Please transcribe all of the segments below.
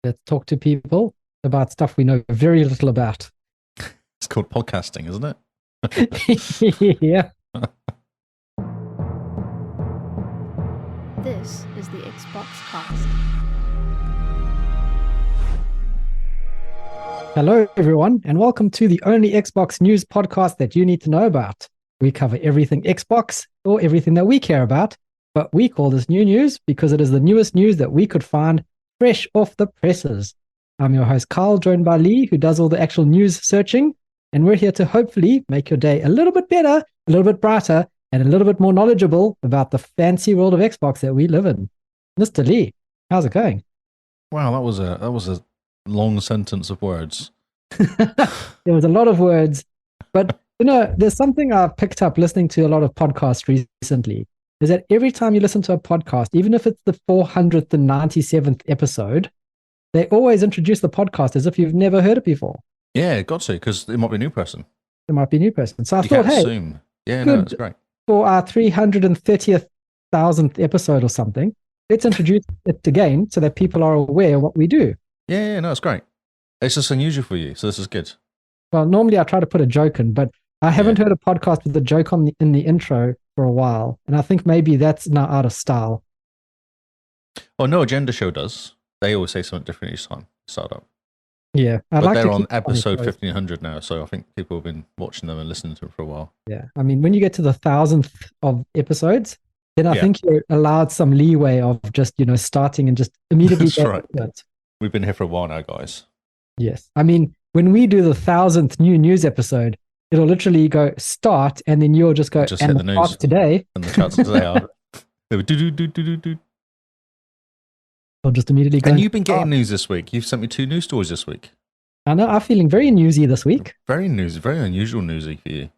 Let's talk to people about stuff we know very little about. It's called podcasting, isn't it? Yeah. This is the Xbox Cast. Hello, everyone, and welcome to the only Xbox news podcast that you need to know about. We cover everything Xbox or everything that we care about, but we call this new news because it is the newest news that we could find fresh off the presses. I'm your host, Carl, joined by Lee, who does all the actual news searching, and we're here to hopefully make your day a little bit better, a little bit brighter, and a little bit more knowledgeable about the fancy world of Xbox that we live in. Mr. Lee, how's it going? Wow, that was a long sentence of words. There was a lot of words, but there's something I've picked up listening to a lot of podcasts recently, is that every time you listen to a podcast, even if it's the 497th episode, they always introduce the podcast as if you've never heard it before. Yeah, got to, because it might be a new person. It might be a new person. So I You thought, can't hey, assume. Yeah, good. no, that's great. For our 330,000th episode or something, let's introduce it again so that people are aware of what we do. Yeah, no, it's great. It's just unusual for you, so this is good. Well, normally I try to put a joke in, but I haven't heard a podcast with a joke in the intro for a while, and I think maybe that's now out of style. Oh, No Agenda Show does. They always say something different each time. Start up. Yeah, But they're on episode 1500 now, so I think people have been watching them and listening to them for a while. Yeah, I mean, when you get to the 1,000th of episodes, then I think you're allowed some leeway of just, starting and just immediately. That's right. We've been here for a while now, guys. Yes. I mean, when we do the 1,000th new news episode, it'll literally go start, and then you'll just go, just and hit the news today. And the charts today are. They were do. I'll just immediately go. And you've been getting news this week. You've sent me 2 news stories this week. I know. I'm feeling very newsy this week. Very newsy, very unusual newsy for you.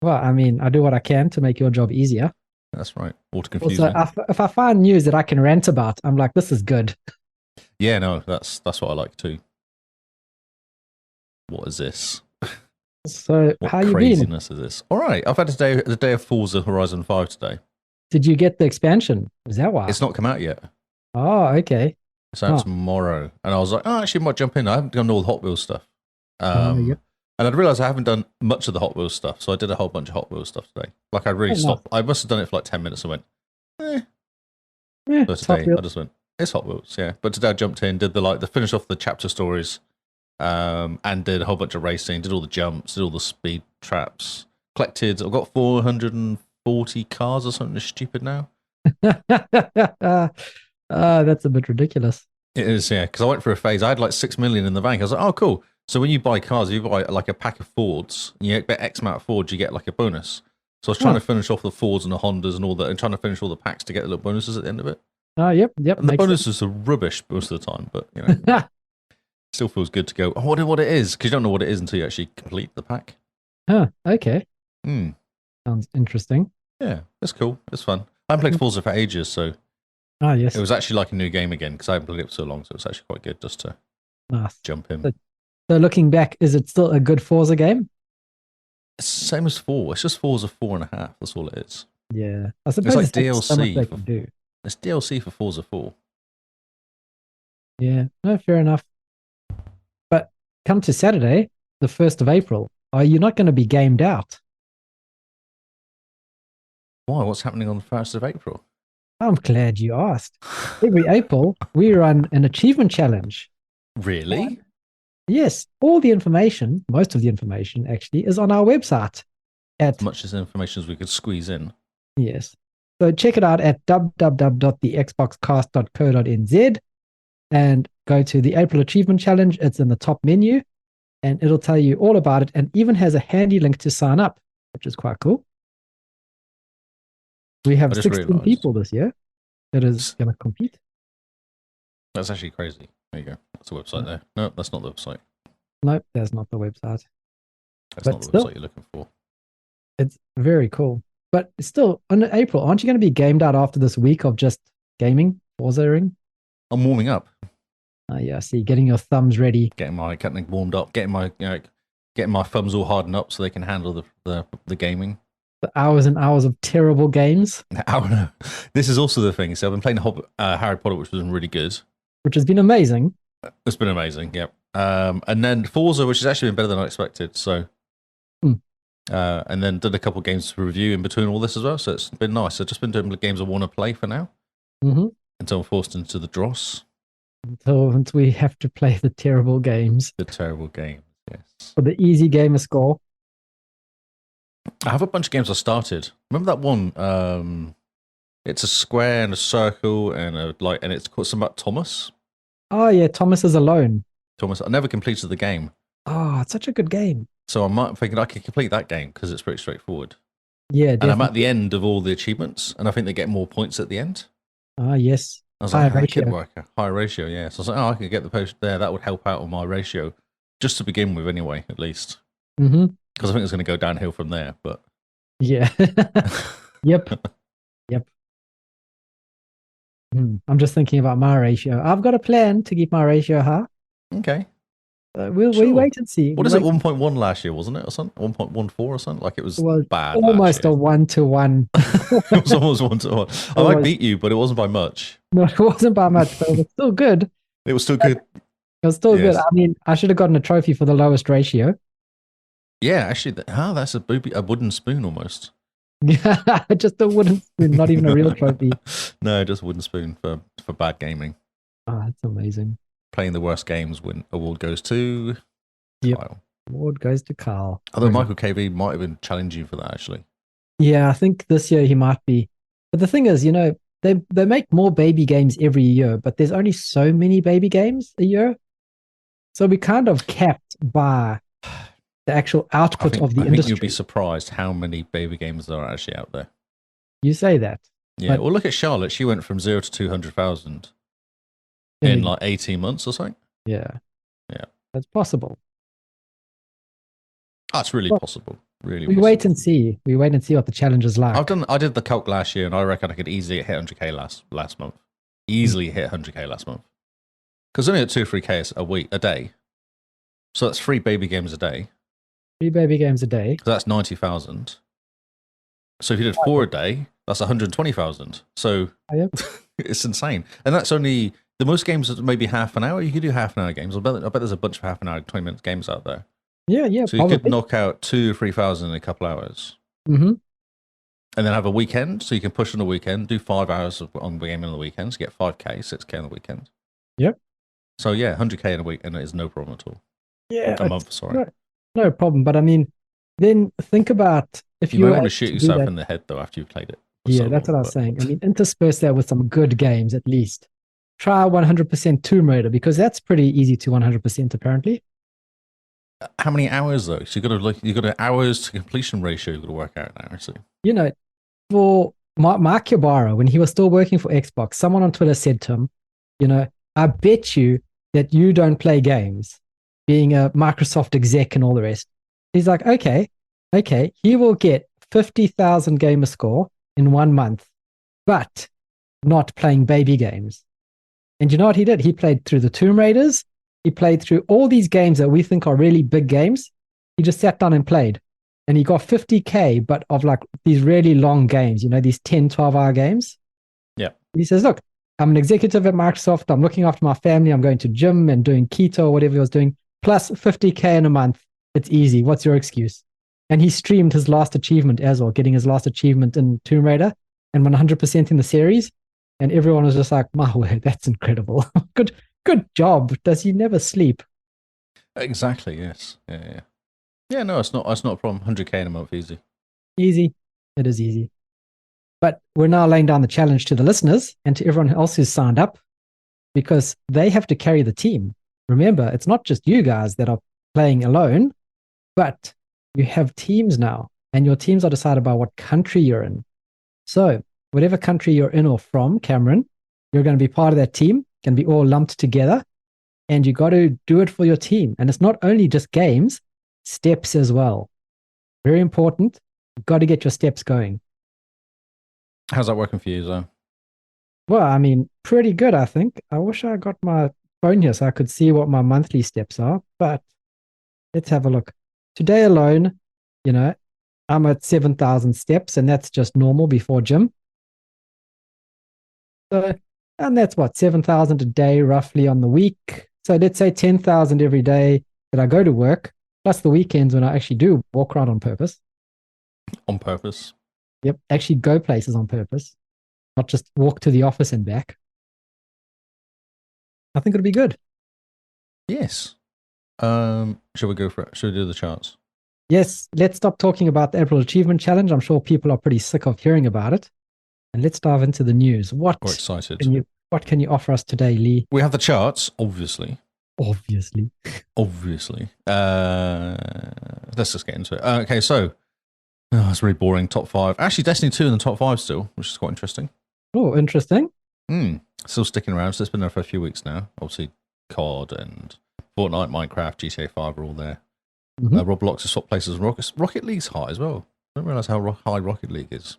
Well, I mean, I do what I can to make your job easier. That's right. Or to confuse also, me. if I find news that I can rant about, I'm like, this is good. Yeah, no, that's what I like too. What is this? So, what how you been? Craziness is this? All right, I've had the day of Forza Horizon 5 today. Did you get the expansion? Is that why? It's not come out yet. Oh, okay. It's out tomorrow. And I was like, actually, I might jump in. I haven't done all the Hot Wheels stuff. Yep. And I'd realised I haven't done much of the Hot Wheels stuff, so I did a whole bunch of Hot Wheels stuff today. Like, I really stopped. I must have done it for like 10 minutes and went, But today, I just went, it's Hot Wheels, yeah. But today I jumped in, did the finish off the chapter stories, and did a whole bunch of racing, did all the jumps, did all the speed traps, I've got 440 cars or something stupid now. That's a bit ridiculous. It is, yeah, because I went through a phase. I had like 6 million in the bank. I was like, oh, cool. So when you buy cars, you buy like a pack of Fords, and you get X amount of Fords, you get like a bonus. So I was trying to finish off the Fords and the Hondas and all that, and trying to finish all the packs to get the little bonuses at the end of it. Yep. And the bonuses are rubbish most of the time, but still feels good to go. I wonder what it is, because you don't know what it is until you actually complete the pack. Okay. Sounds interesting. Yeah, it's cool. It's fun. I haven't played Forza for ages, so yes, it was actually like a new game again, because I haven't played it for so long, so it's actually quite good just to jump in. So looking back, is it still a good Forza game? It's the same as 4. It's just Forza 4.5. That's all it is. Yeah, I suppose it's like DLC. So much they can do. It's DLC for Forza 4. Yeah, no, fair enough. But come to Saturday, the 1st of April, are you not going to be gamed out? Why? What's happening on the 1st of April? I'm glad you asked. Every April, we run an achievement challenge. Really? Yes, all the information, most of the information actually, is on our website. As much as information as we could squeeze in. Yes. So check it out at www.thexboxcast.co.nz and go to the April Achievement Challenge. It's in the top menu, and it'll tell you all about it, and even has a handy link to sign up, which is quite cool. We have 16 people this year that is going to compete. That's actually crazy. There you go. That's the website there. No, that's not the website. Nope, that's not the website. That's not the website you're looking for. It's very cool. But still, in April, aren't you going to be gamed out after this week of just gaming, Forza-ing? I'm warming up. Yeah, I see. Getting your thumbs ready. Getting warmed up. Getting my thumbs all hardened up so they can handle the gaming. The hours and hours of terrible games. This is also the thing. So I've been playing Harry Potter, which was really good. Which has been amazing. It's been amazing. Yep. And then Forza, which has actually been better than I expected. So, Hmm. and then did a couple of games to review in between all this as well. So it's been nice. I've just been doing the games I want to play for now Mm-hmm. until I'm forced into the dross, So we have to play the terrible games the terrible games. Yes. for the easy gamer score. I have a bunch of games I started. Remember that one? It's a square and a circle and and it's called something about Thomas. Oh yeah, Thomas is Alone. Thomas. I never completed the game, Oh, it's such a good game. so I'm thinking I could complete that game because it's pretty straightforward. Yeah, And I'm definitely. at the end of all the achievements, and I think they get more points at the end. Ah, yes. I was Higher like, that could ratio. work. High ratio, yeah. So I was like, oh, I could get the post there. That would help out on my ratio, just to begin with, anyway, at least. Mm-hmm. Because I think it's going to go downhill from there. But Yeah. Yep. Yep. I'm just thinking about my ratio. I've got a plan to keep my ratio high. okay, We sure. wait and see. What We is it? wait. 1.1 last year, wasn't it, or something? 1.14 or something? Like it was Well, bad almost last a year. 1-to-1. It was almost 1-1. I might Almost. beat you, but it wasn't by much. No, it wasn't by much, but it was still good. It was still good. It was still good. Yes. I mean, I should have gotten a trophy for the lowest ratio. Yeah, actually, that's a wooden spoon almost. Yeah, just a wooden spoon, not even a real trophy. No, just a wooden spoon for bad gaming. Oh, that's amazing. Playing the worst games when award goes to Yep. Kyle. Award goes to Carl. Although Michael KV might have been challenging you for that actually. Yeah, I think this year he might be. But the thing is, they make more baby games every year, but there's only so many baby games a year. So we kind of capped by the actual output of the I think industry. you'd be surprised how many baby games there are actually out there. You say that. Yeah, But- well, look at Charlotte. She went from 0 to 200,000 Yeah. in like 18 months or something. Yeah. Yeah. That's possible. That's really Well, possible. Really We possible. wait and see. We wait and see what the challenge is like. I did the calc last year, and I reckon I could easily hit 100k last month. Easily hit 100k last month. Because only at 2-3k a day. So that's 3 baby games a day. 3 baby games a day. So that's 90,000. So if you did 4 a day, that's 120,000. So Oh, yeah. it's insane. And that's only the most games are maybe half an hour. You could do half an hour games. I bet there's a bunch of half an hour, 20-minute games out there. Yeah, So you could probably. knock out 2,000-3,000 in a couple hours. Mm-hmm. And then have a weekend. So you can push on the weekend, do 5 hours on the game on the weekends, get 5k, 6k on the weekend. Yep. So yeah, 100k in a week, and it is no problem at all. Yeah. A month, sorry. No problem. But I mean, then think about if You you might were want to able shoot do yourself that- in the head though after you've played it. for Yeah, so that's long, what I was but- saying. I mean, intersperse that with some good games at least. Try 100% Tomb Raider because that's pretty easy to 100% apparently. How many hours though? So you got an hours to completion ratio. You got to work out now. So For Mark Ybarra, when he was still working for Xbox, someone on Twitter said to him, I bet you that you don't play games, being a Microsoft exec and all the rest. He's like, okay, he will get 50,000 gamer score in 1 month, but not playing baby games. And you know what he did? He played through the Tomb Raiders. He played through all these games that we think are really big games. He just sat down and played. And he got 50K, but of like these really long games, these 10, 12-hour games. Yeah. He says, look, I'm an executive at Microsoft. I'm looking after my family. I'm going to gym and doing keto or whatever he was doing. Plus 50K in a month. It's easy. What's your excuse? And he streamed his last achievement as well, getting his last achievement in Tomb Raider and 100% in the series. And everyone was just like, my word, that's incredible. Good job. Does he never sleep? exactly, yes, yeah. Yeah, no, it's not a problem. 100k in a month, easy. Easy. It is easy. But we're now laying down the challenge to the listeners and to everyone else who's signed up because they have to carry the team. Remember, it's not just you guys that are playing alone, but you have teams now, and your teams are decided by what country you're in. So, whatever country you're in or from, Cameron, you're going to be part of that team, can be all lumped together, and you got to do it for your team. And it's not only just games, steps as well. Very important. You've got to get your steps going. How's that working for you, Zoe? Well, I mean, pretty good, I think. I wish I got my phone here so I could see what my monthly steps are, but let's have a look. Today alone, I'm at 7,000 steps, and that's just normal before gym. So, and that's what, 7,000 a day roughly on the week. So let's say 10,000 every day that I go to work, plus the weekends when I actually do walk around on purpose. On purpose. Yep, actually go places on purpose, not just walk to the office and back. I think it'll be good. Yes. Shall we go for it? Shall we do the charts? Yes, let's stop talking about the April Achievement Challenge. I'm sure people are pretty sick of hearing about it. And let's dive into the news. We're excited. What can you offer us today, Lee? We have the charts, obviously. Obviously. Let's just get into it. Okay, so it's really boring. Top 5. Actually, Destiny 2 in the top 5 still, which is quite interesting. Oh, interesting. Still sticking around. So it's been there for a few weeks now. Obviously, COD and Fortnite, Minecraft, GTA 5 are all there. Roblox has swapped places. Rocket League's high as well. I don't realise how high Rocket League is.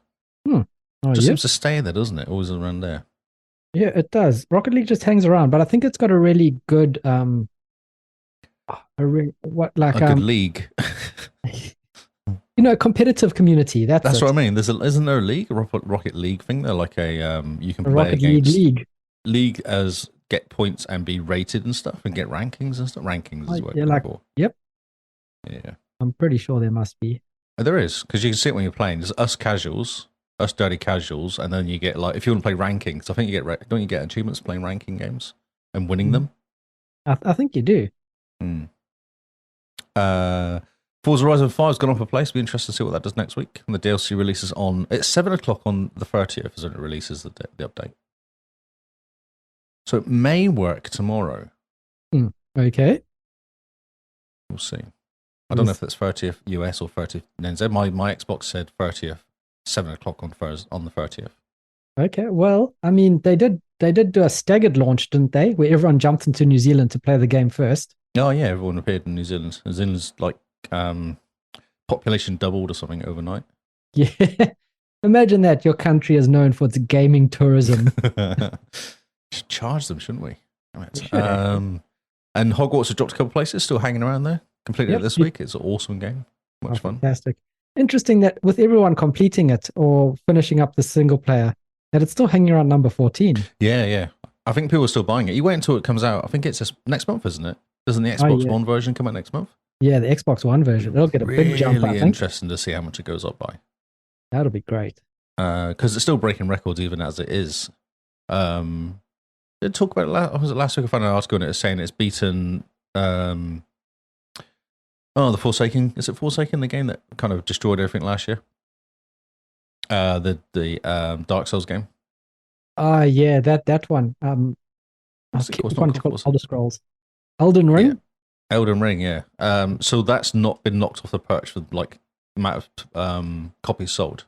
Just seems to stay there, doesn't it? Always around there. Yeah, it does. Rocket League just hangs around, but I think it's got a really good good league. Competitive community. That's what I mean. Isn't there a league, a Rocket League thing? They're like you can play Rocket League as get points and be rated and stuff and get rankings and stuff. Rankings is what it's for. Yep. Yeah. I'm pretty sure there must be. There is, because you can see it when you're playing. There's us casuals, us dirty casuals, and then you get if you want to play rankings, I think don't you get achievements playing ranking games and winning them? I think you do. Forza Horizon 5 has gone off a place. Be interested to see what that does next week. And the DLC releases it's 7 o'clock on the 30th as it releases the update. So it may work tomorrow. Okay. We'll see. I don't know if it's 30th US or 30th NZ. My Xbox said 30th, 7 o'clock on the 30th. Okay. Well, I mean, they did do a staggered launch, didn't they? Where everyone jumped into New Zealand to play the game first. Oh yeah, everyone appeared in New Zealand. New Zealand's population doubled or something overnight. Yeah. Imagine that your country is known for its gaming tourism. Should charge them, shouldn't we? And Hogwarts has dropped a couple places, still hanging around there. Completed it this week. It's an awesome game. Much fun. Fantastic. Interesting that with everyone completing it or finishing up the single player, that it's still hanging around number 14. Yeah. I think people are still buying it. You wait until it comes out. I think it's next month, isn't it? Doesn't the Xbox One version come out next month? Yeah, the Xbox One version. It'll get a big jump, I think. Really interesting to see how much it goes up by. That'll be great. Because it's still breaking records even as it is. Did talk about last week? I found an article and it was saying it's beaten the Forsaken. Is it Forsaken, the game that kind of destroyed everything last year? The Dark Souls game. Yeah, that one. Which one called Elder Scrolls? Elden Ring? Yeah. Elden Ring, yeah. So that's not been knocked off the perch for amount of copies sold.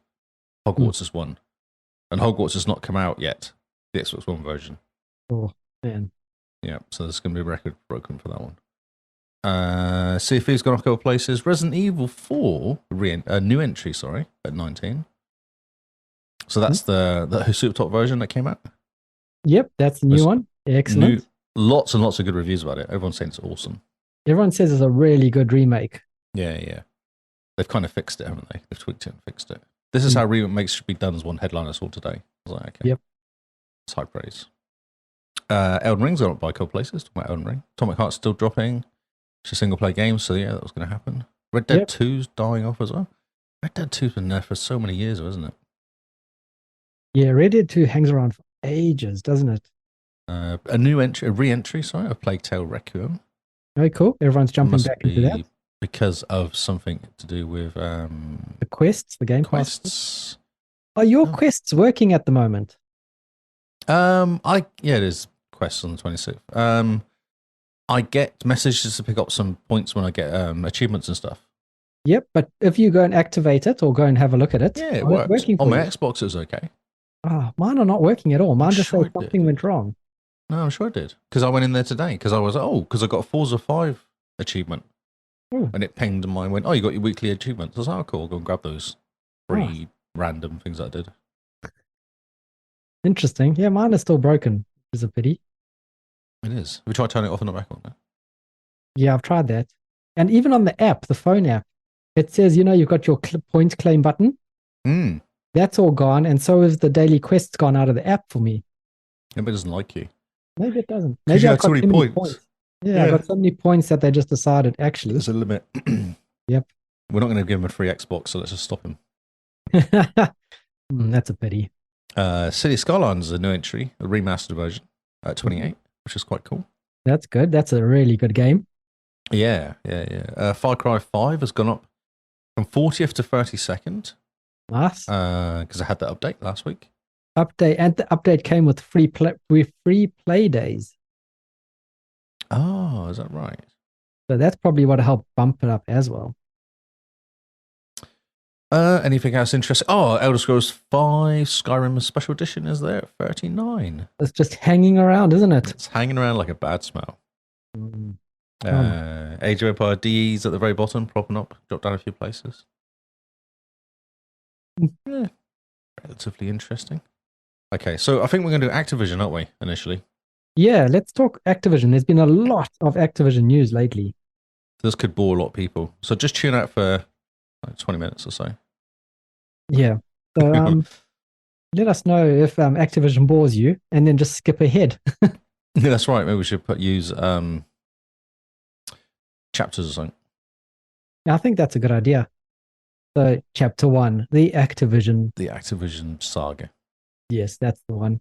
Hogwarts has won. And Hogwarts has not come out yet, the Xbox One version. Oh, man. Yeah, so there's going to be a record broken for that one. Sea of Thieves gone off a couple of places. Resident Evil 4, new entry, at 19. So that's the super top version that came out? Yep, that's the new one. Excellent. Lots and lots of good reviews about it. Everyone's saying it's awesome. Everyone says it's a really good remake. Yeah. They've kind of fixed it, haven't they? They've tweaked it and fixed it. This is how remakes should be done, as one headline I saw today. I was like, okay. Yep. It's high praise. Elden Ring's gone up by a couple places. Talking about Elden Ring. Atomic Heart's still dropping. It's a single player game, so yeah, that was going to happen. Red Dead 2's dying off as well. Red Dead 2's been there for so many years, hasn't it? Yeah, Red Dead 2 hangs around for ages, doesn't it? A re-entry, of Plague Tale Requiem. Very cool. Everyone's jumping back into that. Because of something to do with the quests, the game quests. Are your quests working at the moment? It is quests on the 26th. I get messages to pick up some points when I get achievements and stuff. Yep, but if you go and activate it or go and have a look at it, it works. On my Xbox, it was okay. Mine are not working at all. Mine just said something went wrong. No, I'm sure it did. Because I went in there today. Because I was because I got a Forza 5 achievement. Ooh. And it pinged and mine went, you got your weekly achievements. I was like, cool, I'll go and grab those free random things that I did. Interesting. Yeah, mine is still broken, which is a pity. It is. Have you tried turning it off and back on there? Yeah, I've tried that. And even on the app, the phone app, it says, you've got your points claim button. That's all gone. And so is the daily quests gone out of the app for me. Maybe it doesn't like you. Maybe it doesn't. Maybe I've got too many points. Yeah, I got so many points that they just decided, actually. There's a limit. Yep. We're not going to give him a free Xbox, so let's just stop him. That's a pity. City Skylines is a new entry, a remastered version at 28, which is quite cool. That's good. That's a really good game. Yeah. Far Cry 5 has gone up from 40th to 32nd. Nice. Because I had that update last week. Update, and the update came with free play days. Oh, is that right? So that's probably what helped bump it up as well. Anything else interesting? Oh, Elder Scrolls 5 Skyrim Special Edition is there at 39. It's just hanging around, isn't it? It's hanging around like a bad smell. Mm. Age of Empire DE's at the very bottom, propping up, dropped down a few places. Yeah, relatively interesting. Okay, so I think we're going to do Activision, aren't we, initially? Yeah, let's talk Activision. There's been a lot of Activision news lately. This could bore a lot of people. So just tune out for like 20 minutes or so. Yeah. So let us know if Activision bores you, and then just skip ahead. Yeah, that's right. Maybe we should use chapters or something. I think that's a good idea. So chapter 1, the Activision saga. Yes, that's the one.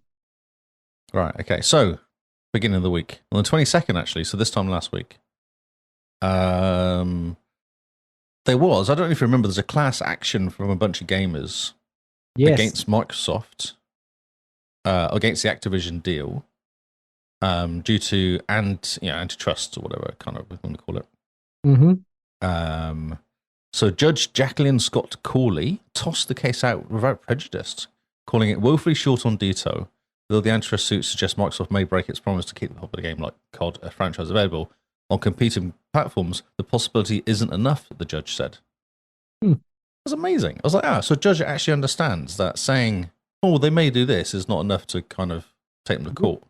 Right, okay. So, beginning of the week. On the 22nd, actually, so this time last week. There was, I don't know if you remember, there's a class action from a bunch of gamers against Microsoft, against the Activision deal, due to antitrust or whatever kind of we want to call it. Mm-hmm. So Judge Jacqueline Scott Corley tossed the case out without prejudice, calling it woefully short on detail. Though the antitrust suit suggests Microsoft may break its promise to keep the popular game like COD, a franchise, available on competing platforms, the possibility isn't enough, the judge said. It was amazing. I was like, so Judge actually understands that saying, oh, they may do this is not enough to kind of take them to court,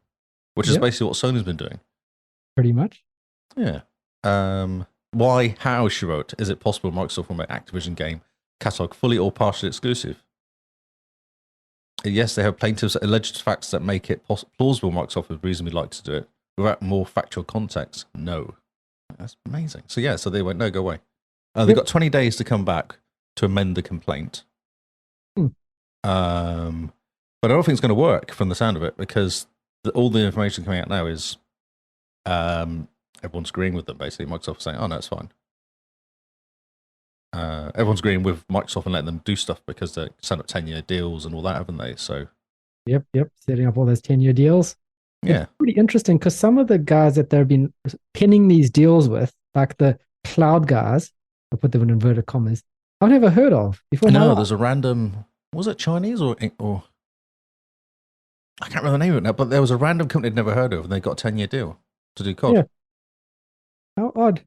which is basically what Sony's been doing. Pretty much. Yeah. Why, how, she wrote, is it possible Microsoft will make Activision game catalog fully or partially exclusive? Yes, they have plaintiffs' alleged facts that make it plausible Microsoft would reasonably like to do it. Without more factual context, no. That's amazing. So they went, no, go away. They got 20 days to come back to amend the complaint. But I don't think it's going to work from the sound of it, because all the information coming out now is everyone's agreeing with them, basically. Microsoft saying, oh, no, it's fine. Everyone's agreeing with Microsoft and letting them do stuff because they signed up 10-year deals and all that, haven't they? So, Yep. Setting up all those 10-year deals. Yeah. It's pretty interesting because some of the guys that they've been pinning these deals with, like the cloud guys, I put them in inverted commas, I've never heard of before. No, there's a random, was it Chinese or I can't remember the name of it now, but there was a random company I'd never heard of and they got a 10-year deal to do COD. Yeah. How odd.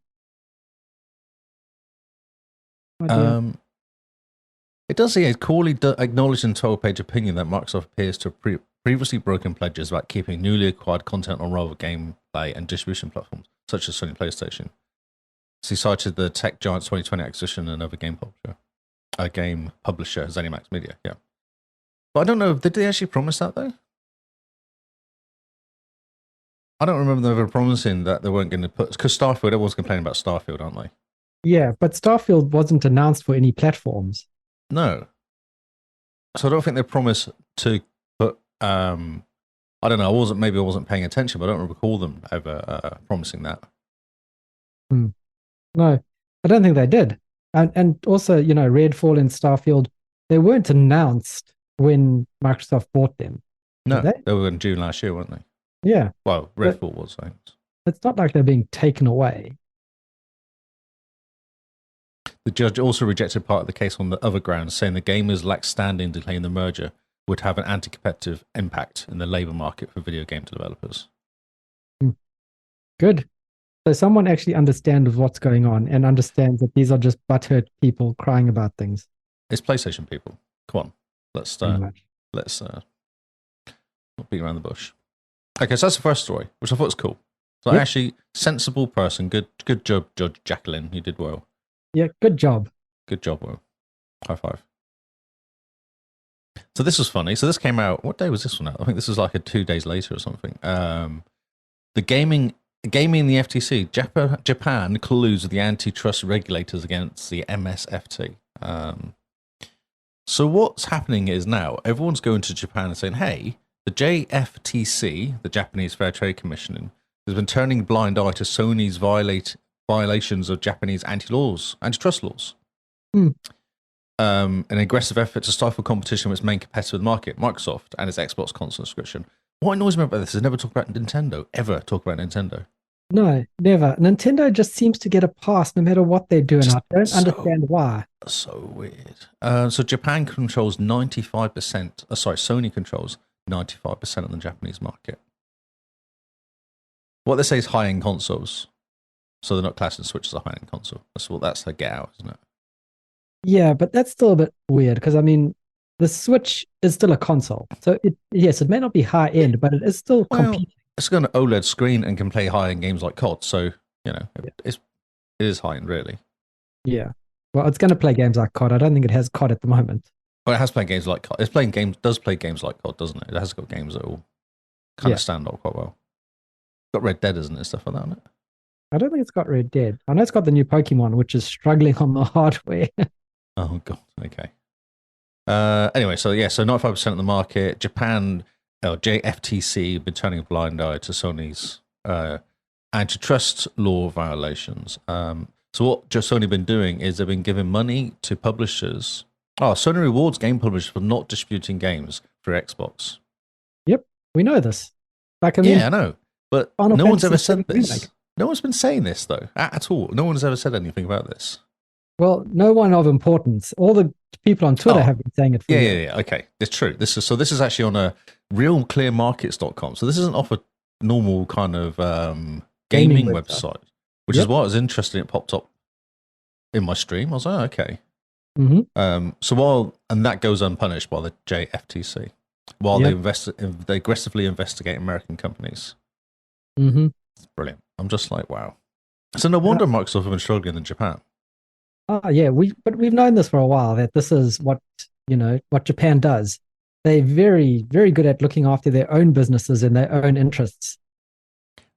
It does say, Corley acknowledged in a 12-page opinion that Microsoft appears to have previously broken pledges about keeping newly acquired content on rival gameplay and distribution platforms, such as Sony PlayStation. She cited the tech giant's 2020 acquisition and another game publisher, ZeniMax Media, yeah. But I don't know, did they actually promise that, though? I don't remember them ever promising that they weren't going to put... Because Starfield, everyone's complaining about Starfield, aren't they? Yeah, but Starfield wasn't announced for any platforms. No. So I don't think they promised to put... I don't know, maybe I wasn't paying attention, but I don't recall them ever promising that. No, I don't think they did. And also, Redfall and Starfield, they weren't announced when Microsoft bought them. No, they were in June last year, weren't they? Yeah. Well, Redfall was. It's not like they're being taken away. The judge also rejected part of the case on the other grounds, saying the gamers lacked standing to claim the merger would have an anti-competitive impact in the labour market for video game developers. Good. So someone actually understands what's going on and understands that these are just butthurt people crying about things. It's PlayStation people. Come on, let's not beat around the bush. Okay, so that's the first story, which I thought was cool. So actually, sensible person. Good job, Judge Jacqueline. You did well. Yeah, good job. Good job, Will. High five. So this was funny. So this came out, what day was this one out? I think this was like 2 days later or something. The gaming Gaming the FTC. Japan colludes with the antitrust regulators against the MSFT. So what's happening is now everyone's going to Japan and saying, hey, the JFTC, the Japanese Fair Trade Commission, has been turning a blind eye to Sony's violations of Japanese antitrust laws. An aggressive effort to stifle competition with its main competitor in the market, Microsoft, and its Xbox console subscription. What annoys me about this is I never talk about Nintendo. Ever talk about Nintendo. No, never. Nintendo just seems to get a pass no matter what they're doing. I don't understand why. So weird. So Japan controls 95%. Sony controls 95% of the Japanese market. What they say is high-end consoles. So they're not classing Switch as a high-end console. That's their get out, isn't it? Yeah, but that's still a bit weird because, I mean, the Switch is still a console. So, it may not be high-end, but it is still competing. It's got an OLED screen and can play high-end games like COD. So, it is high-end, really. Yeah. Well, it's going to play games like COD. I don't think it has COD at the moment. Well, it has played games like COD. Does play games like COD, doesn't it? It has got games that will kind of stand up quite well. It's got Red Dead, isn't it? Stuff like that, isn't it? I don't think it's got Red Dead. I know it's got the new Pokemon, which is struggling on the hardware. Oh, God. Okay. Anyway, so 95% of the market. Japan, JFTC, been turning a blind eye to Sony's antitrust law violations. So what Sony been doing is they've been giving money to publishers. Sony rewards game publishers for not distributing games through Xbox. Yep, we know this. I know. But no one's ever said this. No one's been saying this, though, at all. No one's ever said anything about this. Well, no one of importance. All the people on Twitter have been saying it for years. Yeah. Okay, it's true. This is actually on a realclearmarkets.com. So this isn't off a normal kind of gaming website, which is why it was interesting. It popped up in my stream. I was like, okay. Mm-hmm. And that goes unpunished by the JFTC while they aggressively investigate American companies. Mm-hmm. It's brilliant. I'm just like, wow. So no wonder Microsoft have been struggling in Japan. But we've known this for a while that this is what Japan does. They're very, very good at looking after their own businesses and their own interests.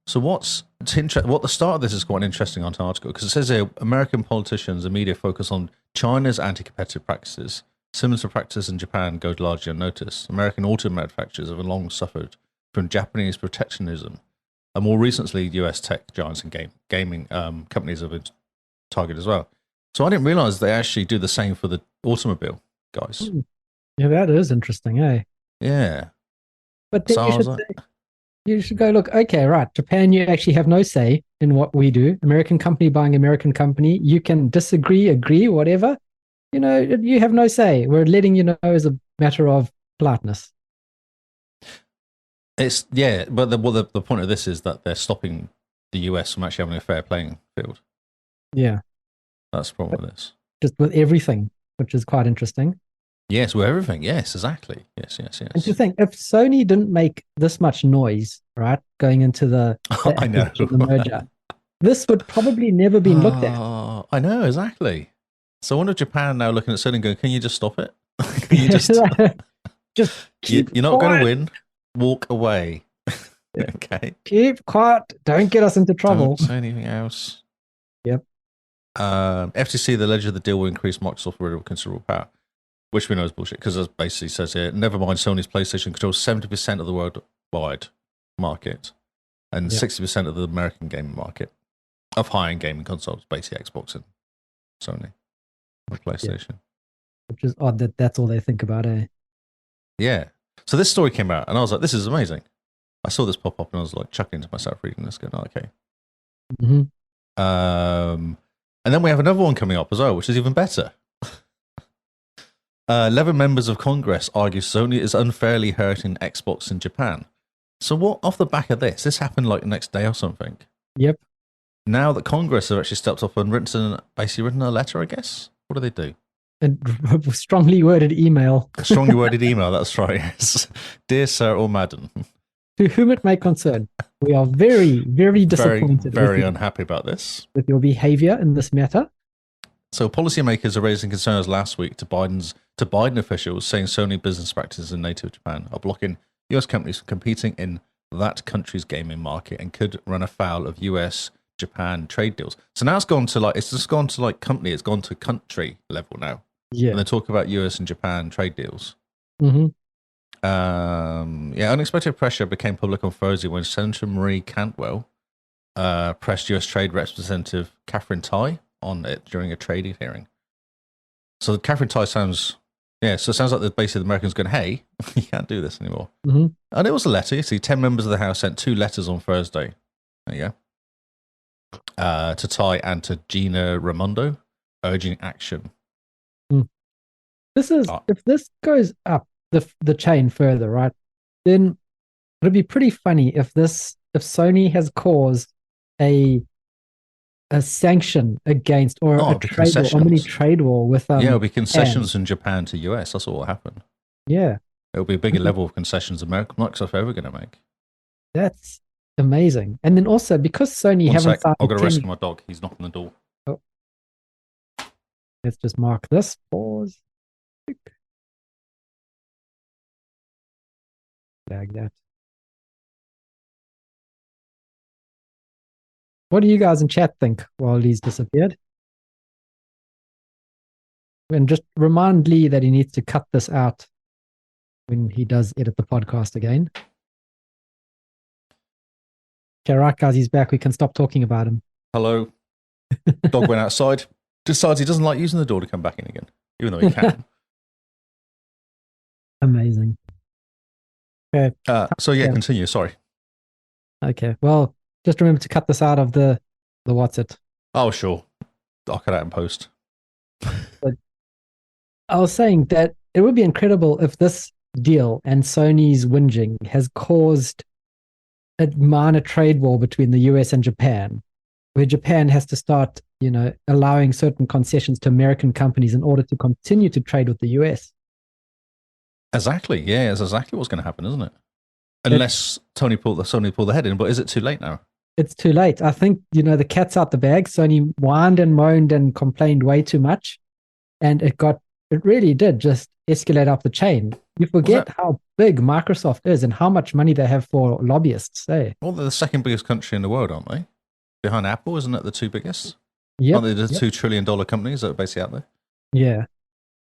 So what the start of this is quite an interesting article because it says here American politicians and media focus on China's anti-competitive practices. Similar to practice in Japan goes largely unnoticed. American auto manufacturers have long suffered from Japanese protectionism. And more recently, US tech giants and gaming companies have been targeted as well. So I didn't realize they actually do the same for the automobile guys. Yeah, that is interesting, eh? Yeah. But then you should go, look, okay, right, Japan, you actually have no say in what we do. American company buying American company, you can disagree, agree, whatever. You have no say. We're letting you know as a matter of politeness. But the point of this is that they're stopping the US from actually having a fair playing field. Yeah. That's the problem with this. Just with everything, which is quite interesting. Yes, with everything. Yes, exactly. Yes. And to think, if Sony didn't make this much noise, right, going into the merger, this would probably never been looked at. I know, exactly. So I wonder if Japan now looking at Sony and going, can you just stop it? Can you just you're not going to win. Walk away. Okay. Keep quiet. Don't get us into trouble. Don't say anything else. Yep. FTC, the ledger of the deal will increase Microsoft with considerable power, which we know is bullshit because it basically says here, never mind Sony's PlayStation controls 70% of the worldwide market and 60% of the American gaming market of high-end gaming consoles, basically Xbox and Sony or PlayStation. Yeah. Which is odd that that's all they think about, eh? Yeah. So this story came out and I was like, this is amazing. I saw this pop up and I was like chuckling to myself reading this going, okay. Mm-hmm. And then we have another one coming up as well, which is even better. 11 members of Congress argue Sony is unfairly hurting Xbox in Japan. So what, off the back of this happened like the next day or something. Yep. Now that Congress have actually stepped up and written a letter, I guess. What do they do? A strongly worded email. A strongly worded email, that's right. Yes. Dear Sir or Madam. To whom it may concern, we are very, very disappointed. Very unhappy about this. With your behavior in this matter. So policymakers are raising concerns last week to Biden officials saying Sony business practices in native Japan are blocking US companies from competing in that country's gaming market and could run afoul of US, Japan trade deals. So now it's just gone to like company, it's gone to country level now. Yeah. And they talk about US and Japan trade deals. Mm-hmm. Unexpected pressure became public on Thursday when Senator Marie Cantwell pressed US Trade Representative Catherine Tai on it during a trade hearing. So Catherine Tai sounds like basically the Americans going, hey, you can't do this anymore. Mm-hmm. And it was a letter. You see, 10 members of the House sent 2 letters on Thursday. There you go. To Tai and to Gina Raimondo, urging action. This is, if this goes up the chain further, right, then it'd be pretty funny if Sony has caused a sanction against or a trade war, or mini trade war with it'll be concessions from Japan to US. That's what will happen. Yeah, it'll be a bigger level of concessions Microsoft ever going to make. That's amazing. And then also because Sony haven't I've got to rescue my dog. He's knocking the door. Oh. Let's just mark this. Pause. Flag that. What do you guys in chat think while Lee's disappeared? And just remind Lee that he needs to cut this out when he does edit the podcast again. Okay, right, guys, he's back. We can stop talking about him. Hello. Dog went outside. Decides he doesn't like using the door to come back in again, even though he can. Amazing. Okay. Continue. Sorry. Okay. Well, just remember to cut this out of the what's it. Oh, sure. I'll cut out in post. But I was saying that it would be incredible if this deal and Sony's whinging has caused a minor trade war between the US and Japan, where Japan has to start, allowing certain concessions to American companies in order to continue to trade with the US. Exactly. Yeah, that's exactly what's going to happen, isn't it? Unless Sony pull the head in, but is it too late now? It's too late. I think, the cat's out the bag. Sony whined and moaned and complained way too much. And it really did just escalate up the chain. You forget how big Microsoft is and how much money they have for lobbyists. Well, they're the second biggest country in the world, aren't they? Behind Apple, isn't it the 2 biggest? Yeah. Aren't they the $2 trillion companies that are basically out there? Yeah.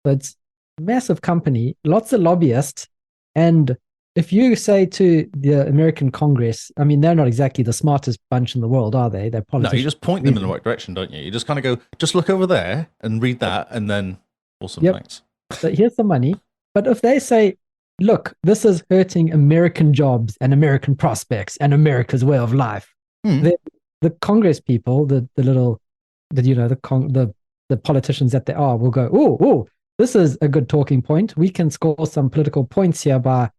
So it's a massive company, lots of lobbyists. And if you say to the American Congress, I mean, they're not exactly the smartest bunch in the world, are they? They're politicians. No, you just point them in the right direction, don't you? You just kind of go, just look over there and read that, and then awesome, thanks. So here's the money. But if they say, look, this is hurting American jobs and American prospects and America's way of life, then the Congress people, the politicians that they are, will go, oh, this is a good talking point. We can score some political points here by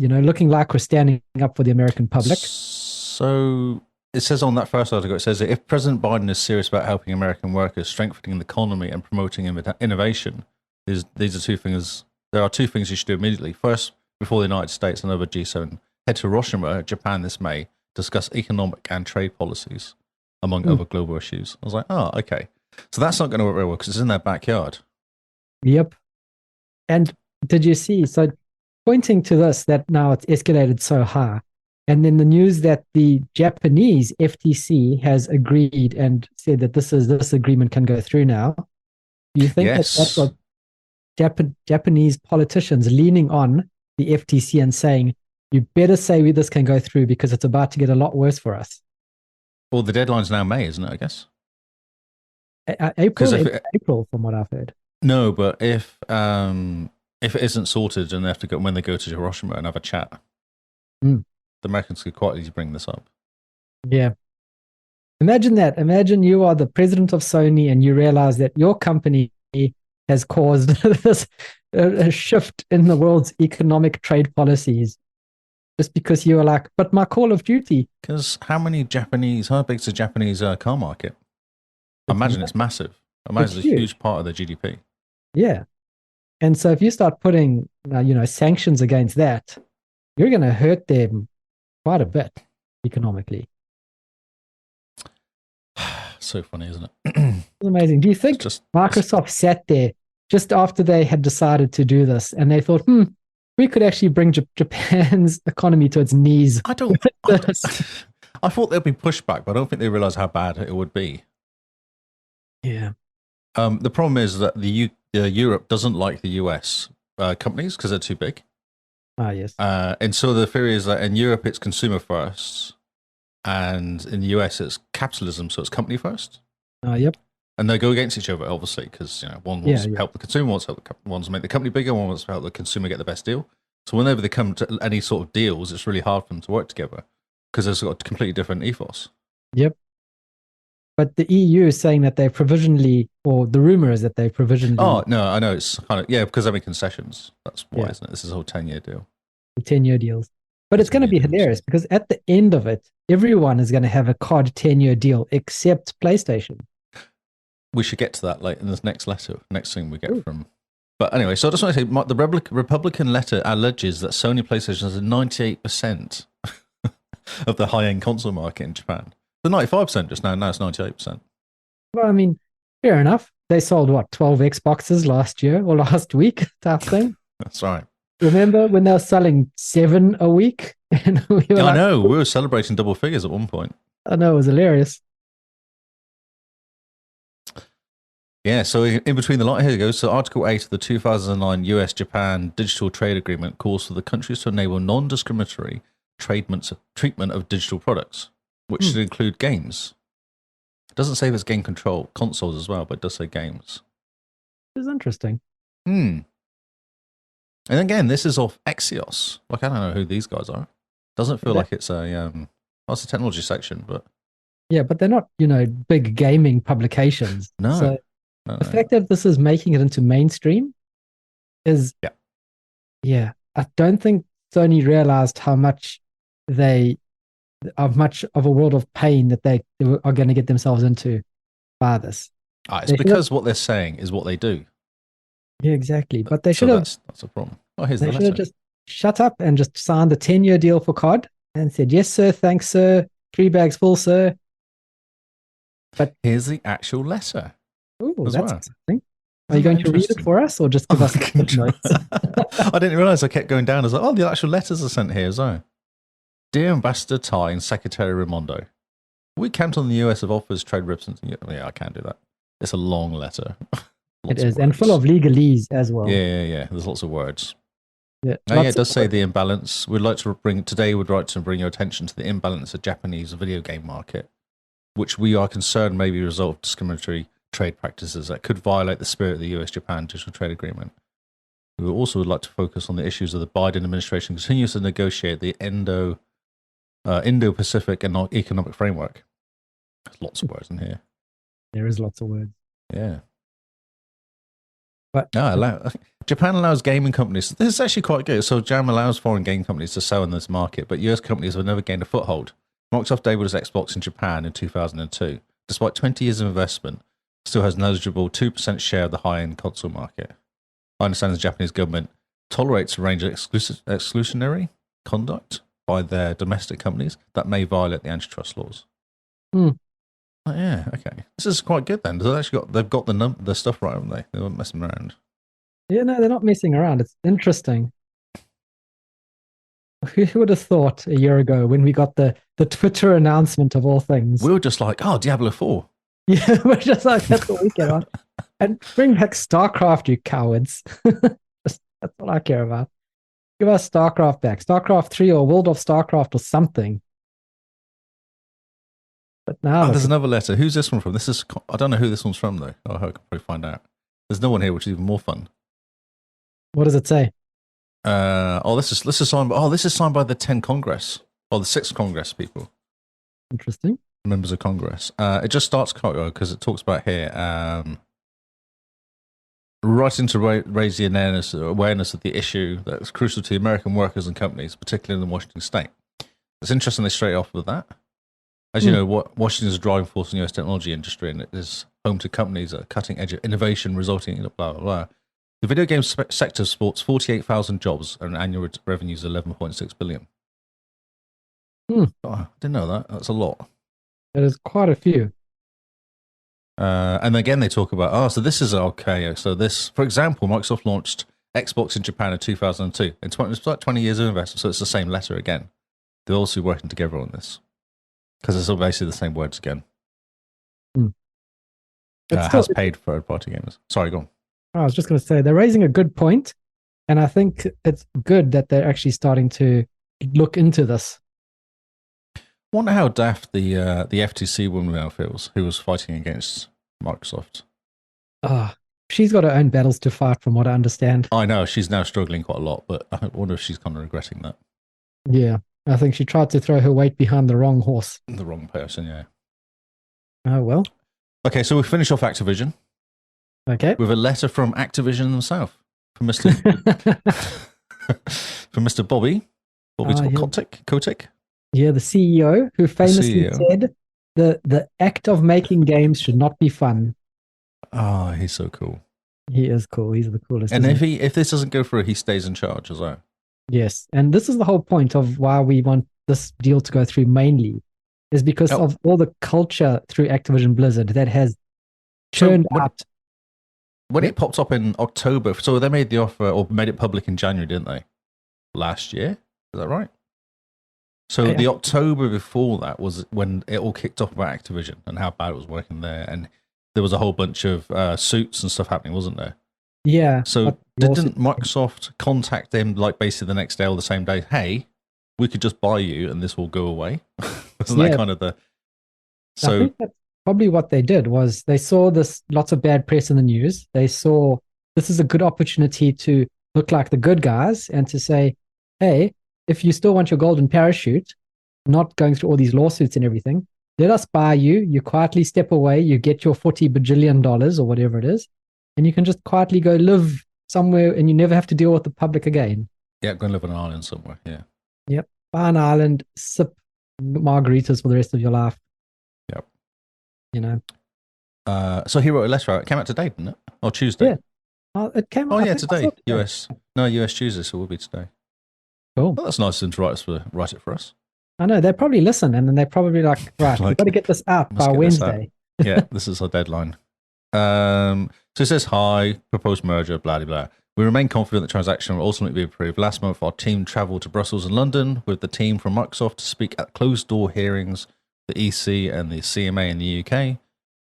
looking like we're standing up for the American public. So it says on that first article, it says that if President Biden is serious about helping American workers, strengthening the economy, and promoting innovation, these are 2 things. There are 2 things you should do immediately. First, before the United States and other G7 head to Hiroshima, Japan this May, discuss economic and trade policies, among other global issues. I was like, oh, okay. So that's not going to work very well because it's in their backyard. Yep. And did you see? So pointing to this, that now it's escalated so high. And then the news that the Japanese FTC has agreed and said that this agreement can go through now. Do you think that's what Japanese politicians leaning on the FTC and saying, you better say this can go through because it's about to get a lot worse for us? Well, the deadline's now May, isn't it, I guess? April, from what I've heard. No, but if it isn't sorted and they have to go when they go to Hiroshima and have a chat, the Americans could quite easily bring this up. Yeah. Imagine that. Imagine you are the president of Sony and you realize that your company has caused this a shift in the world's economic trade policies just because you were like, but my Call of Duty. Because how big's the Japanese car market? I imagine it's massive. I imagine it's a huge part of their GDP. Yeah. And so if you start putting, sanctions against that, you're going to hurt them quite a bit economically. So funny, isn't it? It's amazing. Do you think Microsoft sat there just after they had decided to do this and they thought, we could actually bring Japan's economy to its knees. I thought there'd be pushback, but I don't think they realize how bad it would be. Yeah. The problem is that Europe doesn't like the US companies because they're too big. Ah, yes. And so the theory is that in Europe it's consumer first, and in the US it's capitalism, so it's company first. Yep. And they go against each other, obviously, because one wants to help the consumer, wants to make the company bigger, one wants to help the consumer get the best deal. So whenever they come to any sort of deals, it's really hard for them to work together because they've got a completely different ethos. Yep. But the EU is saying that they provisionally, or the rumor is that they provisionally. Oh, no, I know. It's kind of, because they're making concessions. That's why, isn't it? This is a whole 10-year deal. 10-year deals. But it's going to be hilarious because at the end of it, everyone is going to have a COD 10-year deal except PlayStation. We should get to that later in this next thing we get from. But anyway, so I just want to say the Republican letter alleges that Sony PlayStation has a 98% of the high-end console market in Japan. The 95% just now it's 98%. Well, I mean, fair enough. They sold, 12 Xboxes last year or last week type thing? That's right. Remember when they were selling 7 a week? And we were I know. We were celebrating double figures at one point. I know. It was hilarious. Yeah, so in between the line, here it goes. So Article 8 of the 2009 US-Japan Digital Trade Agreement calls for the countries to enable non-discriminatory treatment of digital products, which should include games. It doesn't say if it's game consoles as well, but it does say games. This is interesting. And again, this is off Axios. Like, I don't know who these guys are. Doesn't feel like it's it's a technology section, but... Yeah, but they're not, big gaming publications. No. So the fact that this is making it into mainstream is... Yeah. I don't think Sony realized how much of a world of pain that they are going to get themselves into by this. It's because what they're saying is what they do. Yeah, exactly. But they should have... That's a problem. Oh, here's the They letter. should have just shut up and just signed the 10-year deal for COD and said, yes, sir, thanks, sir. 3 bags full, sir. But here's the actual letter. Oh, that's exciting. Are you going to read it for us or just give us the notes? I didn't realize I kept going down. I was like, the actual letters are sent here as well. Dear Ambassador Tai and Secretary Raimondo, we count on the US of offers trade rips. Yeah, I can't do that. It's a long letter. It is, and full of legalese as well. Yeah. There's lots of words. Yeah, it does say the imbalance. We'd like to bring your attention to the imbalance of Japanese video game market, which we are concerned may be a result of discriminatory trade practices that could violate the spirit of the US-Japan Digital Trade Agreement. We also would like to focus on the issues of the Biden administration continues to negotiate the Indo-Pacific and economic framework. There's lots of words in here. There is lots of words. Yeah. But Japan allows gaming companies. This is actually quite good. So JAM allows foreign game companies to sell in this market, but US companies have never gained a foothold. Microsoft debuted its Xbox in Japan in 2002. Despite 20 years of investment, still has an eligible 2% share of the high-end console market. I understand the Japanese government tolerates a range of exclusionary conduct by their domestic companies that may violate the antitrust laws. Yeah, okay. This is quite good then. They've got the stuff right, haven't they? They weren't messing around. Yeah, no, they're not messing around. It's interesting. Who would have thought a year ago when we got the Twitter announcement of all things? We were just like, Diablo 4. Yeah, we're just like, that's what we get on. And bring back StarCraft, you cowards. That's what I care about. Give us StarCraft back. StarCraft 3 or World of StarCraft or something. But now there's another letter. Who's this one from? I don't know who this one's from though. I can probably find out. There's no one here, which is even more fun. What does it say? This is signed. This is signed by the 10 Congress or the 6 Congress people. Interesting. Members of Congress. It just starts because it talks about here. Writing to raise the awareness of the issue that's crucial to American workers and companies, particularly in the Washington state. It's interesting they straight off with that. As you know, Washington is a driving force in the US technology industry, and it is home to companies at a cutting edge of innovation, resulting in blah, blah, blah. The video game sector supports 48,000 jobs and annual revenues of $11.6 billion. I didn't know that. That's a lot. That is quite a few. And again, they talk about, so this is okay. So this, for example, Microsoft launched Xbox in Japan in 2002. It's like 20 years of investment, so it's the same letter again. They're also working together on this because it's all basically the same words again. Has paid third-party gamers. Sorry, go on. I was just going to say they're raising a good point, and I think it's good that they're actually starting to look into this. I wonder how daft the FTC woman now feels, who was fighting against Microsoft. She's got her own battles to fight, from what I understand. I know she's now struggling quite a lot, but I wonder if she's kind of regretting that. Yeah, I think she tried to throw her weight behind the wrong horse. The wrong person, yeah. Oh well. Okay, so we finish off Activision. Okay. With a letter from Activision themselves, from Mr. from Mr. Bobby Kotick. Yeah, the CEO, who famously said the act of making games should not be fun. Oh, he's so cool. He is cool. He's the coolest. And if this doesn't go through, he stays in charge as well. Yes, and this is the whole point of why we want this deal to go through mainly, is because of all the culture through Activision-Blizzard that has churned out. When it popped up in October, so they made the offer or made it public in January, didn't they? Last year, is that right? So the October before that was when it all kicked off about Activision and how bad it was working there, and there was a whole bunch of suits and stuff happening, wasn't there? Yeah. So didn't Microsoft contact them like basically the next day or the same day? Hey, we could just buy you and this will go away. Wasn't that kind of the? So I think that's probably what they did. Was they saw this lots of bad press in the news. They saw this is a good opportunity to look like the good guys and to say, hey, if you still want your golden parachute, not going through all these lawsuits and everything, let us buy you. You quietly step away. You get your $40 bajillion or whatever it is, and you can just quietly go live somewhere, and you never have to deal with the public again. Yeah, go and live on an island somewhere. Yeah. Yep. Buy an island, sip margaritas for the rest of your life. Yep. You know. So he wrote a letter out. It came out today, didn't it? Or Tuesday? Yeah. It came out. Oh yeah, today. US Tuesday, so it will be today. Cool. Well, that's nice of them to write it for us. I know, they probably listen, and then they're probably like, right, we've got to get this out by Wednesday. Yeah, this is our deadline. So it says, hi, proposed merger, blah, blah, blah. We remain confident the transaction will ultimately be approved. Last month, our team travelled to Brussels and London with the team from Microsoft to speak at closed-door hearings, the EC and the CMA in the UK.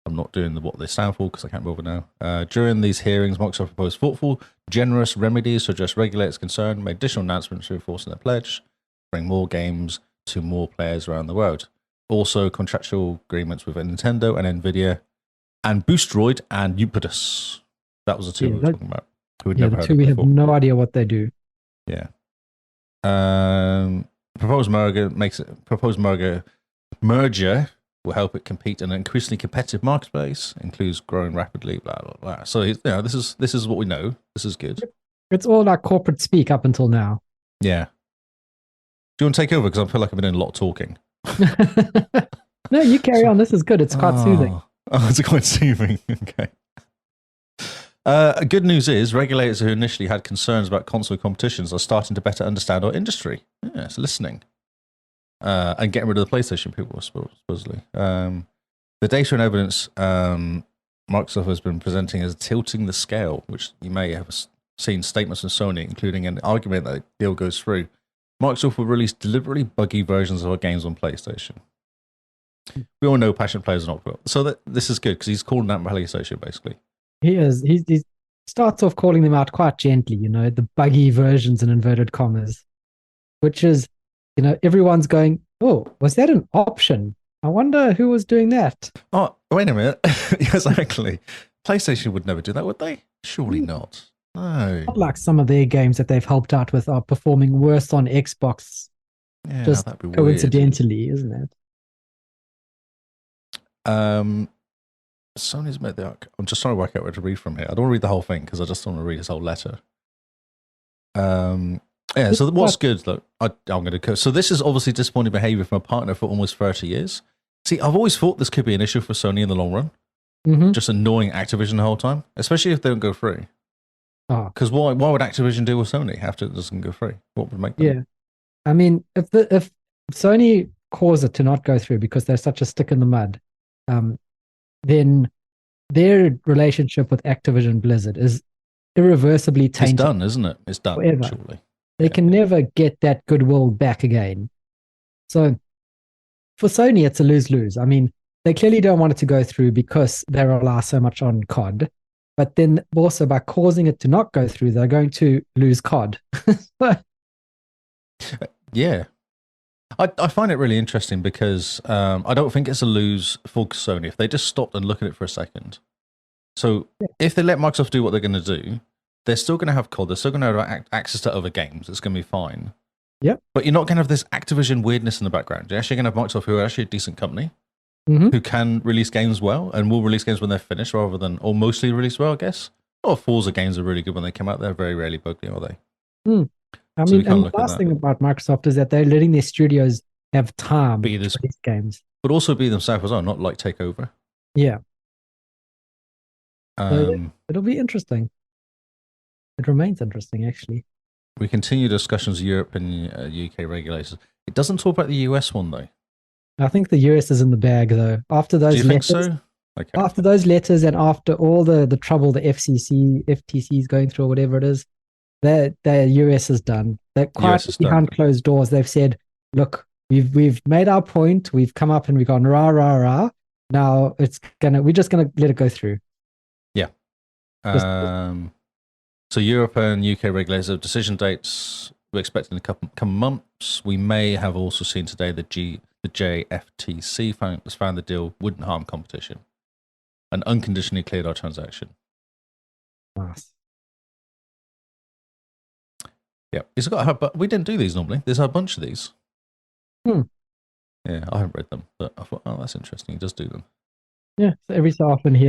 I'm not doing what they stand for because I can't bother now. During these hearings, Microsoft proposed thoughtful, generous remedies to address regulators' concern, made additional announcements reinforcing their pledge, bring more games to more players around the world. Also, contractual agreements with Nintendo and Nvidia, and Boostroid and Ubiquitous. That was the two we were talking about. Who had never heard of we before. have no idea what they do. Yeah. Proposed merger will help it compete in an increasingly competitive marketplace, includes growing rapidly, blah, blah, blah. So, this is what we know. This is good. It's all like corporate speak up until now. Yeah. Do you want to take over? Because I feel like I've been doing a lot of talking. No, you carry on. This is good. It's quite soothing. Oh, it's quite soothing. Okay. Good news is regulators who initially had concerns about console competitions are starting to better understand our industry. Yeah, it's listening. And getting rid of the PlayStation people, supposedly. The data and evidence Microsoft has been presenting is tilting the scale, which you may have seen statements from Sony, including an argument that the deal goes through. Microsoft will release deliberately buggy versions of our games on PlayStation. We all know passionate players are not. So this is good because he's calling that PlayStation, basically. He is. He starts off calling them out quite gently, the buggy versions in inverted commas, which is, everyone's going, oh, was that an option? I wonder who was doing that. Oh, wait a minute. Yes, actually. PlayStation would never do that, would they? Surely not. No. Not like some of their games that they've helped out with are performing worse on Xbox. Yeah, just that'd be coincidentally, weird. Isn't it? Sony's made the. I'm just trying to work out where to read from here. I don't want to read the whole thing because I just want to read his whole letter. Yeah. So what's good? Look, I'm going to. So this is obviously disappointing behaviour from a partner for almost 30 years. See, I've always thought this could be an issue for Sony in the long run. Mm-hmm. Just annoying Activision the whole time, especially if they don't go free. Because why would Activision deal with Sony after it doesn't go free? What would make them? Yeah, I mean, if Sony cause it to not go through because they're such a stick in the mud, then their relationship with Activision-Blizzard is irreversibly It's tainted done, isn't it? It's done, forever. surely. They can never get that goodwill back again. So for Sony, it's a lose-lose. I mean, they clearly don't want it to go through because they rely so much on COD. But then also by causing it to not go through, they're going to lose COD. Yeah. I find it really interesting because I don't think it's a lose for Sony if they just stopped and look at it for a second. So if they let Microsoft do what they're going to do, they're still going to have COD. They're still going to have access to other games. It's going to be fine. Yep. But you're not going to have this Activision weirdness in the background. You're actually going to have Microsoft, who are actually a decent company, who can release games well and will release games when they're finished rather than, or mostly release well, I guess. A lot of Forza games are really good when they come out. They're very rarely buggy, are they? I mean, and the last thing about Microsoft is that they're letting their studios have time to release games. But also be themselves as well, not like take over. Yeah. So it'll be interesting. It remains interesting, actually. We continue discussions with Europe and UK regulators. It doesn't talk about the US one, though. I think the US is in the bag, though. After those Do you think so? Okay. After those letters and after all the trouble the FTC is going through or whatever it is, the US is done. They're quite behind closed doors. They've said, look, we've made our point. We've come up and we've gone rah, rah, rah. Now we're just gonna let it go through. Yeah. So Europe and UK regulators have decision dates we're expecting in a couple months. We may have also seen today the JFTC found the deal wouldn't harm competition and unconditionally cleared our transaction. Nice. Yeah, but we didn't do these normally. There's a bunch of these. Yeah, I haven't read them, but I thought, oh, that's interesting. He does do them. Yeah, so every so often he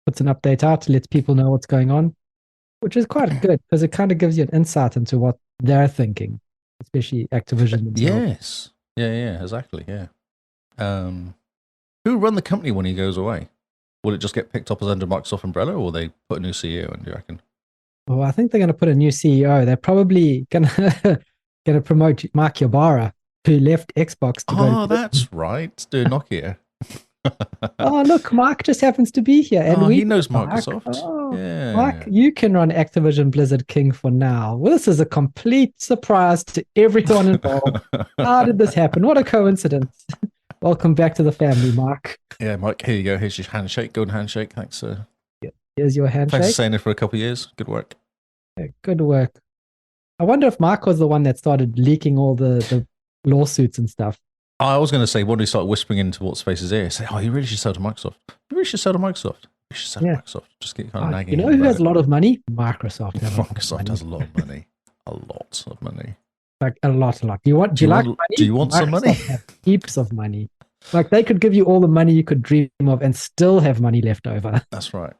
puts an update out, lets people know what's going on, which is quite good because it kind of gives you an insight into what they're thinking, especially Activision. Yes. Yeah, exactly, yeah. Who will run the company when he goes away? Will it just get picked up as under Microsoft umbrella, or will they put a new CEO in, do you reckon? Well, I think they're going to put a new CEO. They're probably going to promote Mark Ybarra, who left Xbox to go. Oh, that's right. Do Nokia. Oh, look, Mark just happens to be here. And he knows Microsoft. Yeah. Mark, you can run Activision-Blizzard King for now. Well, this is a complete surprise to everyone involved. How did this happen? What a coincidence. Welcome back to the family, Mark. Yeah, Mike, here you go. Here's your handshake. Golden handshake. Thanks, sir. Here's your handshake. Thanks for staying there for a couple of years. Good work. Yeah, good work. I wonder if Mark was the one that started leaking all the lawsuits and stuff. I was going to say, when he started whispering into what's face's ear, say, oh, you really should sell to Microsoft. You really should sell to Microsoft. You should sell to Microsoft. Just get kind of nagging. You know who has a lot of money? Microsoft. Microsoft has a lot of money. A lot of money. Like a lot. Do you like money? Do you want some money? Heaps of money. Like they could give you all the money you could dream of and still have money left over. That's right.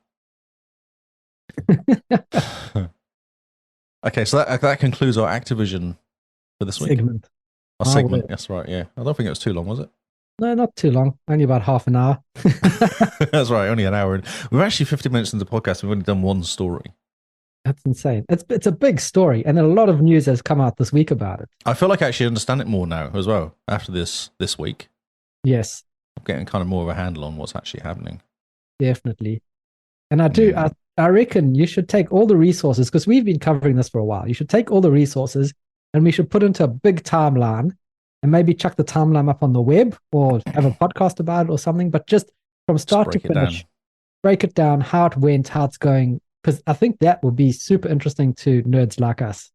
Okay, so that concludes our Activision for this week. Segment. Our segment, that's right, yeah. I don't think it was too long, was it? No, not too long. Only about half an hour. That's right, only an hour. We're actually 50 minutes into the podcast. We've only done one story. That's insane. It's a big story, and a lot of news has come out this week about it. I feel like I actually understand it more now as well after this week. Yes. I'm getting kind of more of a handle on what's actually happening. Definitely. And I reckon you should take all the resources, because we've been covering this for a while. You should take all the resources and we should put into a big timeline and maybe chuck the timeline up on the web or have a podcast about it or something, but just from start to finish, break it down, how it went, how it's going, because I think that would be super interesting to nerds like us.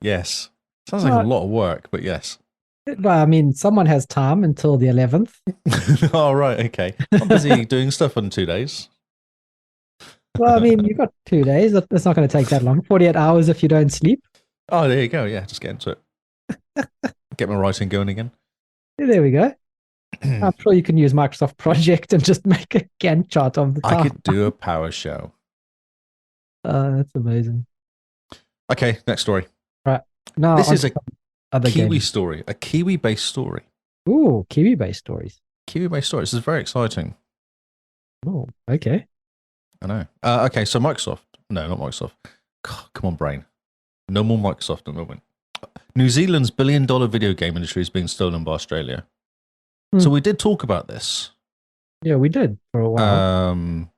Yes. Sounds like a lot of work, but yes. Well, I mean, someone has time until the 11th. Oh, right. Okay. I'm busy doing stuff in 2 days. Well, I mean, you've got 2 days. That's not going to take that long. 48 hours if you don't sleep. Oh, there you go. Yeah, just get into it. Get my writing going again. Yeah, there we go. I'm sure you can use Microsoft Project and just make a Gantt chart of the time. I could do a PowerShell. That's amazing. Okay, next story. Right. Now, this is a Kiwi games. story, a Kiwi-based story. Ooh, Kiwi-based stories. Kiwi-based stories. This is very exciting. Oh, okay. I know. Okay, so Microsoft. No, not Microsoft. God, come on, brain. No more Microsoft at the moment. New Zealand's billion-dollar video game industry is being stolen by Australia. So we did talk about this. Yeah, we did for a while.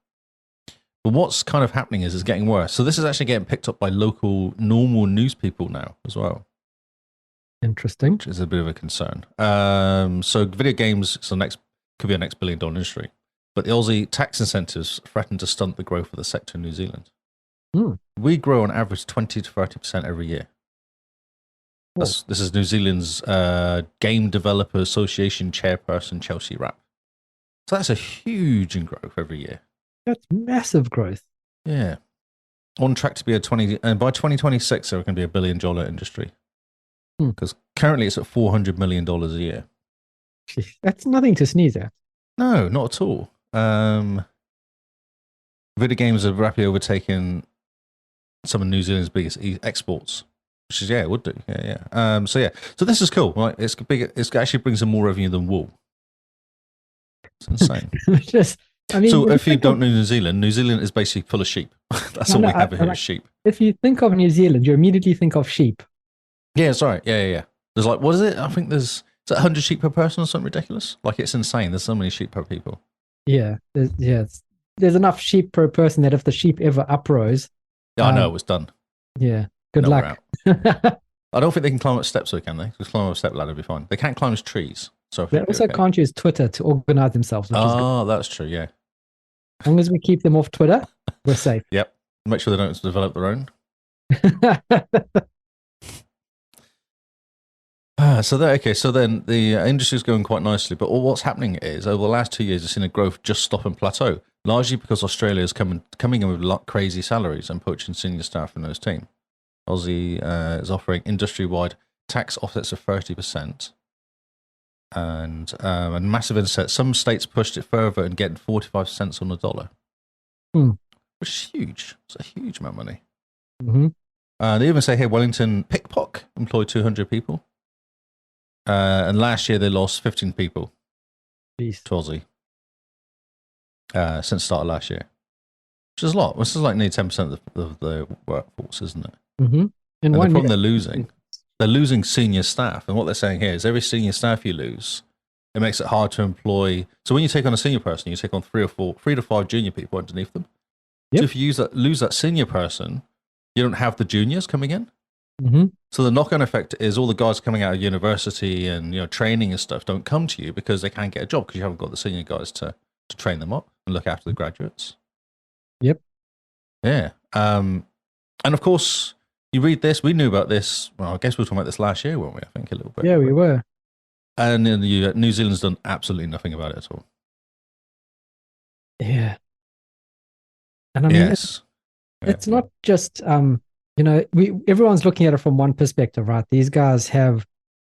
But what's kind of happening is it's getting worse. So this is actually getting picked up by local normal news people now as well. Interesting. Which is a bit of a concern. So video games could be a next $1 billion industry. But the Aussie tax incentives threaten to stunt the growth of the sector in New Zealand. We grow on average 20 to 30% every year. This is New Zealand's Game Developer Association chairperson, Chelsea Rapp. So that's a huge growth every year. That's massive growth. Yeah. On track to be and by 2026, there can be $1 billion industry. Because currently it's at $400 million a year. That's nothing to sneeze at. No, not at all. Video games have rapidly overtaken some of New Zealand's biggest exports. Which is, it would do. Yeah. So this is cool. Right? It's big. It actually brings in more revenue than wool. It's insane. So if you don't know New Zealand is basically full of sheep. That's all we have here is sheep. If you think of New Zealand, you immediately think of sheep. Yeah, sorry. Yeah. There's like, what is it? I think is it 100 sheep per person or something ridiculous? Like, it's insane. There's so many sheep per people. Yeah. There's enough sheep per person that if the sheep ever uprose. Yeah, I know, it was done. Yeah. Good luck. I don't think they can climb up steps, though, can they? Just climb up a step ladder would be fine. They can't climb as trees. So they also can't use Twitter to organize themselves. Which is good. That's true, yeah. As long as we keep them off Twitter, we're safe. Yep. Make sure they don't develop their own. So then the industry is going quite nicely. But what's happening is, over the last 2 years, we've seen a growth just stop and plateau, largely because Australia is coming in with crazy salaries and poaching senior staff in those teams. Aussie is offering industry-wide tax offsets of 30%. And massive incentives. Some states pushed it further and getting 45 cents on the dollar, which is huge. It's a huge amount of money. They even say here Wellington Pickpock employed 200 people, and last year they lost 15 people to Aussie since the start of last year, which is a lot. This is like nearly 10% of the workforce, isn't it? And the problem they're losing senior staff. And what they're saying here is every senior staff you lose, it makes it hard to employ. So when you take on a senior person, you take on 3 to 5 junior people underneath them. Yep. So if you lose that senior person, you don't have the juniors coming in. So the knock-on effect is all the guys coming out of university and training and stuff don't come to you because they can't get a job because you haven't got the senior guys to train them up and look after the graduates. Yep. Yeah. And of course, you read this, we knew about this. Well, I guess we were talking about this last year, weren't we? I think a little bit. Yeah, we were. And New Zealand's done absolutely nothing about it at all. Yeah. And I mean, it's not just, everyone's looking at it from one perspective, right? These guys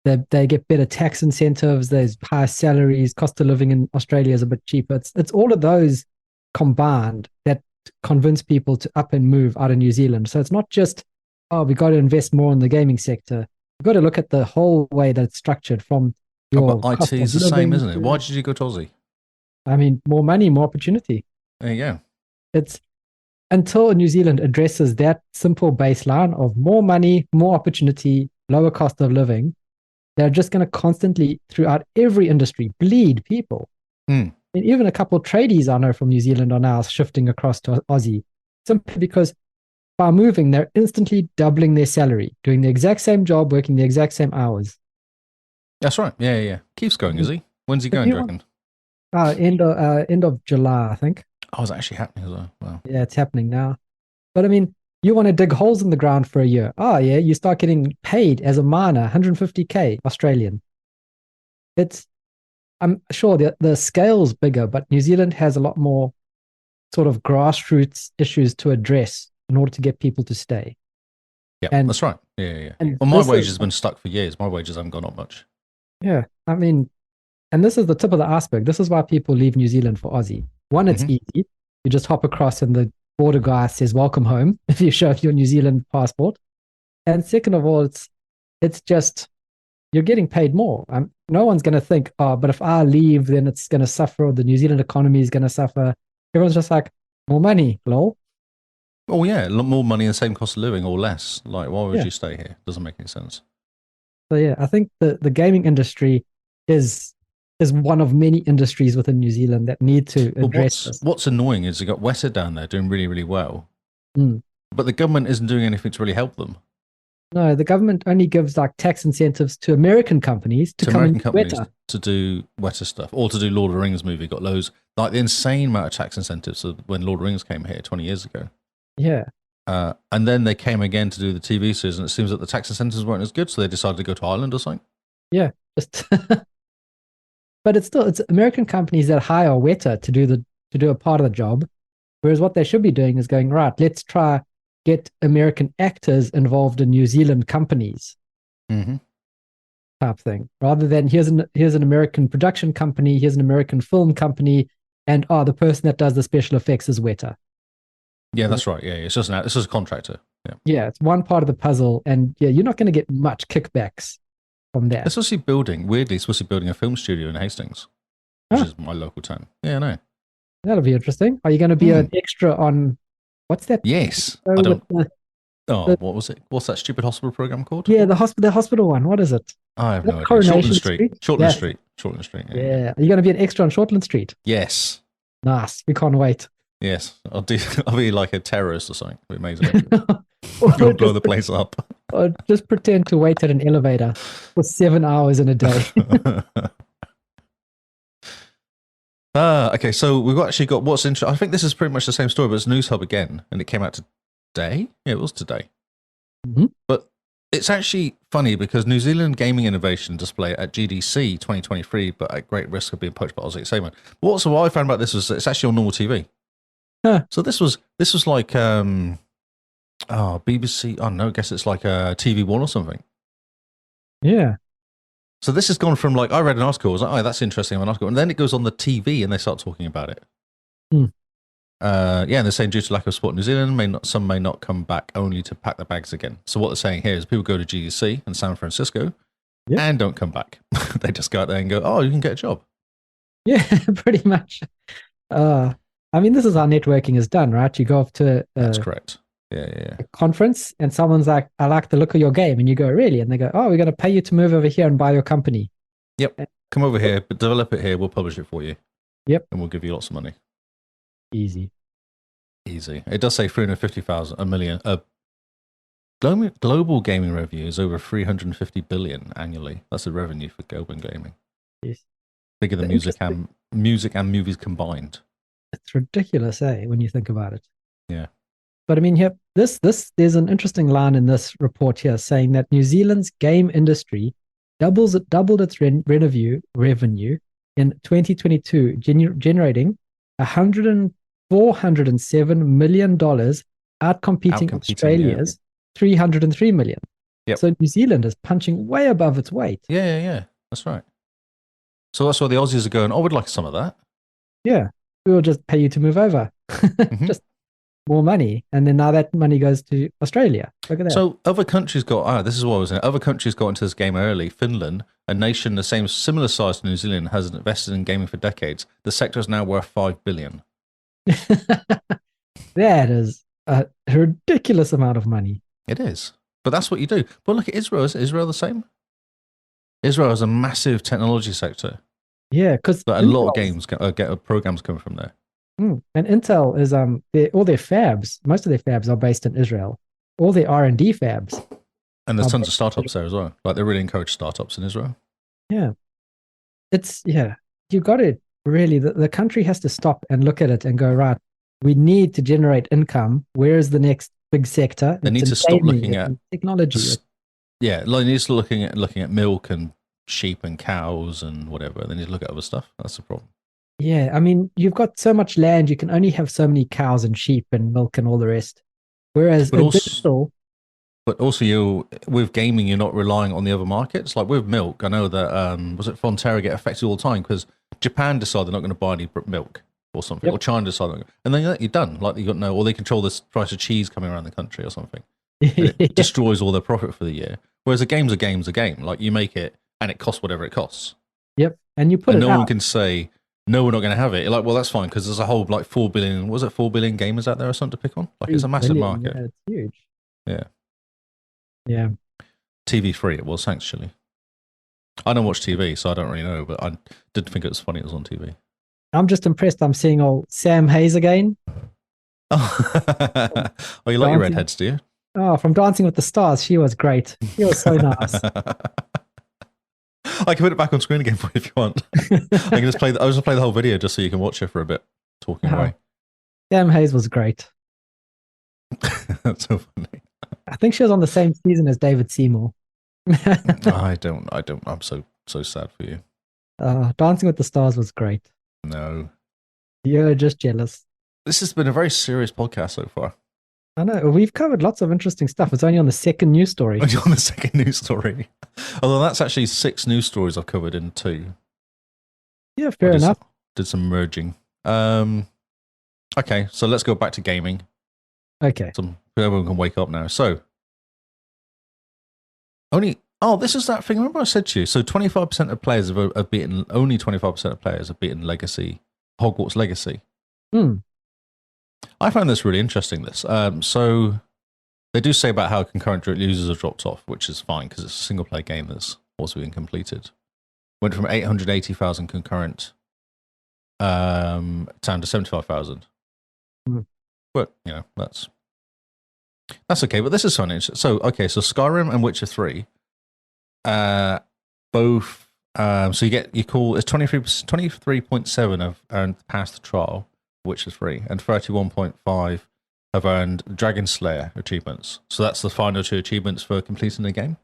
they get better tax incentives, there's higher salaries, cost of living in Australia is a bit cheaper. It's all of those combined that convince people to up and move out of New Zealand. So it's not just, we got to invest more in the gaming sector. You've got to look at the whole way that it's structured from your IT is the same, isn't it? Why did you go to Aussie? I mean, more money, more opportunity. There you go. It's until New Zealand addresses that simple baseline of more money, more opportunity, lower cost of living, they're just going to constantly, throughout every industry, bleed people. And even a couple of tradies I know from New Zealand are now shifting across to Aussie, simply because by moving, they're instantly doubling their salary, doing the exact same job, working the exact same hours. That's right. Yeah. Keeps going, is he? When's he going, do you reckon? End of July, I think. Oh, it's actually happening as well. Wow. Yeah, it's happening now. But I mean, you want to dig holes in the ground for a year. Oh, yeah, you start getting paid as a miner, 150K Australian. I'm sure the scale's bigger, but New Zealand has a lot more sort of grassroots issues to address in order to get people to stay. Yeah, that's right. Yeah. Well, my wages have been stuck for years. My wages haven't gone up much. Yeah, I mean, and this is the tip of the iceberg. This is why people leave New Zealand for Aussie. One, it's easy. You just hop across and the border guy says, welcome home, if you show your New Zealand passport. And second of all, it's just, you're getting paid more. No one's going to think, but if I leave, then it's going to suffer, or the New Zealand economy is going to suffer. Everyone's just like, more money, lol. Oh, yeah, a lot more money and the same cost of living or less. Like, why would you stay here? Doesn't make any sense. So, yeah, I think the gaming industry is is one of many industries within New Zealand that need to But address this. what's annoying is you got Weta down there doing really, really well, Mm. but the government isn't doing anything to really help them. No, the government only gives like tax incentives to American companies to come American and companies Weta. to do Weta stuff, or to do Lord of the Rings movie. Got loads, like the insane amount of tax incentives when Lord of the Rings came here 20 years ago. Yeah. And then they came again to do the TV series, and it seems that the tax incentives weren't as good, so they decided to go to Ireland or something. Yeah. Just but it's American companies that hire Weta to do a part of the job. Whereas what they should be doing is going, right, let's try get American actors involved in New Zealand companies type thing, rather than here's an American production company, here's an American film company, and the person that does the special effects is Weta. Yeah, that's right. Yeah, it's just a contractor. Yeah, it's one part of the puzzle, and yeah, you're not going to get much kickbacks from that. They're supposed to be building a film studio in Hastings, which is my local town. Yeah, I know. That'll be interesting. Are you going to be an extra on what's that? Yes. I don't. What was it? What's that stupid hospital program called? Yeah, the hospital one. What is it? I have no idea. Coronation Shortland Street. Shortland Street. Yeah. Are you going to be an extra on Shortland Street? Yes. Nice. We can't wait. Yes. I'll be like a terrorist or something. It'll be amazing. I'll blow the place up. Or just pretend to wait at an elevator for 7 hours in a day. Okay, so we've actually got what's interesting. I think this is pretty much the same story, but it's News Hub again, and it came out today. Yeah, it was today. Mm-hmm. But it's actually funny because New Zealand Gaming Innovation Display at GDC 2023, but at great risk of being poached by Aussie. Same one. What I found about this was it's actually on normal TV. Huh. So this was like BBC. I don't know. I guess it's like TV One or something. Yeah. So this has gone from like, I read an article, I was like, oh, that's interesting, an article. And then it goes on the TV and they start talking about it. Hmm. And they're saying due to lack of support in New Zealand, some may not come back only to pack their bags again. So what they're saying here is people go to GDC in San Francisco and don't come back. They just go out there and go, oh, you can get a job. Yeah, pretty much. I mean, this is how networking is done, right? You go off to That's correct. Yeah. a conference and someone's like, I like the look of your game. And you go, really? And they go, oh, we're going to pay you to move over here and buy your company. Yep. Come over here, but develop it here. We'll publish it for you. Yep. And we'll give you lots of money. Easy. It does say 350,000, a million. Global gaming revenue is over 350 billion annually. That's the revenue for global gaming. Yes. Bigger than music and movies combined. It's ridiculous, when you think about it. Yeah. But I mean, here, there's an interesting line in this report here saying that New Zealand's game industry doubled its revenue in 2022, generating $407 million, outcompeting Australia's $303 million. Yep. So New Zealand is punching way above its weight. Yeah. That's right. So that's why the Aussies are going, oh, we'd like some of that. Yeah. We will just pay you to move over. Just more money. And then now that money goes to Australia. Look at that. So other countries this is what I was saying. Other countries got into this game early. Finland, a nation the similar size to New Zealand, has invested in gaming for decades. The sector is now worth $5 billion. That is a ridiculous amount of money. It is. But that's what you do. But look at Israel. Is Israel the same? Israel is a massive technology sector. Yeah, because a lot of games programs come from there. And Intel is all their fabs. Most of their fabs are based in Israel. All their R&D fabs. And there's tons of startups there as well. Like they really encourage startups in Israel. Yeah, you got it. Really, the country has to stop and look at it and go, right, we need to generate income. Where is the next big sector? They need to stop looking at technology. Like they need to looking at milk and sheep and cows and whatever. They need to look at other stuff. That's the problem. Yeah, I mean, you've got so much land, you can only have so many cows and sheep and milk and all the rest. Whereas digital... But also, with gaming, you're not relying on the other markets. Like with milk, I know that, was it Fonterra get affected all the time because Japan decide they're not going to buy any milk or something, or China decide, and then you're done. Like you got or they control the price of cheese coming around the country or something. It destroys all their profit for the year. Whereas a game. Like you make it and it costs whatever it costs. Yep, and you put it out. No one can say, no, we're not going to have it. You're like, well, that's fine because there's a whole 4 billion, 4 billion gamers out there or something to pick on? Like it's a massive market. Yeah, it's huge. Yeah. Yeah. TV free it was, actually. I don't watch TV, so I don't really know, but I did think it was funny it was on TV. I'm just impressed. I'm seeing old Sam Hayes again. Oh, you like your redheads, do you? Oh, from Dancing with the Stars. She was great. She was so nice. I can put it back on screen again for you if you want. I can just play. I'll just play the whole video just so you can watch her for a bit, talking away. Sam Hayes was great. That's so funny. I think she was on the same season as David Seymour. I don't. I'm so sad for you. Dancing with the Stars was great. No. You're just jealous. This has been a very serious podcast so far. I know. We've covered lots of interesting stuff. It's only on the second news story. Only on the second news story. Although that's actually 6 news stories I've covered in 2. Yeah, fair enough. Did some merging. Okay, so let's go back to gaming. Okay. So everyone can wake up now. So, this is that thing. Remember I said to you, so 25% of players have beaten, only 25% of players have beaten Hogwarts Legacy. I found this really interesting, so they do say about how concurrent users have dropped off, which is fine because it's a single-player game that's also been completed. Went from 880,000 concurrent down to 75,000. But, that's okay. But this is something interesting. So Skyrim and Witcher 3, both, so it's 23.7 have earned past the trial, which is free, and 31.5 have earned Dragon Slayer achievements. So that's the final 2 achievements for completing the game.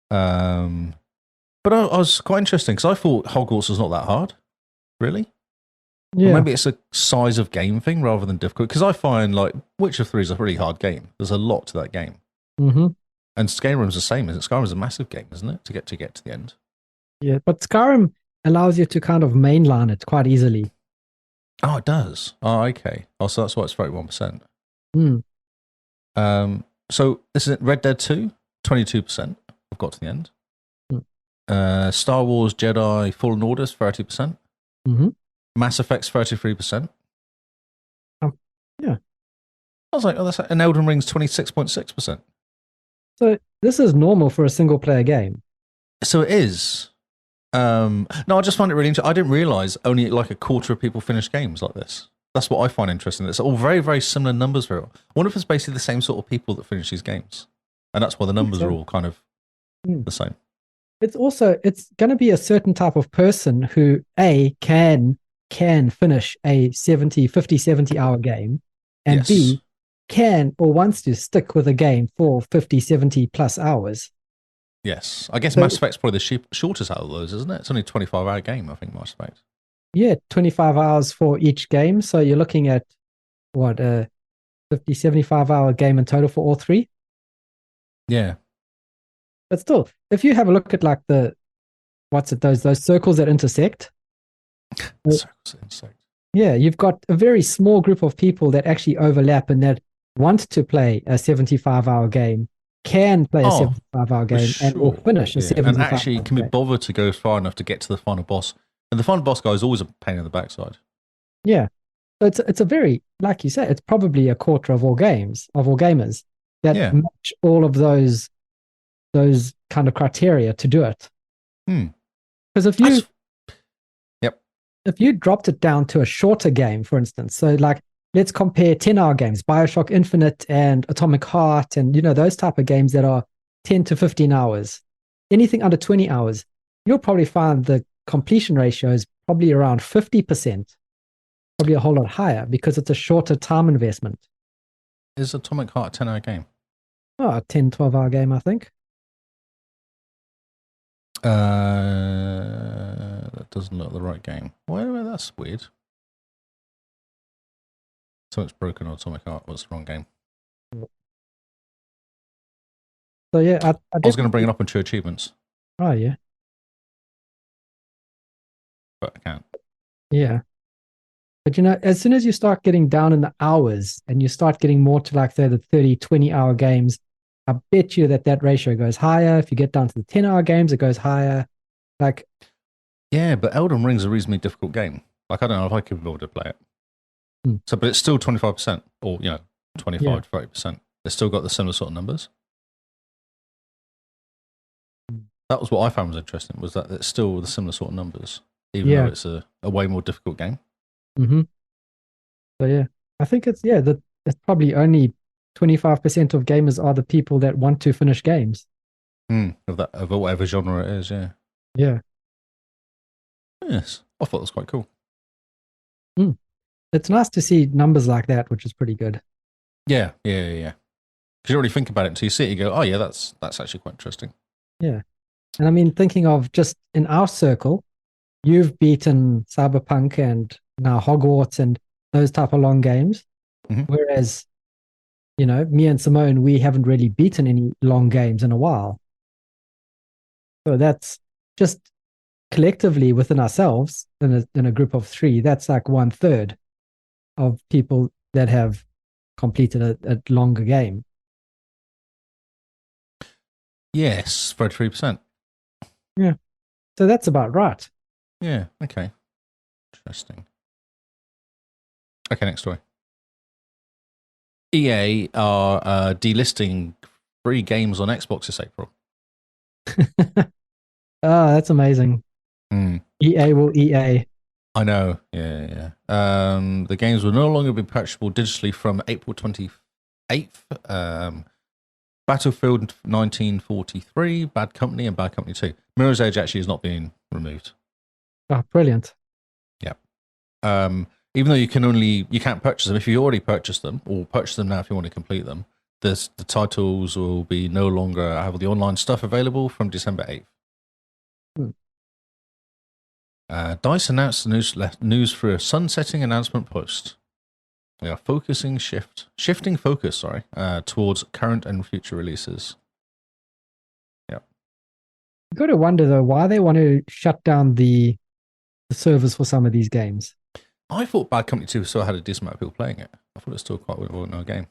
But I was quite interesting because I thought Hogwarts was not that hard, really. Yeah. Or maybe it's a size of game thing rather than difficult. Because I find like Witcher 3 is a really hard game. There's a lot to that game. And Skyrim's the same, isn't it? Skyrim's a massive game, isn't it? To get to the end. Yeah, but Skyrim allows you to kind of mainline it quite easily. Oh, it does. Oh, okay. Oh, so that's why it's 31%. So this is Red Dead 2, 22%. I've got to the end. Star Wars Jedi Fallen Orders, 30%. Mass Effect's 33%. Yeah. I was like, and Elden Ring's 26.6%. So this is normal for a single player game. So it is. No, I just find it really interesting. I didn't realize only like a quarter of people finish games like this. That's what I find interesting. It's all very, very similar numbers. I wonder if it's basically the same sort of people that finish these games. And that's why the numbers are all kind of the same. It's going to be a certain type of person who can finish a 50, 70 hour game, and B, can or wants to stick with a game for 50, 70 plus hours. Yes. I guess Mass Effect's probably the shortest out of those, isn't it? It's only a 25-hour game, I think, Mass Effect. Yeah, 25 hours for each game. So you're looking at, a 50, 75-hour game in total for all 3? Yeah. But still, if you have a look at like those circles that intersect. Circles that intersect. Yeah, you've got a very small group of people that actually overlap and that want to play a 75-hour game, can play a 75-hour game, and will finish a 75-hour game. And actually can be bothered to go far enough to get to the final boss. And the final boss guy is always a pain in the backside. Yeah. So it's a very, like you say, it's probably a quarter of all gamers that match all of those kind of criteria to do it. Because if you dropped it down to a shorter game, for instance, so like let's compare 10-hour games, BioShock Infinite and Atomic Heart, and those type of games that are 10 to 15 hours. Anything under 20 hours, you'll probably find the completion ratio is probably around 50%, probably a whole lot higher because it's a shorter time investment. Is Atomic Heart a 10-hour game? Oh, a 10, 12-hour game, I think. That doesn't look the right game. Well, that's weird. Something's broken on Atomic Heart. What's the wrong game? So yeah, I was going to bring it up in 2 achievements. Oh yeah. But I can't. Yeah. But as soon as you start getting down in the hours and you start getting more to like say the 30, 20-hour games, I bet you that ratio goes higher. If you get down to the 10-hour games, it goes higher. Yeah, but Elden Ring's a reasonably difficult game. Like, I don't know if I could be able to play it. So, but it's still 25%, or 25 to 30%. It's still got the similar sort of numbers. That was what I found was interesting, was that it's still the similar sort of numbers, even though it's a way more difficult game. Mm-hmm. So yeah, I think it's probably only 25% of gamers are the people that want to finish games. Of whatever genre it is, yeah. Yeah. Yes. I thought it was quite cool. It's nice to see numbers like that, which is pretty good. Yeah. Because you don't really think about it until you see it, you go, oh yeah, that's actually quite interesting. Yeah. And I mean, thinking of just in our circle, you've beaten Cyberpunk and now Hogwarts and those type of long games. Mm-hmm. Whereas, me and Simone, we haven't really beaten any long games in a while. So that's just collectively within ourselves in a group of 3, that's like 1/3 of people that have completed a longer game. Yes, 33%. Yeah. So that's about right. Yeah, okay. Interesting. Okay, next story. EA are delisting free games on Xbox this April. Oh, that's amazing. EA will EA. I know. Yeah. The games will no longer be purchasable digitally from April 28th. Battlefield 1943, Bad Company, and Bad Company 2. Mirror's Edge actually is not being removed. Oh, brilliant. Yeah. Even though you can't purchase them if you already purchased them, or purchase them now if you want to complete them. The titles will be no longer have the online stuff available from December 8th. DICE announced the news for a sunsetting announcement post. They are shifting focus, towards current and future releases. Yeah. You've got to wonder though why they want to shut down the servers for some of these games. I thought Bad Company 2 still had a decent amount of people playing it. I thought it was still quite a game.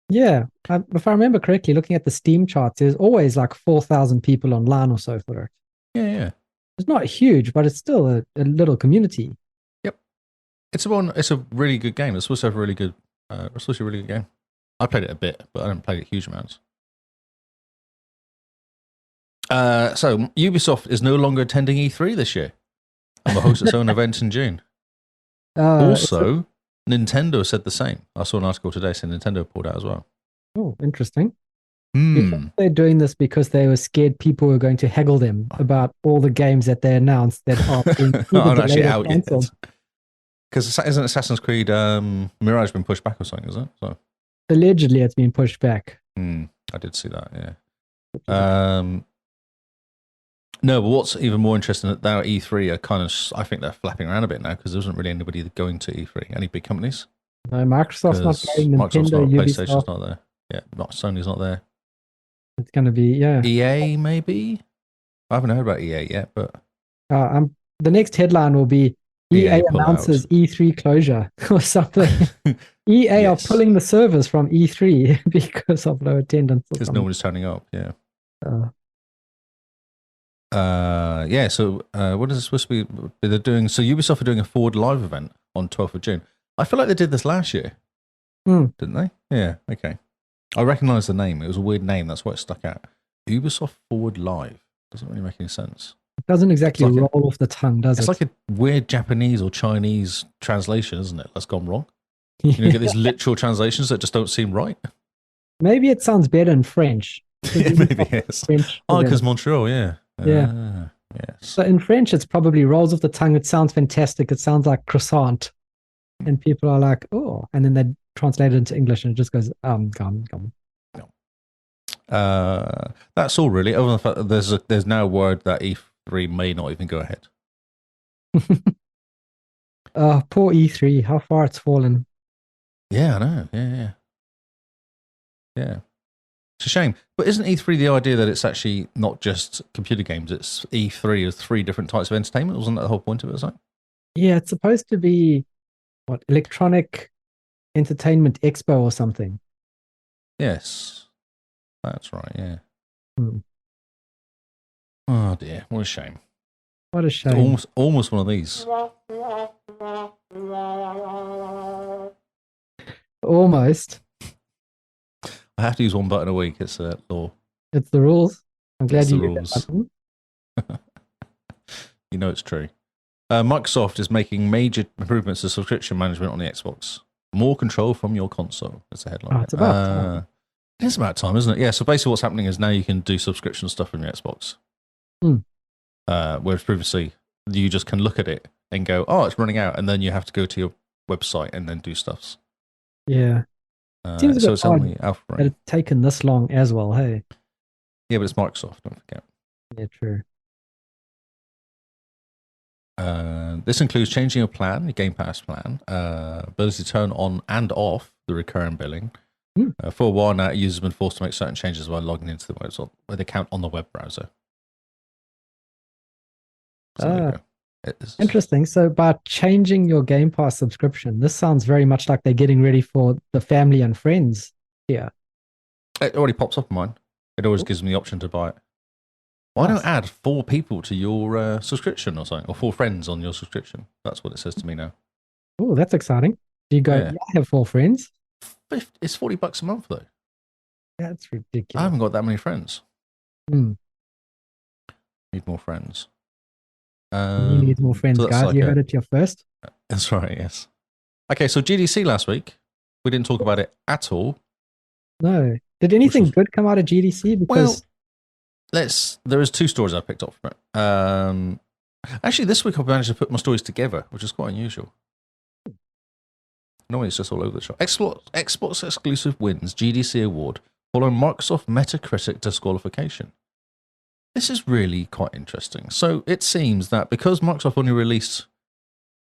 Yeah. If I remember correctly, looking at the Steam charts, there's always like 4,000 people online or so for it. Yeah. It's not huge, but it's still a little community. Yep. It's a really good game. It's supposed to have a really good game. I played it a bit, but I haven't played it huge amounts. So Ubisoft is no longer attending E3 this year and will host its own event in June. Also, Nintendo said the same. I saw an article today saying Nintendo pulled out as well. Oh, interesting. They're doing this because they were scared people were going to haggle them about all the games that they announced that are being aren't actually out canceled. yet. Because isn't Assassin's Creed Mirage been pushed back or something, is it? So. Allegedly, it's been pushed back. I did see that, yeah. No, but what's even more interesting that now E3 are kind of, I think they're flapping around a bit now because there isn't really anybody going to E3. Any big companies? No, Microsoft's not going. Microsoft's Nintendo, not, Ubisoft. PlayStation's not there. Yeah, Sony's not there. It's going to be, EA, maybe? I haven't heard about EA yet, but... the next headline will be EA announces E3 closure or something. EA are pulling the servers from E3 because of low attendance. Because no one's turning up, yeah. So what is it supposed to be? They're doing, so Ubisoft are doing a Forward Live event on 12th of June. I feel like they did this last year. Didn't they? Yeah, okay. I recognise the name. It was a weird name. That's why it stuck out. Ubisoft Forward Live. Doesn't really make any sense. It doesn't exactly roll off the tongue, does it? It's like a weird Japanese or Chinese translation, isn't it? That's gone wrong. You get these literal translations that just don't seem right. Maybe it sounds better in French. Maybe yes. Because Montreal, yeah. Yeah. Yes. So in French, it's probably rolls off the tongue. It sounds fantastic. It sounds like croissant. And people are like, oh. And then they translate it into English and it just goes, gone. That's all really. Other than the fact that there's now word that E3 may not even go ahead. Poor E3. How far it's fallen. Yeah, I know. Yeah. It's a shame. But isn't E3 the idea that it's actually not just computer games? It's E3 is 3 different types of entertainment. Wasn't that the whole point of it? Like? Yeah, it's supposed to be electronic entertainment expo or something. Yes, that's right. Yeah. Oh dear, what a shame. What a shame. Almost one of these. Almost. I have to use one button a week. It's a law. It's the rules. I'm glad you used that button. You know it's true. Microsoft is making major improvements to subscription management on the Xbox. More control from your console. That's the headline. Oh, it's about time. It is about time, isn't it? Yeah. So basically, what's happening is now you can do subscription stuff on your Xbox. Whereas previously, you just can look at it and go, "Oh, it's running out," and then you have to go to your website and then do stuffs. Yeah. Seems a bit it's odd only Alpha that Ring. it's taken this long as well. Hey. Yeah, but it's Microsoft. Don't forget. Yeah, true. This includes changing your plan, your Game Pass plan, ability to turn on and off the recurring billing. For a while now, users have been forced to make certain changes while logging into the website with the account on the web browser. So there you go. Interesting. So by changing your Game Pass subscription, this sounds very much like they're getting ready for the family and friends here. It already pops up on mine. It always gives me the option to buy it. Why don't add 4 people to your subscription or something, or 4 friends on your subscription? That's what it says to me now. Oh, that's exciting. Do you go, yeah, I have 4 friends? It's $40 a month, though. That's ridiculous. I haven't got that many friends. Need more friends. You need more friends, guys. Like you heard it here first. That's right, yes. Okay, so GDC last week, we didn't talk about it at all. No. Did anything good come out of GDC? Because there is 2 stories I picked up from it. Actually, this week I've managed to put my stories together, which is quite unusual. Normally it's just all over the shop. Xbox exclusive wins GDC award following Microsoft Metacritic disqualification. This is really quite interesting. So it seems that because Microsoft only released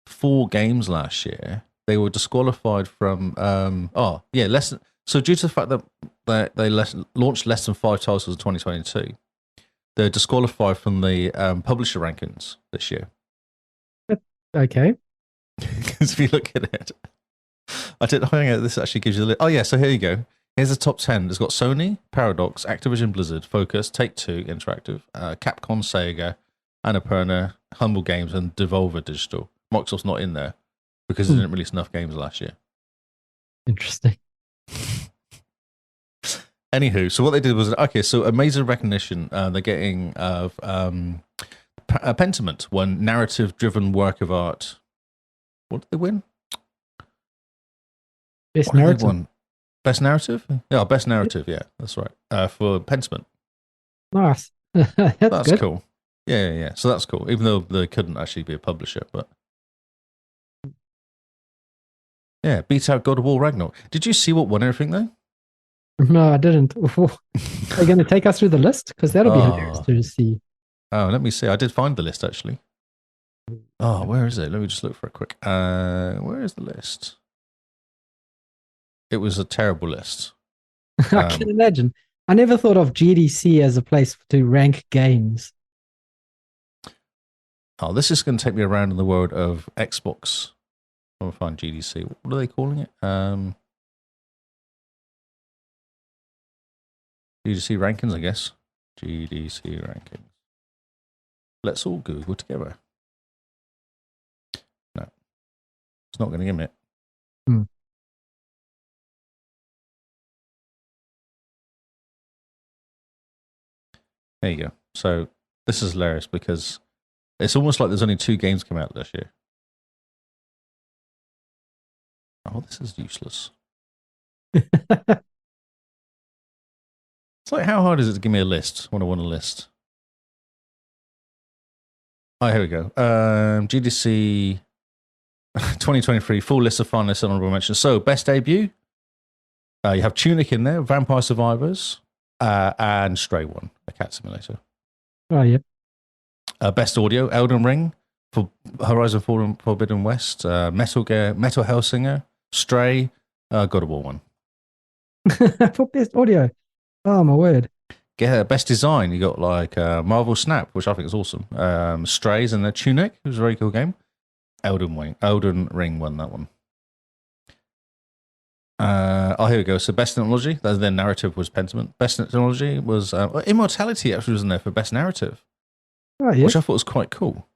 4 games last year, they were disqualified from So due to the fact that they launched less than 5 titles in 2022, they're disqualified from the publisher rankings this year. Okay. Because if you look at it, I think this actually gives you the list. Oh yeah, so here you go. Here's the top 10. It's got Sony, Paradox, Activision-Blizzard, Focus, Take-Two Interactive, Capcom, Sega, Annapurna, Humble Games, and Devolver Digital. Microsoft's not in there because they didn't release enough games last year. Interesting. Anywho, so what they did was, so amazing recognition they're getting of Pentiment won narrative-driven work of art. What did they win? Best narrative. Best narrative? Yeah, best narrative, yeah, that's right. For Pentiment. Nice. That's good. Cool. Yeah. So that's cool, even though they couldn't actually be a publisher, but yeah, beat out God of War Ragnarok. Did you see what won everything though? No, I didn't. Are you going to take us through the list? Because that'll be hilarious to see. Oh, let me see. I did find the list actually. Oh, where is it? Let me just look for it quick. Where is the list? It was a terrible list. I can imagine. I never thought of GDC as a place to rank games. Oh, this is going to take me around in the world of Xbox. I'm going to find GDC. What are they calling it? GDC rankings, I guess. GDC rankings. Let's all Google together. No. It's not going to give me it. There you go. So this is hilarious because it's almost like there's only 2 games come out this year. Oh, this is useless. It's like, how hard is it to give me a list when I want a list? Oh, here we go. GDC 2023, full list of finalists and honorable mentions. So, best debut. You have Tunic in there, Vampire Survivors, and Stray won, a cat simulator. Oh, yeah. Best audio, Elden Ring, for Horizon Forbidden West, Metal Gear, Metal Hellsinger, Stray, God of War won. For best audio. Oh, my word. Best design, you got like Marvel Snap, which I think is awesome. Strays and the Tunic, it was a very cool game. Elden Ring won that one. Here we go. So best technology, their narrative was Pentiment. Best technology was Immortality actually was in there for best narrative. Oh, yes. Which I thought was quite cool.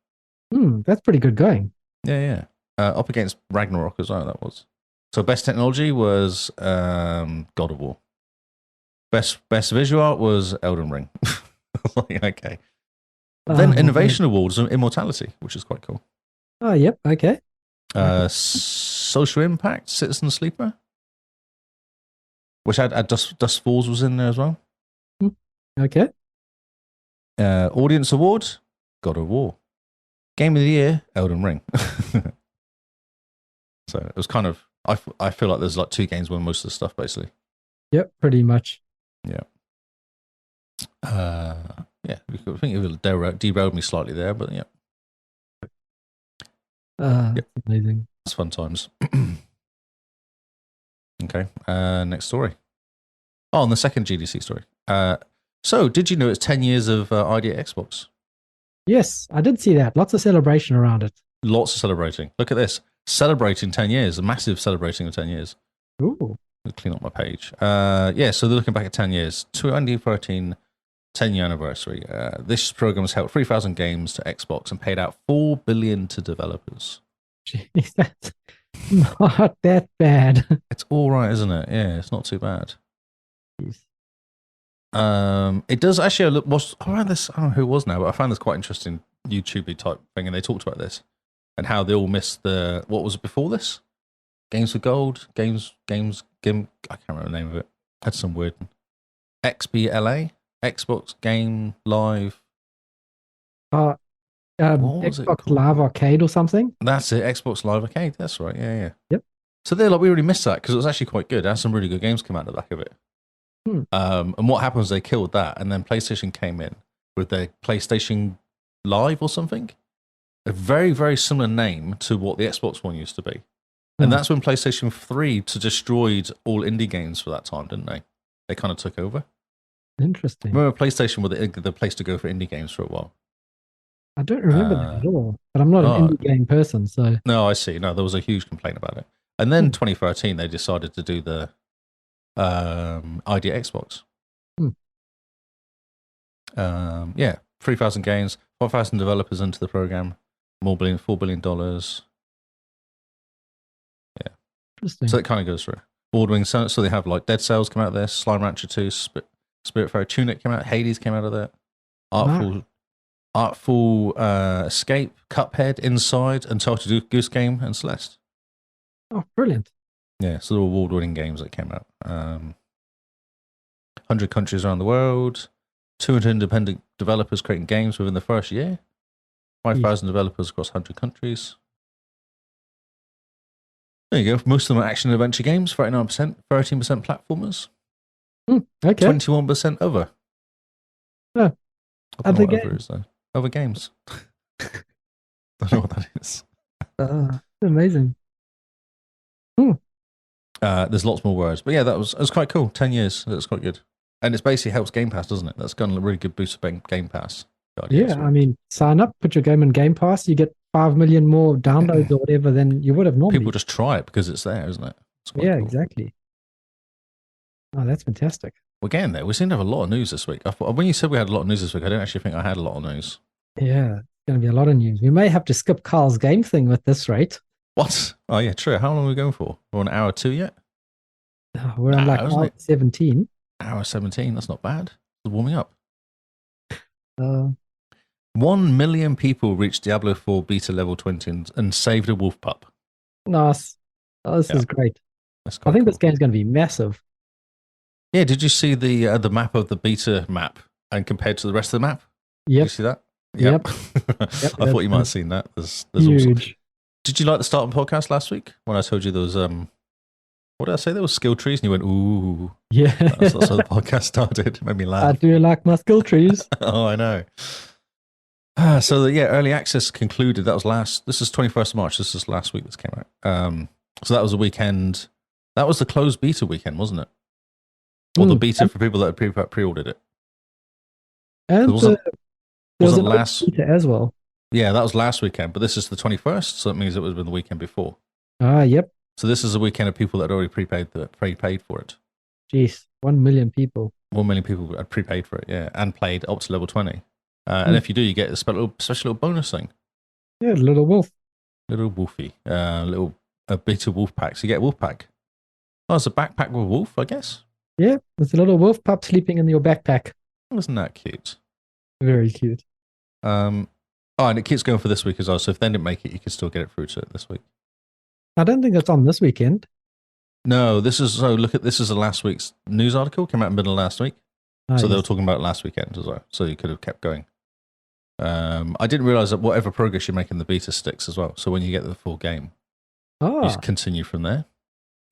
That's pretty good going. Yeah. Up against Ragnarok as well, that was. So best technology was God of War. Best visual art was Elden Ring. Okay. Then Oh, Innovation Awards and Immortality, which is quite cool. oh, yep. Okay. Social Impact, Citizen Sleeper, which had Dust Falls was in there as well. Okay. Audience Award, God of War. Game of the Year, Elden Ring. So it was kind of, I feel like there's like 2 games win most of the stuff, basically. Yep. Pretty much. Yeah. Yeah, I think it derailed me slightly there, but yeah. Yep. Amazing. It's fun times. Okay, next story. Oh, and the second GDC story. So, did you know it's 10 years of ID at Xbox? Yes, I did see that. Lots of celebration around it. Lots of celebrating. Look at this. Celebrating 10 years. A massive celebrating of 10 years. Ooh. I'll clean up my page. Yeah, so they're looking back at 10 years. 2013, 10-year anniversary. This program has helped 3,000 games to Xbox and paid out $4 billion to developers. Jeez, that's not that bad. It's all right, isn't it? Yeah, it's not too bad. Jeez. It does actually look. Around this, I don't know who it was now, but I found this quite interesting YouTube type thing, and they talked about this and how they all missed the what was it before this? Games for Gold, games. I can't remember the name of it. Had some weird XBLA, Xbox Game Live. Xbox Live Arcade or something. That's it, Xbox Live Arcade. That's right. Yeah. Yep. So they're like, we really missed that because it was actually quite good. It had some really good games come out of the back of it. And what happened was they killed that, and then PlayStation came in with their PlayStation Live or something. A very, very similar name to what the Xbox One used to be. And that's when PlayStation 3 destroyed all indie games for that time, didn't they? They kind of took over. Interesting. Remember PlayStation were the place to go for indie games for a while? I don't remember that at all, but I'm not an indie game person, so... No, I see. No, there was a huge complaint about it. And then 2013, they decided to do the ID at Xbox. Yeah, 3,000 games, 5,000 developers into the program, $4 billion. Yeah. Interesting. So it kind of goes through. Award-winning, so they have like Dead Cells come out of there, Slime Rancher 2, Spiritfarer Tunic came out, Hades came out of there, Artful Escape, Cuphead, Inside, Untitled Goose Game, and Celeste. Oh, brilliant. Yeah, so they're award-winning games that came out. 100 countries around the world, 200 independent developers creating games within the first year, 5,000 developers across 100 countries. There you go. Most of them are action and adventure games, 39%, 13% platformers, okay. 21% other. Oh, other games. Other is, though. Other games. Don't know what that is. Amazing. There's lots more words, but yeah, that was quite cool. 10 years, that's quite good, and it basically helps Game Pass, doesn't it? That's got a really good boost of Game Pass. Yeah, I mean, sign up, put your game in Game Pass, you get 5 million more downloads or whatever than you would have normally. People just try it because it's there, isn't it? Yeah, cool. Exactly. Oh, that's fantastic. We're getting there. We seem to have a lot of news this week. When you said we had a lot of news this week, I didn't actually think I had a lot of news. Yeah, it's going to be a lot of news. We may have to skip Carl's game thing with this rate. What? Oh, yeah, true. How long are we going for? We're on hour 2 yet? We're on like hour 17. Hour 17, that's not bad. It's warming up. 1 million people reached Diablo 4 beta level 20 and saved a wolf pup. Nice. Oh, this is great. I think this game's going to be massive. Yeah, did you see the map of the beta map and compared to the rest of the map? Yep. Did you see that? Yep. I thought you might have seen that. There's huge. Did you like the start of the podcast last week when I told you there was what did I say? There was skill trees, and you went, "Ooh, yeah." That's how the podcast started. It made me laugh. I do like my skill trees. Oh, I know. So early access concluded. That was This is 21st of March. This is last week. This came out. So that was a weekend. That was the closed beta weekend, wasn't it? Or the beta for people that had pre-ordered it. And there was a last beta as well. Yeah, that was last weekend, but this is the 21st, so that means it would have been the weekend before. Yep. So this is a weekend of people that had already prepaid for it. Jeez, 1 million people. 1 million people had prepaid for it, yeah, and played up to level 20. And if you do, you get a special little bonus thing. Yeah, little wolf. Little wolfie. A beta wolf pack. So you get a wolf pack. Oh, it's a backpack with a wolf, I guess? Yeah, it's a little wolf pup sleeping in your backpack. Isn't that cute? Very cute. And it keeps going for this week as well. So if they didn't make it, you can still get it through to it this week. I don't think that's on this weekend. No, this is this is the last week's news article. Came out in the middle of last week. Oh, So they were yes. talking about it last weekend as well. So you could have kept going. I didn't realize that whatever progress you make in the beta sticks as well. So when you get the full game, you Oh, just continue from there.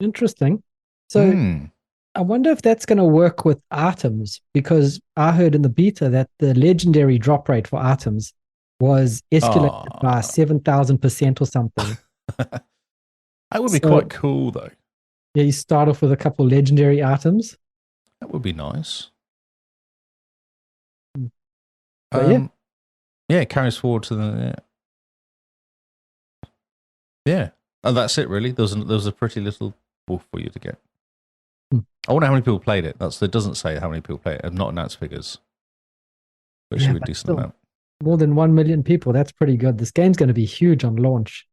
interesting. So I wonder if that's going to work with items, because I heard in the beta that the legendary drop rate for items was escalated by 7,000% or something. That would be So- quite cool, though. Yeah, you start off with a couple legendary items. That would be nice. But yeah. Yeah, it carries forward to the yeah. And that's it, really. There was a pretty little wolf for you to get. I wonder how many people played it. It doesn't say how many people played it. I've not announced figures. But it Yeah, should be a but decent still. amount. More than 1 million people. That's pretty good. This game's going to be huge on launch.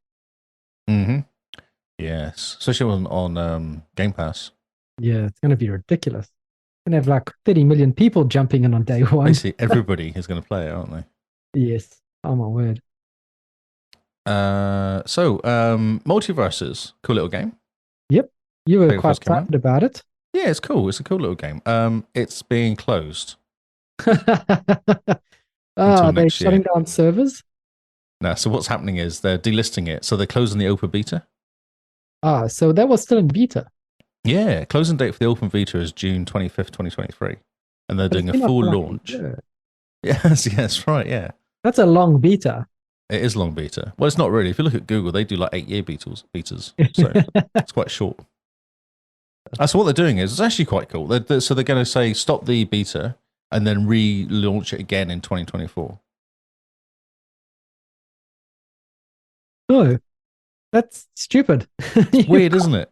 Mm-hmm. Yes. Especially on Game Pass. Yeah, it's going to be ridiculous. Going to have like 30 million people jumping in on day one. Basically, everybody is going to play it, aren't they? Yes. Oh, my word. Multiverses, cool little game. You were Played it quite first came out. excited about it. Yeah, it's cool. It's a cool little game. It's being closed. They're next year. shutting down servers. Now, so what's happening is they're delisting it. So they're closing the open beta. So that was still in beta. Yeah, closing date for the open beta is June 25th, 2023. And they're But doing it's a been up full for like a launch. year. Yes, right, yeah. That's a long beta. It is long beta. Well, it's not really. If you look at Google, they do like 8-year betas. So it's quite short. So what they're doing is, it's actually quite cool. So they're going to say, stop the beta and then relaunch it again in 2024. No, that's stupid. Weird, isn't it?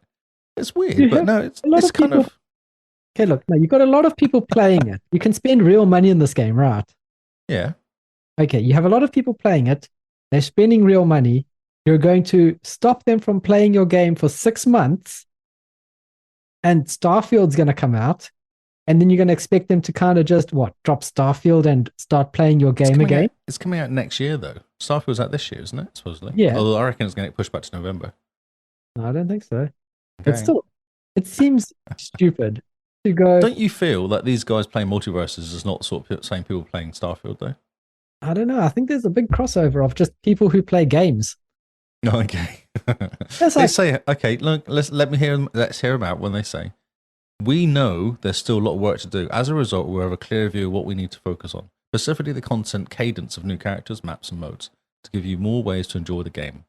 It's weird, You but have no, it's a lot of kind people- of... Okay, look, now you've got a lot of people playing it. You can spend real money in this game, right? Yeah. Okay, you have a lot of people playing it. They're spending real money. You're going to stop them from playing your game for 6 months, and Starfield's going to come out, and then you're going to expect them to kind of just, drop Starfield and start playing your game again? It's coming out next year, though. Starfield's out this year, isn't it? Supposedly. Yeah. Although I reckon it's going to get pushed back to November. No, I don't think so. Okay. But still, it seems stupid to go, Don't you feel that these guys playing multiverses is not the sort of same people playing Starfield, though? I don't know. I think there's a big crossover of just people who play games. Okay. That's They like, say, okay, look, let's hear them out when they say, we know there's still a lot of work to do. As a result, we have a clear view of what we need to focus on, specifically the content cadence of new characters, maps, and modes, to give you more ways to enjoy the game.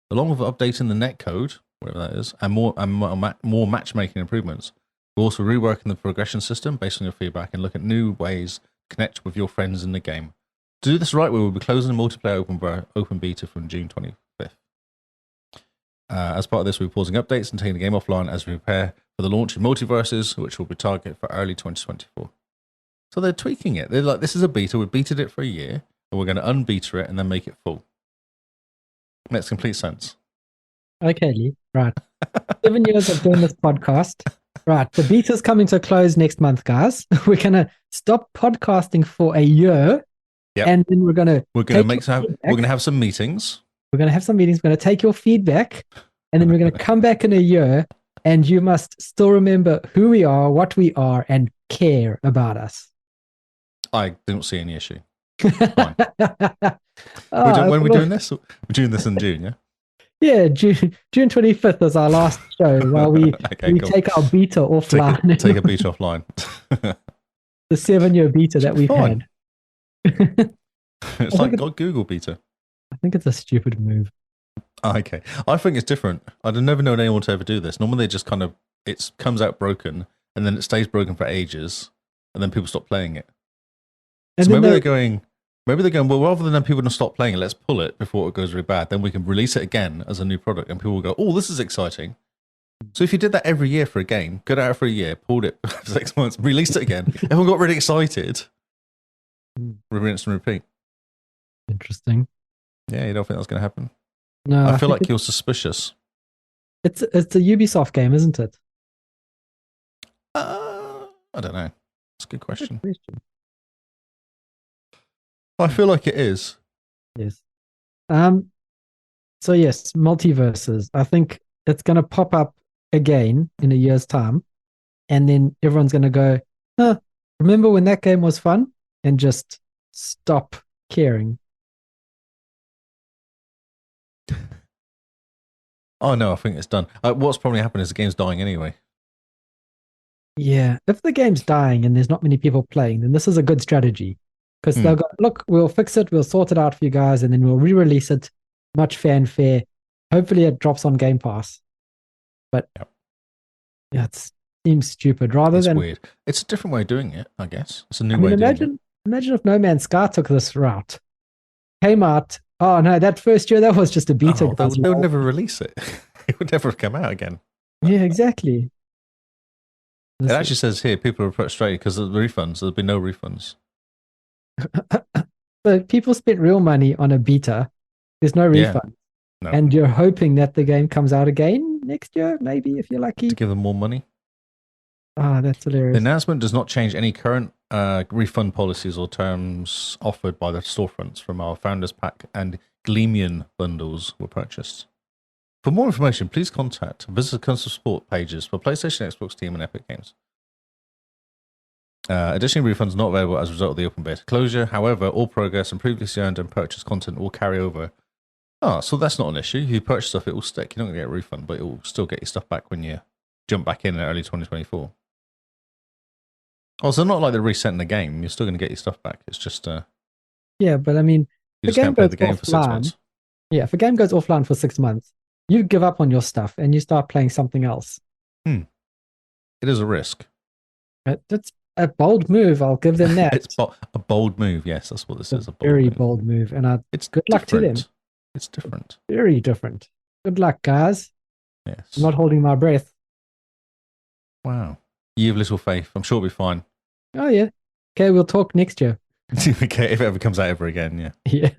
Along with updating the netcode, whatever that is, and more matchmaking improvements, we're also reworking the progression system based on your feedback and look at new ways to connect with your friends in the game. To do this right, we will be closing the multiplayer open beta from June 25th. As part of this, we're pausing updates and taking the game offline as we prepare for the launch of Multiverses, which will be targeted for early 2024. So they're tweaking it. They're like, this is a beta. We've beated it for a year, and we're going to unbeta it and then make it full. Makes complete sense. okay, Lee. Right. 7 years of doing this podcast. Right. The beta's coming to a close next month, guys. We're going to stop podcasting for a year. Yep. And then we're going to We're going to have some meetings. We're going to have some meetings. We're going to take your feedback, and then we're going to come back in a year, and you must still remember who we are, what we are, and care about us. I don't see any issue. When When are we doing this? We're doing this in June, yeah? Yeah, June 25th is our last show while we Okay, cool. take our beta offline. Take a beta offline. The 7-year beta that we've Fine. had. It's like Google beta. I think it's a stupid move. Okay. I think it's different. I've never known anyone to ever do this. Normally they just kind of, it comes out broken and then it stays broken for ages and then people stop playing it. And So then maybe they're going, well, rather than people to stop playing it, let's pull it before it goes really bad. Then we can release it again as a new product and people will go, oh, this is exciting. So if you did that every year for a game, got it out for a year, pulled it for 6 months, released it again, everyone got really excited. Rinse and repeat. Interesting. Yeah, you don't think that's going to happen? No, I feel think like you're suspicious. it's a Ubisoft game, isn't it? I don't know. It's a good question. Good question. I feel like it is. Yes. So yes, multiverses. I think it's going to pop up again in a year's time, and then everyone's going to go, huh, remember when that game was fun? And just stop caring. Oh no, I think it's done. What's probably happened is the game's dying anyway. Yeah, if the game's dying and there's not many people playing, then this is a good strategy because they'll go, look, we'll fix it, we'll sort it out for you guys, and then we'll re-release it, much fanfare. Hopefully, it drops on Game Pass. But yeah, it seems stupid. It's weird. It's a different way of doing it, I guess. It's a new way of doing it. Imagine if No Man's Sky took this route, came out. Oh no, that first year that was just a beta. They would never release it. It would never come out again. Yeah, exactly. It actually says here people are frustrated because of the refunds. There'll be no refunds. So people spent real money on a beta. There's no refund. No. And you're hoping that the game comes out again next year, maybe, if you're lucky. To give them more money. Ah, that's hilarious. The announcement does not change any current refund policies or terms offered by the storefronts from our Founders Pack and Gleamian bundles were purchased. For more information, please visit the customer support pages for PlayStation, Xbox, Steam, and Epic Games. Additionally, refunds not available as a result of the open beta closure. However, all progress and previously earned and purchased content will carry over. Oh, so that's not an issue. If you purchase stuff, it will stick. You're not going to get a refund, but it will still get your stuff back when you jump back in early 2024. Oh, so not like they're resetting the game. You're still going to get your stuff back. It's just... yeah, but I mean... You just can't play the game for 6 months. Yeah, if a game goes offline for 6 months, you give up on your stuff and you start playing something else. It is a risk. That's a bold move. I'll give them that. It's a bold move. Yes, that's what this is. A bold move. And it's good luck to them. It's different. Very different. Good luck, guys. Yes. I'm not holding my breath. Wow. You have little faith. I'm sure it'll be fine. Oh, yeah. Okay, we'll talk next year. Okay, if it ever comes out ever again, yeah. Yeah.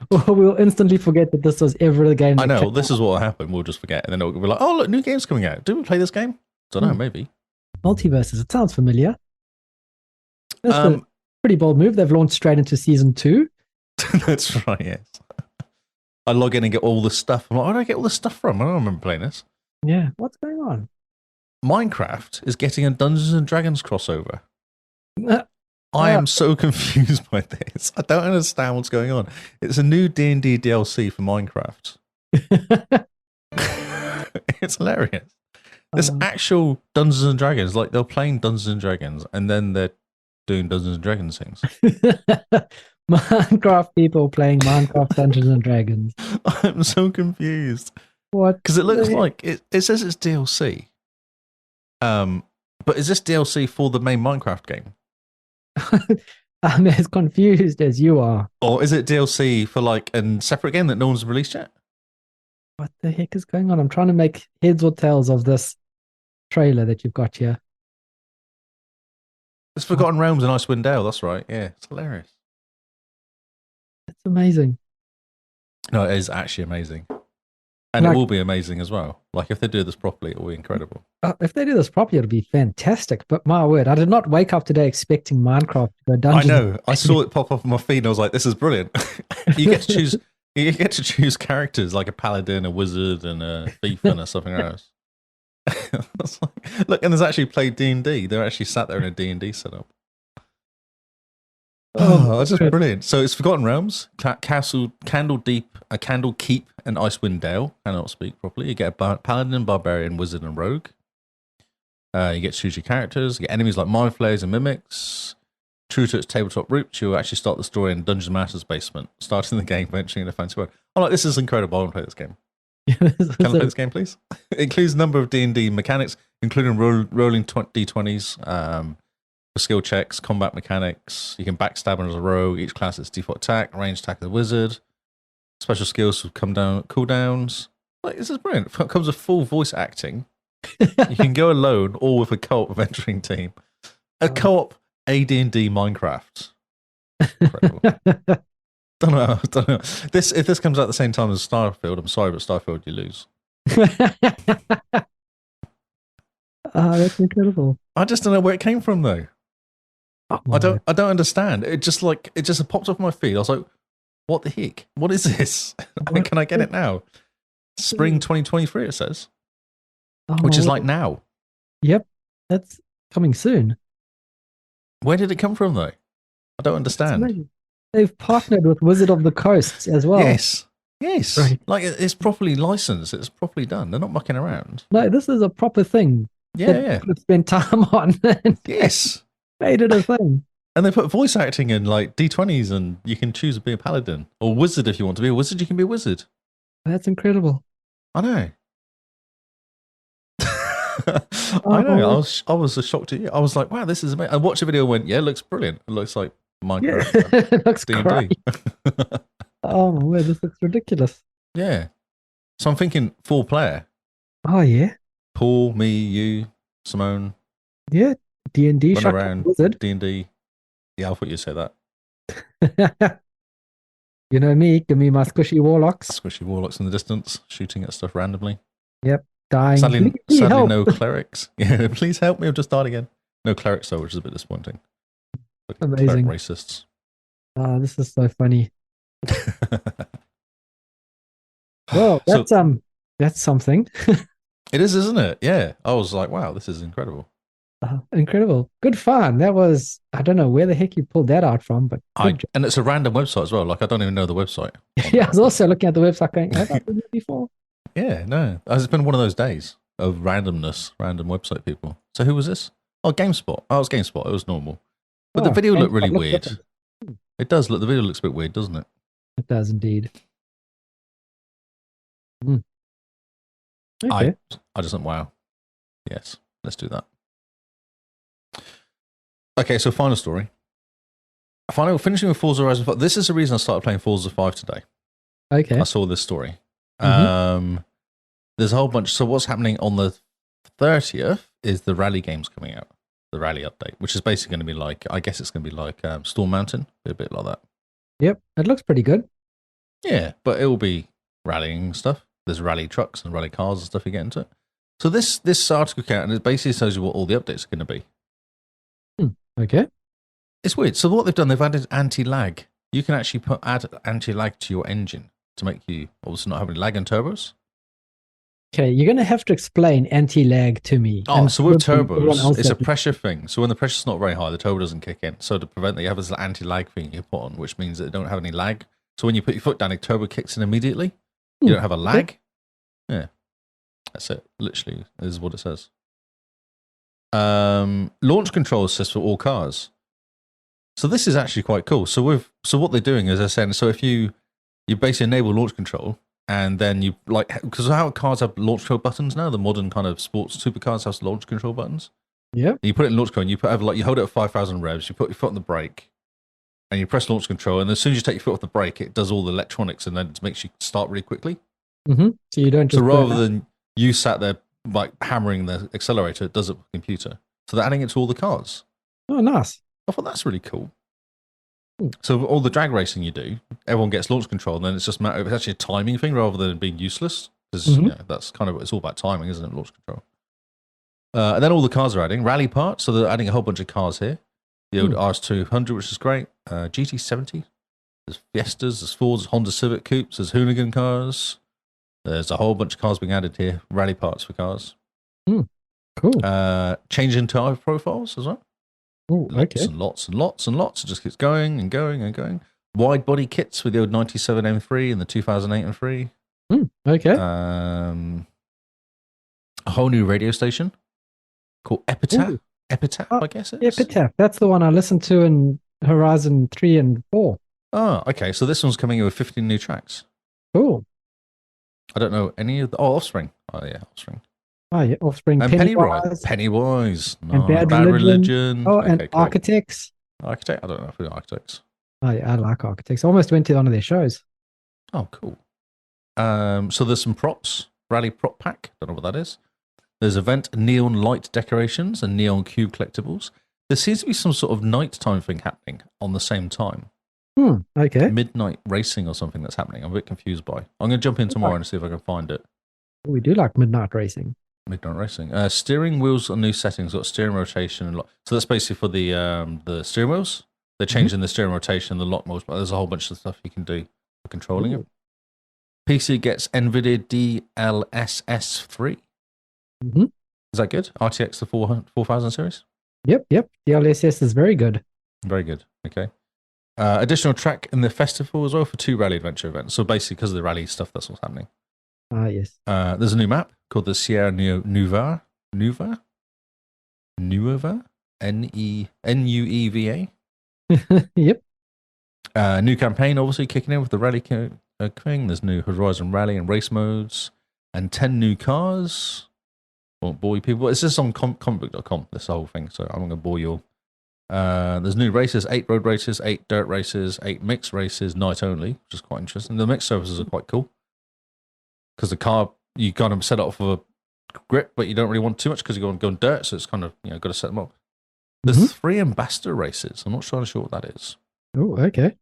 Or we'll instantly forget that this was ever the game. I know. This is what will happen. We'll just forget. And then it'll be like, oh, look, new game's coming out. Do we play this game? Don't know, maybe. Multiverses. It sounds familiar. That's a pretty bold move. They've launched straight into season 2. That's right, yes. I log in and get all the stuff. I'm like, where do I get all this stuff from? I don't remember playing this. Yeah, what's going on? Minecraft is getting a Dungeons and Dragons crossover. I am so confused by this. I don't understand what's going on. It's a new D&D DLC for Minecraft. It's hilarious. There's actual Dungeons and Dragons. Like, they're playing Dungeons and Dragons, and then they're doing Dungeons and Dragons things. Minecraft people playing Minecraft Dungeons and Dragons. I'm so confused. What? Because it looks like it says it's DLC. But is this DLC for the main Minecraft game? I'm as confused as you are. Or is it DLC for like a separate game that no one's released yet? What the heck is going on? I'm trying to make heads or tails of this trailer that you've got here. It's Forgotten Realms and Icewind Dale, that's right. Yeah, it's hilarious. It's amazing. No, it is actually amazing. And it will be amazing as well. Like, if they do this properly, it will be incredible. If they do this properly, it'll be fantastic. But my word, I did not wake up today expecting Minecraft to go Dungeons. I know. I saw it pop up on my feed and I was like, this is brilliant. You get to choose you get to choose characters like a paladin, a wizard, and a thief and a something else. Look, and there's actually played D&D. They're actually sat there in a D&D setup. Oh, that's just brilliant. So it's Forgotten Realms, Candle Keep, and Icewind Dale. Cannot speak properly. You get a paladin, barbarian, wizard, and rogue. You get to choose your characters. You get enemies like mind flayers and mimics. True to its tabletop roots, you'll actually start the story in Dungeon Master's basement, starting the game, venturing in a fancy world. I'm like, this is incredible. I want to play this game. Can I play this game, please? It includes a number of D&D mechanics, including rolling D20s, for skill checks, combat mechanics. You can backstab as a rogue. Each class has default attack, range attack as a wizard. Special skills will come down cooldowns. Like, this is brilliant. It comes with full voice acting. You can go alone or with a co-op adventuring team. A co-op AD&D Minecraft. Incredible. Don't know. If this comes out at the same time as Starfield, I'm sorry, but Starfield, you lose. That's incredible. I just don't know where it came from, though. Oh, I don't understand. It just popped up on my feed. I was like, what the heck? What is this? Can I get it now? Spring 2023, it says, which is like now. Yep, that's coming soon. Where did it come from, though? I don't understand. They've partnered with Wizard of the Coast as well. Yes. Right. Like, it's properly licensed. It's properly done. They're not mucking around. No, this is a proper thing. Yeah. People have spent time on and Yes. made it a thing. And they put voice acting in like D20s, and you can choose to be a paladin or wizard. If you want to be a wizard, you can be a wizard. That's incredible. I know. I know. I was shocked at you. I was like, wow, this is amazing. I watched the video and went, yeah, it looks brilliant. It looks like Minecraft. Yeah. It looks D&D. great. Oh my word, this looks ridiculous. Yeah. So I'm thinking 4-player. Oh yeah. Paul, me, you, Simone. Yeah. D&D. Run around. Wizard. D&D. Yeah, I thought you'd say that. You know me. Give me my squishy warlocks. Squishy warlocks in the distance, shooting at stuff randomly. Yep. Dying. Sadly help. no clerics. Yeah, please help me. I've just died again. No clerics though, which is a bit disappointing. Amazing. Cleric racists. Oh, this is so funny. Well, that's something. It is, isn't it? Yeah. I was like, wow, this is incredible. Incredible. Good fun. That was, I don't know where the heck you pulled that out from, but and it's a random website as well. Like, I don't even know the website. Yeah, I was also looking at the website going, have I done this before? Yeah, no. It's been one of those days of randomness, random website people. So who was this? Oh, GameSpot. Oh, it was GameSpot. It was normal. But the video looked really weird. Different. It does look, the video looks a bit weird, doesn't it? It does indeed. Okay. I just went, wow. Yes, let's do that. Okay, so final story. Finishing with Forza Horizon 5. This is the reason I started playing Forza 5 today. Okay. I saw this story. There's a whole bunch. So what's happening on the 30th is the rally games coming out. The rally update, which is basically going to be like, I guess it's going to be like Storm Mountain. A bit like that. Yep, it looks pretty good. Yeah, but it will be rallying stuff. There's rally trucks and rally cars and stuff you get into it. So this article came out and it basically tells you what all the updates are going to be. Okay. It's weird. So what they've done, they've added anti-lag. You can actually add anti-lag to your engine to make you obviously not have any lag in turbos. Okay, you're going to have to explain anti-lag to me. Oh, so with turbos, it's a pressure thing. So when the pressure's not very high, the turbo doesn't kick in. So to prevent that, you have this anti-lag thing you put on, which means that they don't have any lag. So when you put your foot down, the turbo kicks in immediately. You don't have a lag. Yeah, that's it. Literally, this is what it says. Launch control assist for all cars. So this is actually quite cool. So what they're doing is they're saying, so if you basically enable launch control, and then you because how cars have launch control buttons now, the modern kind of sports supercars have launch control buttons. Yeah. You put it in launch control, and you hold it at 5,000 revs. You put your foot on the brake, and you press launch control, and as soon as you take your foot off the brake, it does all the electronics, and then it makes you start really quickly. Mm-hmm. So you don't just. So rather than you sat there like hammering the accelerator, it does it with the computer. So they're adding it to all the cars. Oh, nice. I thought that's really cool. So all the drag racing you do, everyone gets launch control, and then it's just it's actually a timing thing rather than being useless. Because that's kind of, it's all about timing, isn't it? Launch control. And then all the cars are adding rally parts, so they're adding a whole bunch of cars here. The old RS200, which is great. GT70. There's Fiestas, there's Fords, there's Honda Civic Coupes, there's Hoonigan cars. There's a whole bunch of cars being added here. Rally parts for cars. Cool. Change in tire profiles as well. Oh, okay. Lots and lots and lots. It just keeps going and going and going. Wide body kits with the old 97 M3 and the 2008 M3. Okay. A whole new radio station called Epitaph. Ooh. Epitaph, I guess it is. Epitaph. That's the one I listened to in Horizon 3 and 4. Oh, okay. So this one's coming in with 15 new tracks. Cool. I don't know any of the... Oh, Offspring. Oh, yeah, Offspring. Oh, yeah. Offspring. And Pennywise. No, And Bad Religion. Oh, okay, and great. Architects. Architect? I don't know if they're Architects. Oh, yeah, I like Architects. I almost went to one of their shows. Oh, cool. So there's some props. Rally prop pack. Don't know what that is. There's event neon light decorations and neon cube collectibles. There seems to be some sort of nighttime thing happening on the same time. Okay. Midnight racing or something that's happening. I'm a bit confused by. I'm going to jump in tomorrow and see if I can find it. We do like midnight racing. Midnight Racing. Steering wheels on new settings. Got steering rotation and lock. So that's basically for the steering wheels. They're changing the steering rotation, the lock modes, but there's a whole bunch of stuff you can do for controlling it. PC gets NVIDIA DLSS 3. Mm-hmm. Is that good? RTX the 4000 series? Yep. DLSS is very good. Very good. Okay. Additional track in the festival as well for 2 rally adventure events. So basically, because of the rally stuff, that's what's happening. Yes. There's a new map called the Sierra Nueva. Nueva? Nueva? Yep. New campaign, obviously, kicking in with the rally king. There's new Horizon Rally and race modes, and 10 new cars. Won't bore you people. It's just on comicbook.com, this whole thing, so I'm not going to bore you all. There's new races, 8 road races, 8 dirt races, 8 mixed races, night only, which is quite interesting. The mixed services are quite cool because the car, you kind of set it off with a grip, but you don't really want too much because you're going to go on dirt, so it's kind of, got to set them up. There's 3 ambassador races. I'm not sure what that is. Oh, okay.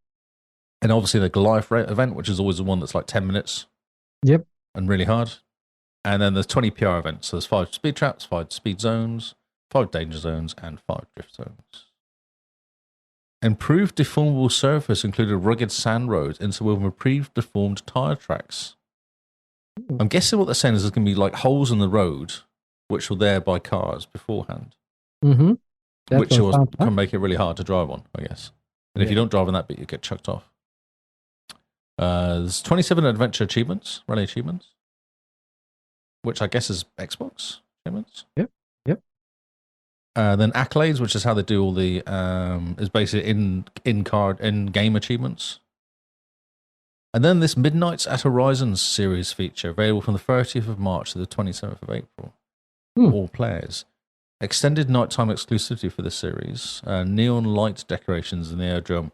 And obviously the Goliath event, which is always the one that's like 10 minutes. Yep. And really hard. And then there's 20 PR events. So there's 5 speed traps, 5 speed zones, 5 danger zones, and 5 drift zones. Improved deformable surface included rugged sand roads interwoven with pre-deformed tire tracks. I'm guessing what they're saying is there's going to be like holes in the road, which were there by cars beforehand. Mm-hmm. Which can make it really hard to drive on, I guess. And if you don't drive on that bit, you get chucked off. There's 27 adventure achievements, rally achievements, which I guess is Xbox achievements. Yep. Then accolades, which is how they do all the is basically in-game achievements. And then this Midnights at Horizons series feature available from the 30th of March to the 27th of April. All players. Extended nighttime exclusivity for this series. Neon light decorations in the aerodrome.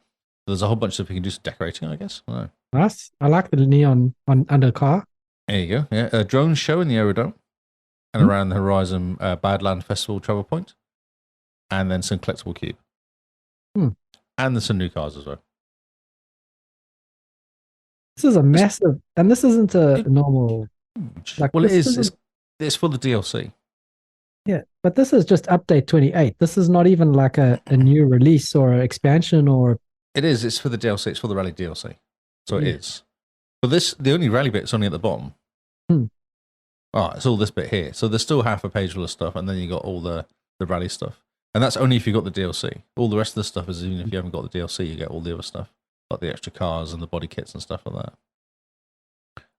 There's a whole bunch of stuff you can do some decorating, I guess. I don't know. Nice. I like the neon under the car. There you go. Yeah, a drone show in the aerodrome and around the Horizon Badland Festival travel point. And then some collectible cube. And there's some new cars as well. This is a massive, and this isn't a normal. Like, well, it is. It's for the DLC. Yeah, but this is just update 28. This is not even like a new release or an expansion or. It is. It's for the DLC. It's for the rally DLC. So it is. But the only rally bit's only at the bottom. Oh, it's all this bit here. So there's still half a page full of stuff, and then you got all the rally stuff. And that's only if you got the DLC. All the rest of the stuff is even if you haven't got the DLC, you get all the other stuff, like the extra cars and the body kits and stuff like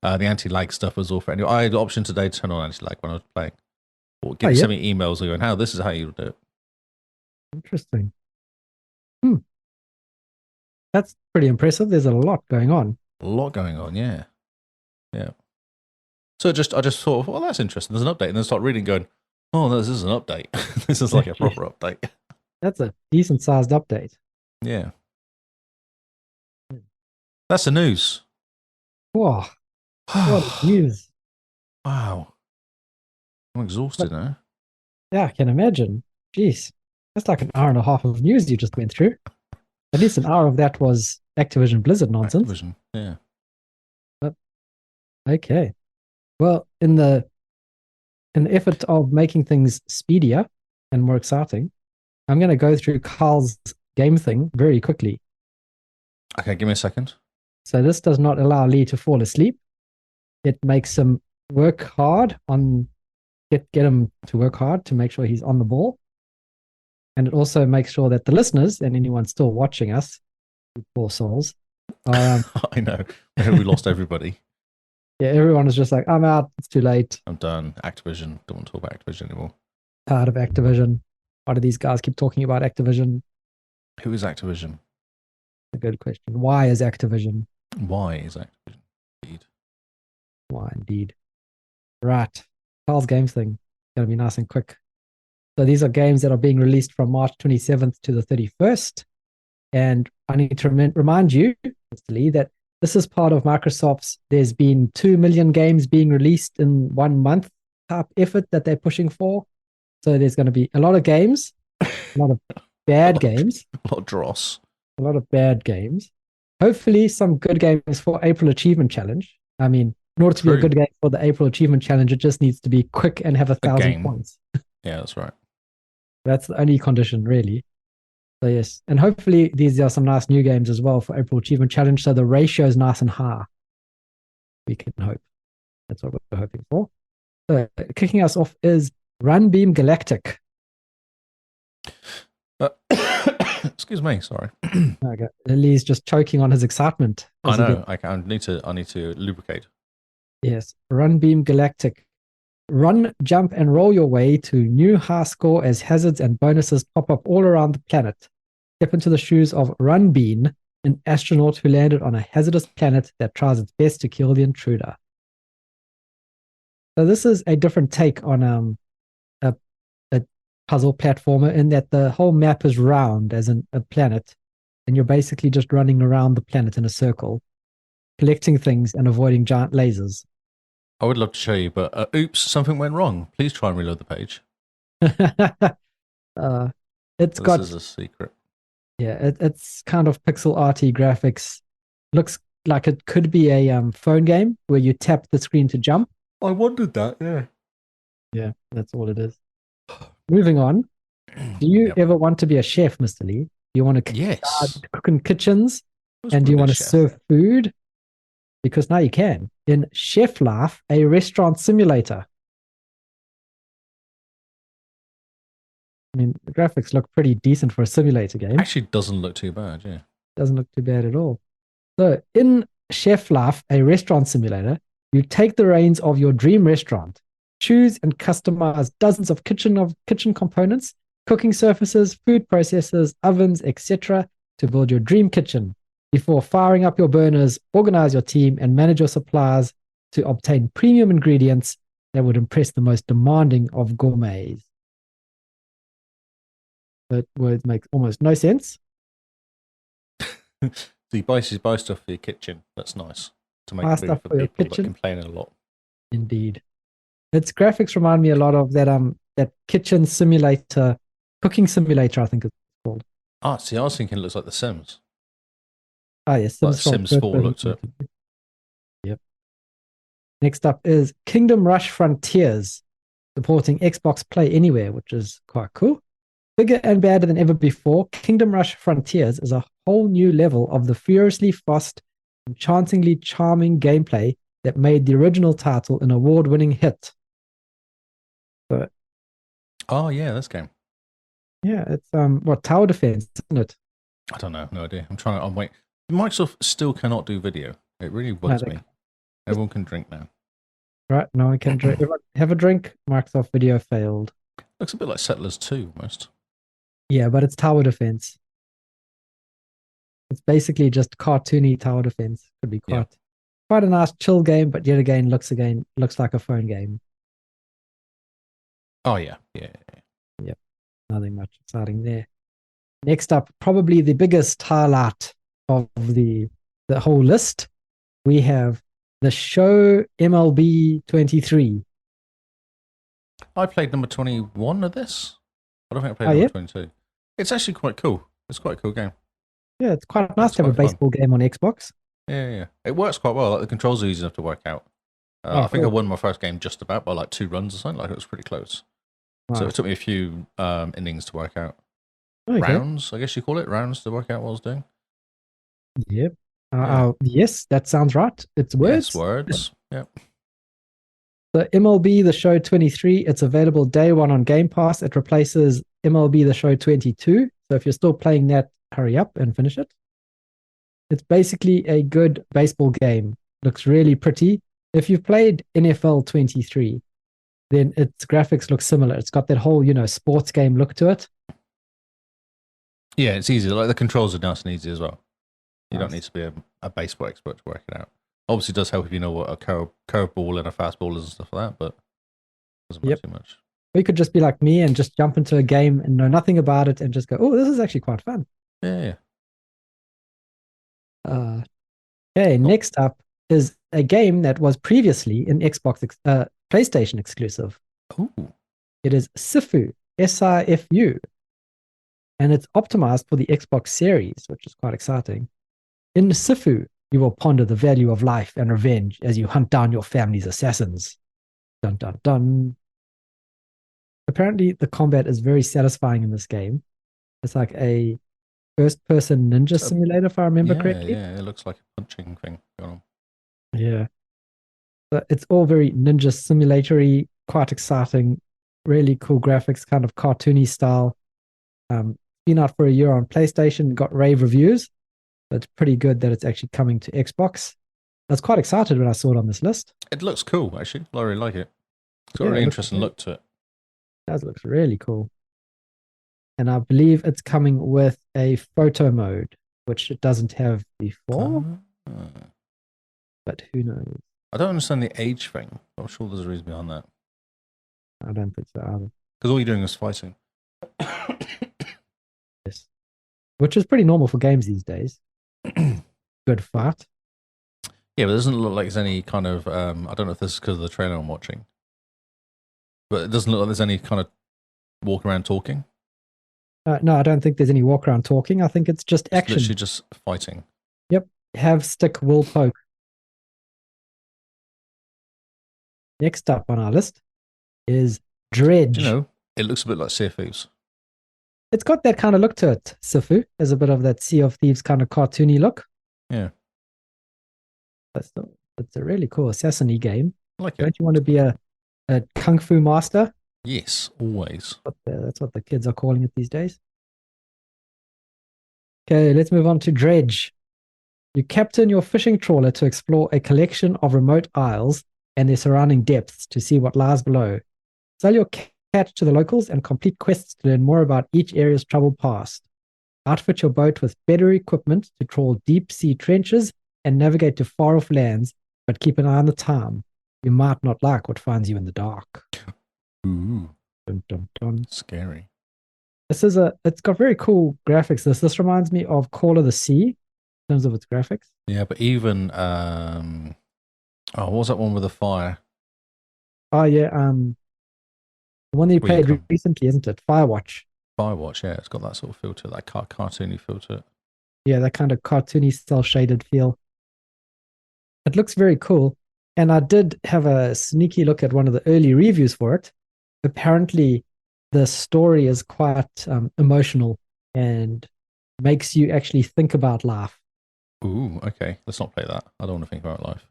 that. The anti-lag stuff was all for anyone. I had the option today to turn on anti-lag when I was playing. Or send me emails going, "How this is how you do it." Interesting. That's pretty impressive. There's a lot going on. A lot going on, yeah. So I just thought, well, that's interesting. There's an update, and then start reading, going, "Oh, no, this is an update. This is like a proper update." That's a decent sized update. Yeah. That's the news. Whoa. What news? Wow. I'm exhausted now. Yeah, I can imagine. Jeez. That's like an hour and a half of news you just went through. At least an hour of that was Activision-Blizzard nonsense. Activision, yeah. Okay. Well, in the effort of making things speedier and more exciting, I'm going to go through Carl's game thing very quickly. Okay, give me a second. So this does not allow Lee to fall asleep. It makes him work hard on get him to work hard to make sure he's on the ball. And it also makes sure that the listeners and anyone still watching us, poor souls, I know. We lost everybody. Yeah, everyone is just like, I'm out. It's too late. I'm done. Activision. Don't want to talk about Activision anymore. Tired of Activision. Why do these guys keep talking about Activision? Who is Activision? A good question. Why is Activision? Why is Activision? Indeed. Why indeed. Right. Carl's games thing. Going to be nice and quick. So these are games that are being released from March 27th to the 31st. And I need to remind you, Mr. Lee, that this is part of Microsoft's, there's been 2 million games being released in 1 month type effort that they're pushing for. So there's going to be a lot of games, a lot of bad games. A lot of dross. A lot of bad games. Hopefully some good games for April Achievement Challenge. I mean, In order to be a True. good game for the April Achievement Challenge, it just needs to be quick and have 1,000 game. points. Yeah, that's right. That's the only condition, really. So yes, and hopefully these are some nice new games as well for April Achievement Challenge. So the ratio is nice and high. We can hope. That's what we're hoping for. So kicking us off is Runbeam Galactic. Excuse me, sorry. Okay. Lee's just choking on his excitement. I know. I need to lubricate. Yes, Runbeam Galactic. Run, jump, and roll your way to new high score as hazards and bonuses pop up all around the planet. Step into the shoes of Runbeam, an astronaut who landed on a hazardous planet that tries its best to kill the intruder. So this is a different take on a puzzle platformer in that the whole map is round as in a planet, and you're basically just running around the planet in a circle, collecting things and avoiding giant lasers. I would love to show you, but oops, something went wrong. Please try and reload the page. This is a secret. Yeah, it's kind of pixel arty graphics. Looks like it could be a phone game where you tap the screen to jump. I wondered that, yeah. Yeah, that's all it is. Moving on. Do you ever want to be a chef, Mr. Lee? Do you want to cook in kitchens? And do you want to serve food? Because now you can. In Chef Life, a restaurant simulator. I mean, the graphics look pretty decent for a simulator game. Actually, doesn't look too bad, yeah. Doesn't look too bad at all. So, in Chef Life, a restaurant simulator, you take the reins of your dream restaurant, choose and customize dozens of kitchen components, cooking surfaces, food processors, ovens, etc., to build your dream kitchen. Before firing up your burners, organize your team, and manage your supplies to obtain premium ingredients that would impress the most demanding of gourmets. That word makes almost no sense. So you buy stuff for your kitchen. That's nice. To make food for people that complain a lot. Indeed. Its graphics remind me a lot of that kitchen simulator, cooking simulator, I think it's called. Ah, see, I was thinking it looks like The Sims. Ah, yes. Like Sims 4 looks it. Yep. Next up is Kingdom Rush Frontiers, supporting Xbox Play Anywhere, which is quite cool. Bigger and badder than ever before, Kingdom Rush Frontiers is a whole new level of the furiously fast, enchantingly charming gameplay that made the original title an award-winning hit. But, oh, yeah, this game. Yeah, it's tower defense, isn't it? I don't know, no idea. I'm waiting. Microsoft still cannot do video. It really bugs me. Everyone can drink now. Right, no one can drink. Everyone have a drink. Microsoft Video failed. Looks a bit like Settlers 2, almost. Yeah, but it's tower defense. It's basically just cartoony tower defense. Could be quite a nice chill game, but yet again looks like a phone game. Oh yeah. Yep. Nothing much exciting there. Next up, probably the biggest highlight of the whole list, we have the show MLB 23. I played number 21 of this. I don't think I played number 22. It's actually quite cool. It's quite a cool game. Yeah, it's quite nice to have a baseball game on Xbox. Yeah. It works quite well. Like the controls are easy enough to work out. I think I won my first game just about by like 2 runs or something. Like it was pretty close. Wow. So it took me a few innings to work out. Okay. Rounds, I guess you call it. Rounds to work out what I was doing. Yep. Yes, that sounds right. It's words. Yes, words. Yep. The MLB The Show 23, it's available day one on Game Pass. It replaces MLB The Show 22. So if you're still playing that, hurry up and finish it. It's basically a good baseball game. Looks really pretty. If you've played NFL 23, then its graphics look similar. It's got that whole, sports game look to it. Yeah, it's easy. Like the controls are nice and easy as well. You don't need to be a baseball expert to work it out. Obviously, it does help if you know what a curveball and a fastball is and stuff like that, but it doesn't matter too much. We could just be like me and just jump into a game and know nothing about it and just go, oh, this is actually quite fun. Yeah. Okay, next up is a game that was previously an PlayStation exclusive. Ooh. It is Sifu, SIFU. And it's optimized for the Xbox Series, which is quite exciting. In Sifu, You will ponder the value of life and revenge as you hunt down your family's assassins. Dun dun dun. Apparently, the combat is very satisfying in this game. It's like a first-person ninja simulator, if I remember correctly. Yeah, it looks like a punching thing going on. Yeah. But it's all very ninja simulatory, quite exciting, really cool graphics, kind of cartoony style. Been out for a year on PlayStation, got rave reviews. But it's pretty good that it's actually coming to Xbox. I was quite excited when I saw it on this list. It looks cool, actually. I really like it. It's got a really interesting look to it. It does look really cool. And I believe it's coming with a photo mode, which it doesn't have before. But who knows? I don't understand the age thing. I'm sure there's a reason behind that. I don't think so either. Because all you're doing is fighting. Yes. Which is pretty normal for games these days. Good fight. Yeah, but it doesn't look like there's any kind of... I don't know if this is because of the trailer I'm watching. But it doesn't look like there's any kind of walk around talking. No, I don't think there's any walk around talking. I think it's just action. It's literally just fighting. Yep. Have, stick, will, poke. Next up on our list is Dredge. You know, it looks a bit like Sea of Thieves. It's got that kind of look to it, Sifu. There's a bit of that Sea of Thieves kind of cartoony look. Yeah. It's a really cool assassin-y game. I like it. Don't you want to be a kung fu master? Yes, always. That's what the kids are calling it these days. Okay, let's move on to Dredge. You captain your fishing trawler to explore a collection of remote isles and their surrounding depths to see what lies below. Sell your catch to the locals and complete quests to learn more about each area's troubled past. Outfit your boat with better equipment to trawl deep sea trenches and navigate to far off lands, but keep an eye on the time. You might not like what finds you in the dark. Ooh. Dun, dun, dun. Scary. It's got very cool graphics. This reminds me of Call of the Sea in terms of its graphics. Yeah, but even what was that one with the fire? Oh yeah, the one that you played recently, isn't it? Firewatch. Firewatch, yeah, it's got that sort of feel to it, that cartoony feel to it. Yeah, that kind of cartoony, cel shaded feel. It looks very cool. And I did have a sneaky look at one of the early reviews for it. Apparently, the story is quite emotional and makes you actually think about life. Ooh, okay. Let's not play that. I don't want to think about life.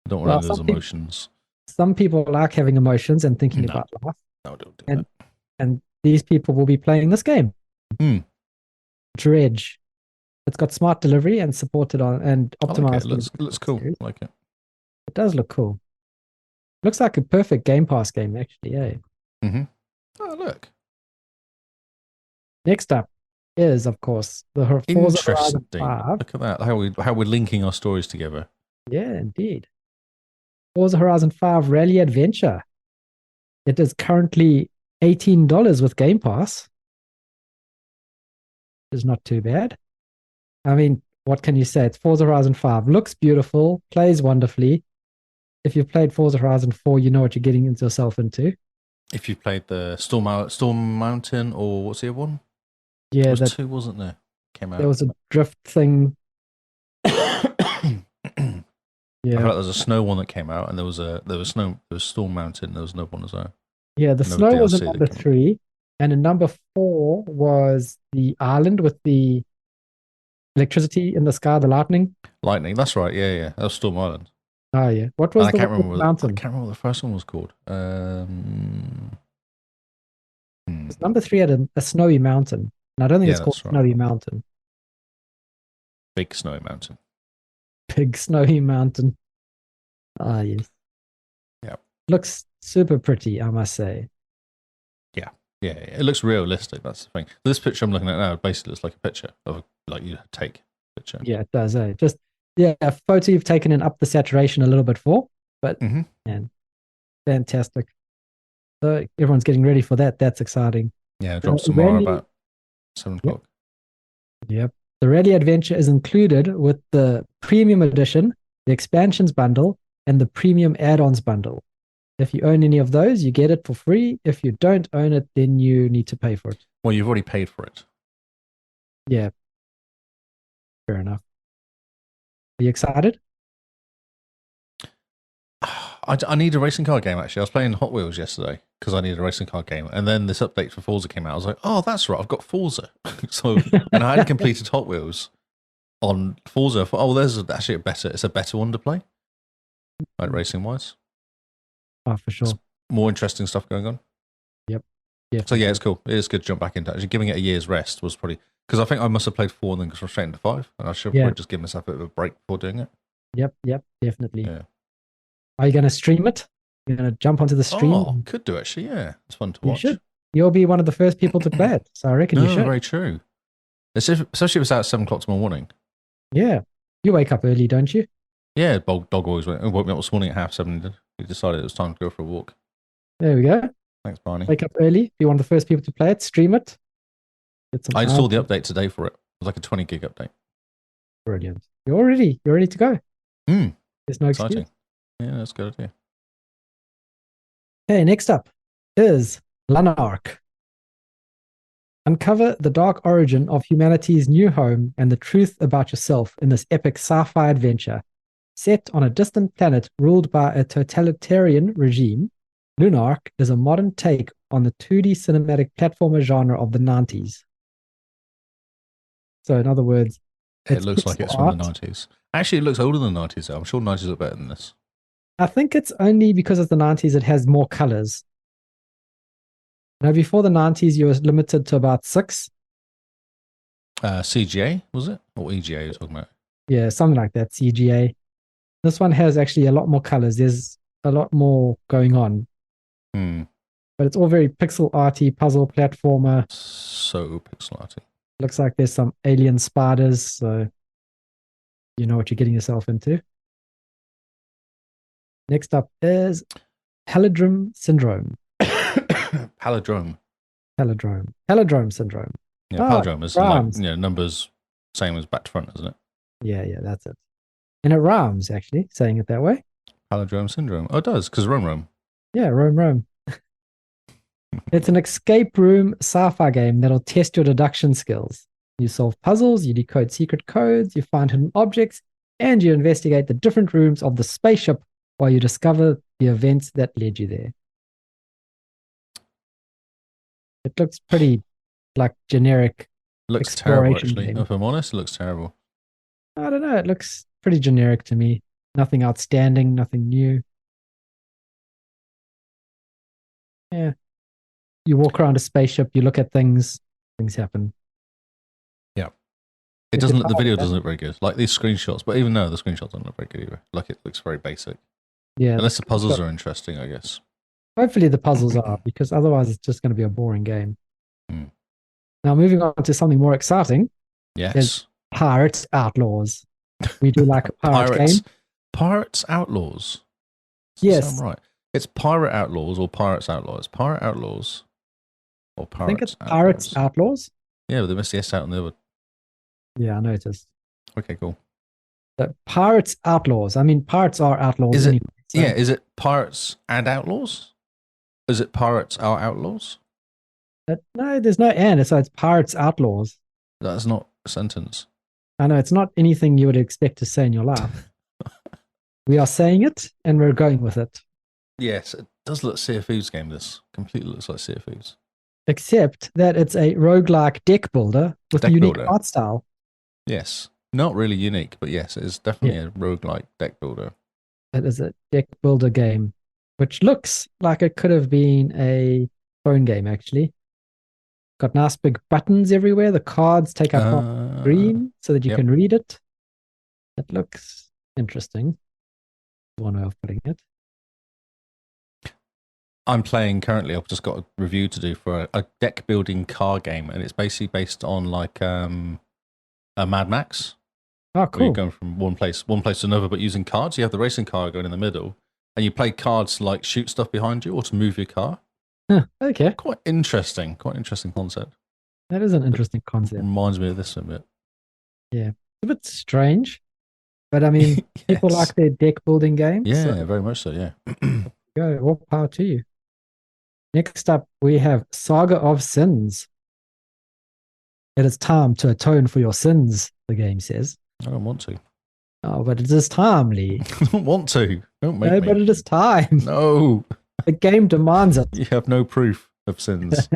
I don't want those emotions. Some people like having emotions and thinking about life. No, don't do that. And these people will be playing this game. Dredge. It's got smart delivery and supported on and optimized. It looks cool. I like it. It does look cool. Looks like a perfect Game Pass game, actually. Yeah. Mm-hmm. Oh, look. Next up is, of course, the Forza Horizon 5. Look at that. How we're linking our stories together. Yeah, indeed. Forza Horizon 5 Rally Adventure. It is currently $18 with Game Pass. It's not too bad. I mean, what can you say? It's Forza Horizon 5. Looks beautiful, plays wonderfully. If you've played Forza Horizon 4, you know what you're getting yourself into. If you played the Storm Mountain, or what's the other one? Yeah, there was two, wasn't there? Came out. There was a drift thing. Yeah, I feel like there was a snow one that came out, and there was Storm Mountain. There was another one as well. Yeah, the snow was in number 3, and in number 4 was the island with the electricity in the sky, the lightning. Lightning, that's right. Yeah, that was Storm Island. Oh yeah, what was the mountain? I can't remember what the first one was called. Number 3 had a snowy mountain, and I don't think it's called Snowy Mountain. Big snowy mountain. Big snowy mountain. Ah, yes. Yeah. Looks super pretty, I must say. Yeah, it looks realistic. That's the thing. This picture I'm looking at now basically looks like a picture of you take a picture. Yeah, it does. Just a photo you've taken and up the saturation a little bit for, but man, fantastic. So everyone's getting ready for that. That's exciting. Yeah, drop some more about 7 o'clock. Yep. The Rally Adventure is included with the Premium Edition, the Expansions Bundle, and the Premium Add-ons Bundle. If you own any of those, you get it for free. If you don't own it, then you need to pay for it. Well, you've already paid for it. Yeah. Fair enough. Are you excited? I need a racing car game, actually. I was playing Hot Wheels yesterday because I needed a racing car game. And then this update for Forza came out. I was like, oh, that's right. I've got Forza. And I hadn't completed Hot Wheels on Forza. I thought, oh, there's actually it's a better one to play, like racing-wise. Oh, for sure. More interesting stuff going on. Yep. Yeah. So, yeah, it's cool. It is good to jump back into it. Actually, giving it a year's rest was probably... Because I think I must have played 4 and then gone straight into 5. And I should have probably just given myself a bit of a break before doing it. Yep, definitely. Yeah. Are you going to stream it? You're going to jump onto the stream? Oh, could do, actually, yeah. It's fun to watch. You should. You'll be one of the first people to play it. So I reckon you should. Very true. Especially if it's out at 7 o'clock tomorrow morning. Yeah. You wake up early, don't you? Yeah, dog always woke me up this morning at 7:30. He decided it was time to go for a walk. There we go. Thanks, Barney. Wake up early. Be one of the first people to play it. Stream it. I installed the update today for it. It was like a 20 gig update. Brilliant. You're ready to go. There's no Exciting. excuse. Yeah, that's a good idea. Okay, next up is Lanark. Uncover the dark origin of humanity's new home and the truth about yourself in this epic sci-fi adventure. Set on a distant planet ruled by a totalitarian regime, Lunark is a modern take on the 2D cinematic platformer genre of the 90s. So in other words, it looks like it's from the 90s. Actually, it looks older than the 90s, though. I'm sure the 90s look better than this. I think it's only because of the 90s it has more colors. Now, before the 90s, you were limited to about 6. CGA, was it? Or EGA you're talking about? Yeah, something like that, CGA. This one has actually a lot more colors. There's a lot more going on. But it's all very pixel arty, puzzle platformer. So pixel arty. Looks like there's some alien spiders, so you know what you're getting yourself into. Next up is Palindrome Syndrome. Palindrome Syndrome. Yeah, palindrome is like, numbers same as back to front, isn't it? Yeah, that's it. And it rhymes, actually, saying it that way. Palindrome syndrome. Oh, it does, because Rome. Yeah, Rome. It's an escape room sci-fi game that'll test your deduction skills. You solve puzzles, you decode secret codes, you find hidden objects, and you investigate the different rooms of the spaceship while you discover the events that led you there. It looks pretty like generic. Looks terrible, actually. Game. If I'm honest, it looks terrible. I don't know. It looks pretty generic to me. Nothing outstanding, nothing new. Yeah. You walk around a spaceship, you look at things happen. Yeah. The video doesn't look very good. Like these screenshots, but even though the screenshots don't look very good either. Like it looks very basic. Yeah. Unless the puzzles are interesting, I guess. Hopefully the puzzles are, because otherwise it's just going to be a boring game. Now moving on to something more exciting. Yes. Pirates Outlaws. We do like a pirate game. Pirates Outlaws? Yes. Sound right. It's Pirate Outlaws or Pirates Outlaws. Pirate Outlaws or Pirates I think it's Pirates Outlaws. Yeah, but they missed the S out on the other. Yeah, I noticed. Okay, cool. The Pirates Outlaws. I mean, pirates are outlaws. Is it? Anyway, so. Yeah, is it Pirates and Outlaws? Is it Pirates are Outlaws? No, there's no and. So it's Pirates Outlaws. That's not a sentence. I know, it's not anything you would expect to say in your life. We are saying it, and we're going with it. Yes, it does look Sea of Thieves game, this. Completely looks like Sea of Thieves. Except that it's a roguelike deck builder with a unique art style. Yes. Not really unique, but yes, it is definitely a roguelike deck builder. It is a deck builder game, which looks like it could have been a phone game, actually. Got nice big buttons everywhere. The cards take up the screen so that you can read it. It looks interesting. One way of putting it. I'm playing currently. I've just got a review to do for a deck building car game, and it's basically based on like a Mad Max. Oh, cool! Where you're going from one place to another, but using cards. You have the racing car going in the middle, and you play cards to like shoot stuff behind you or to move your car. Huh, okay. Quite interesting concept. That is an interesting concept. Reminds me of this a bit. Yeah, it's a bit strange, but I mean, yes. People like their deck building games. Yeah, so. Very much so. Yeah. Go, all power to you. Next up, we have Saga of Sins. It is time to atone for your sins, the game says. I don't want to. Oh, but it is timely. I don't want to. Don't make No, me. but it is time. No. The game demands it. You have no proof of sins.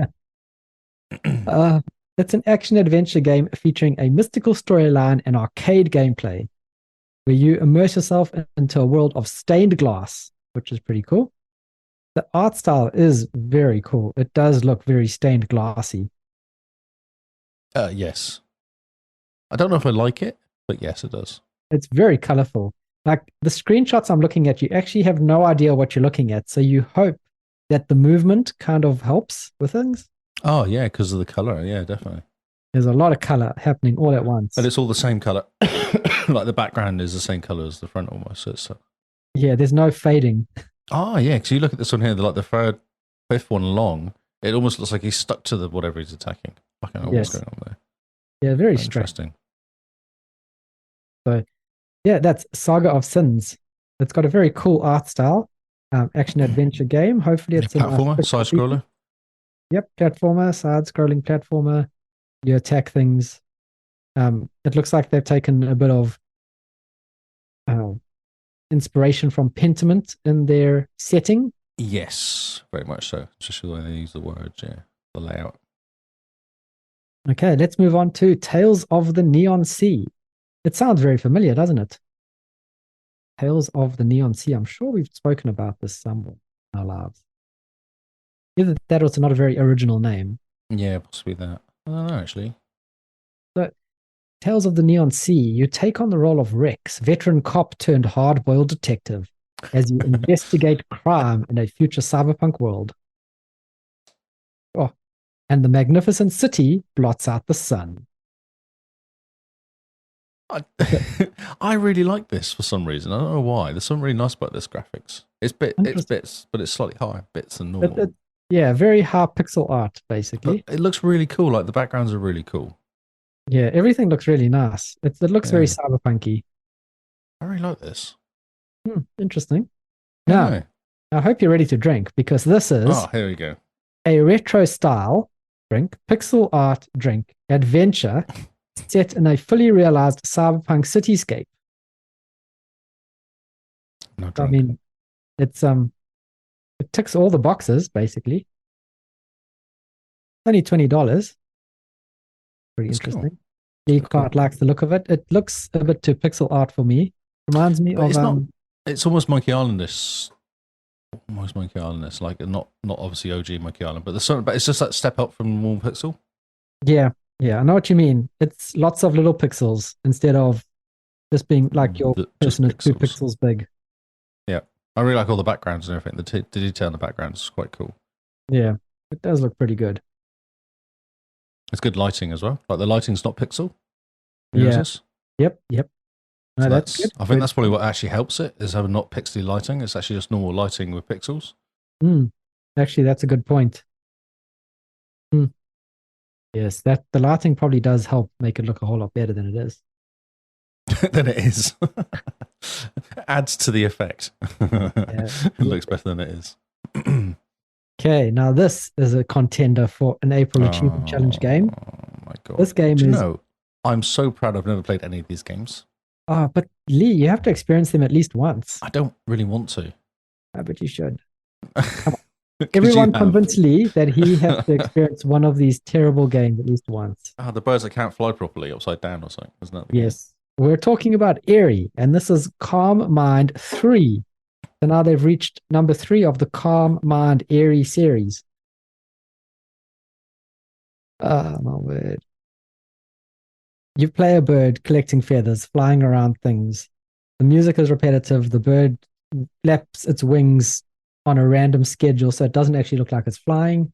Uh, it's an action-adventure game featuring a mystical storyline and arcade gameplay, where you immerse yourself into a world of stained glass, which is pretty cool. The art style is very cool. It does look very stained glassy. Yes. I don't know if I like it, but yes, it does. It's very colorful. Like the screenshots I'm looking at, you actually have no idea what you're looking at. So you hope that the movement kind of helps with things. Oh, yeah, because of the color. Yeah, definitely. There's a lot of color happening all at once. And it's all the same color. Like the background is the same color as the front almost. So it's, yeah, there's no fading. oh, yeah, because you look at this one here, like the third, fifth one along, it almost looks like he's stuck to the whatever he's attacking. I don't know what's going on there. Yeah, very Interesting. So, yeah, that's Saga of Sins. It's got a very cool art style, action adventure game. Hopefully, it's a platformer, side scroller. Yep, platformer, side scrolling platformer. You attack things. It looks like they've taken a bit of inspiration from Pentiment in their setting. Yes, very much so. Just the way they use the words, yeah, the layout. Okay, let's move on to Tales of the Neon Sea. It sounds very familiar, doesn't it? Tales of the Neon Sea. I'm sure we've spoken about this somewhere in our lives. Either that or it's not a very original name. Yeah, possibly that. I don't know, actually. So, Tales of the Neon Sea, you take on the role of Rex, veteran cop turned hard-boiled detective, as you investigate crime in a future cyberpunk world. Oh, and the magnificent city blots out the sun. I really like this for some reason. I don't know why. There's something really nice about this graphics. It's bits, but it's slightly higher bits than normal. Yeah, very high pixel art, basically. But it looks really cool. Like the backgrounds are really cool. Yeah, everything looks really nice. It looks very cyberpunky. I really like this. Interesting. Now, I hope you're ready to drink because this is here we go. A retro style drink, pixel art drink, adventure set in a fully realized cyberpunk cityscape. Not I drunk. mean, it's it ticks all the boxes basically. Only $20. Pretty That's interesting. cool. He quite likes the look of it. It looks a bit too pixel art for me. Reminds me But of it's almost Monkey Island-ish. Almost Monkey Island-ish. Like not obviously OG Monkey Island, but it's just that step up from normal pixel. Yeah, I know what you mean. It's lots of little pixels instead of just being like your person is 2 pixels big. Yeah, I really like all the backgrounds and everything. The detail in the backgrounds is quite cool. Yeah, it does look pretty good. It's good lighting as well. Like the lighting's not pixel. Yeah. Yep. No, So that's good. I think that's probably what actually helps it is having not pixely lighting. It's actually just normal lighting with pixels. Actually, that's a good point. Yes, that the lighting probably does help make it look a whole lot better than it is. Than it is. Adds to the effect. It looks better than it is. Okay, now this is a contender for an April Achievement Challenge game. Oh my god! This game is. I'm so proud. I've never played any of these games. But Lee, you have to experience them at least once. I don't really want to. I bet you should. Everyone convinced Lee that he has to experience one of these terrible games at least once. The birds that can't fly properly upside down or something, isn't that? Yes. We're talking about Airy, and this is Calm Mind 3. So now they've reached number 3 of the Calm Mind Airy series. Oh, my word. You play a bird collecting feathers, flying around things. The music is repetitive. The bird flaps its wings on a random schedule, so it doesn't actually look like it's flying.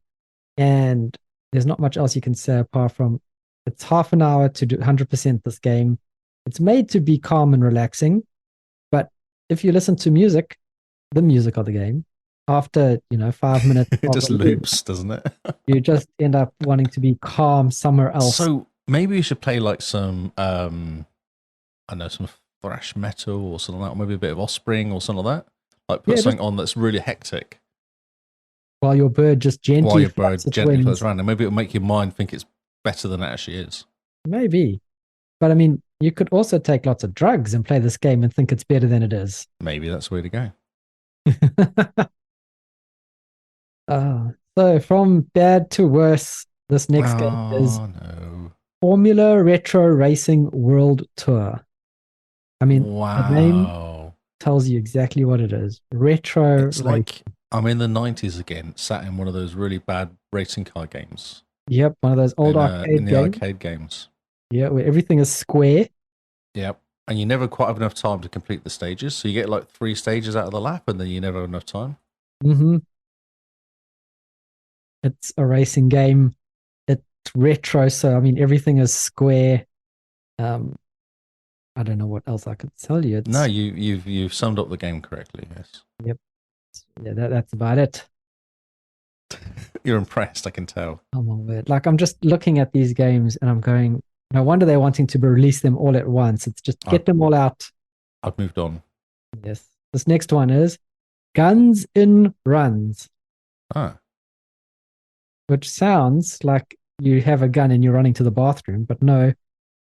And there's not much else you can say apart from it's half an hour to do 100% this game. It's made to be calm and relaxing, but if you listen to music, the music of the game, after 5 minutes, it just loops, doesn't it? You just end up wanting to be calm somewhere else. So maybe you should play like some, I don't know, some thrash metal or something like that, or maybe a bit of Offspring or something like that. Like put something on that's really hectic. While your bird just gently floats around, and maybe it'll make your mind think it's better than it actually is. Maybe. But I mean, you could also take lots of drugs and play this game and think it's better than it is. Maybe that's the way to go. So from bad to worse, this next game is no. Formula Retro Racing World Tour. I mean, the name tells you exactly what it is. Retro. It's like I'm in the 90s again, sat in one of those really bad racing car games. Yep, one of those old arcade games. Yeah, where everything is square. Yep. And you never quite have enough time to complete the stages. So you get like 3 stages out of the lap and then you never have enough time. Mm-hmm. It's a racing game. It's retro, so I mean everything is square. I don't know what else I could tell you. No, you've summed up the game correctly, yes. Yep. Yeah, that's about it. You're impressed, I can tell. Oh my word. Like I'm just looking at these games and I'm going, no wonder they're wanting to release them all at once. It's just get them all out. I've moved on. Yes. This next one is Guns in Runs. Which sounds like you have a gun and you're running to the bathroom, but no.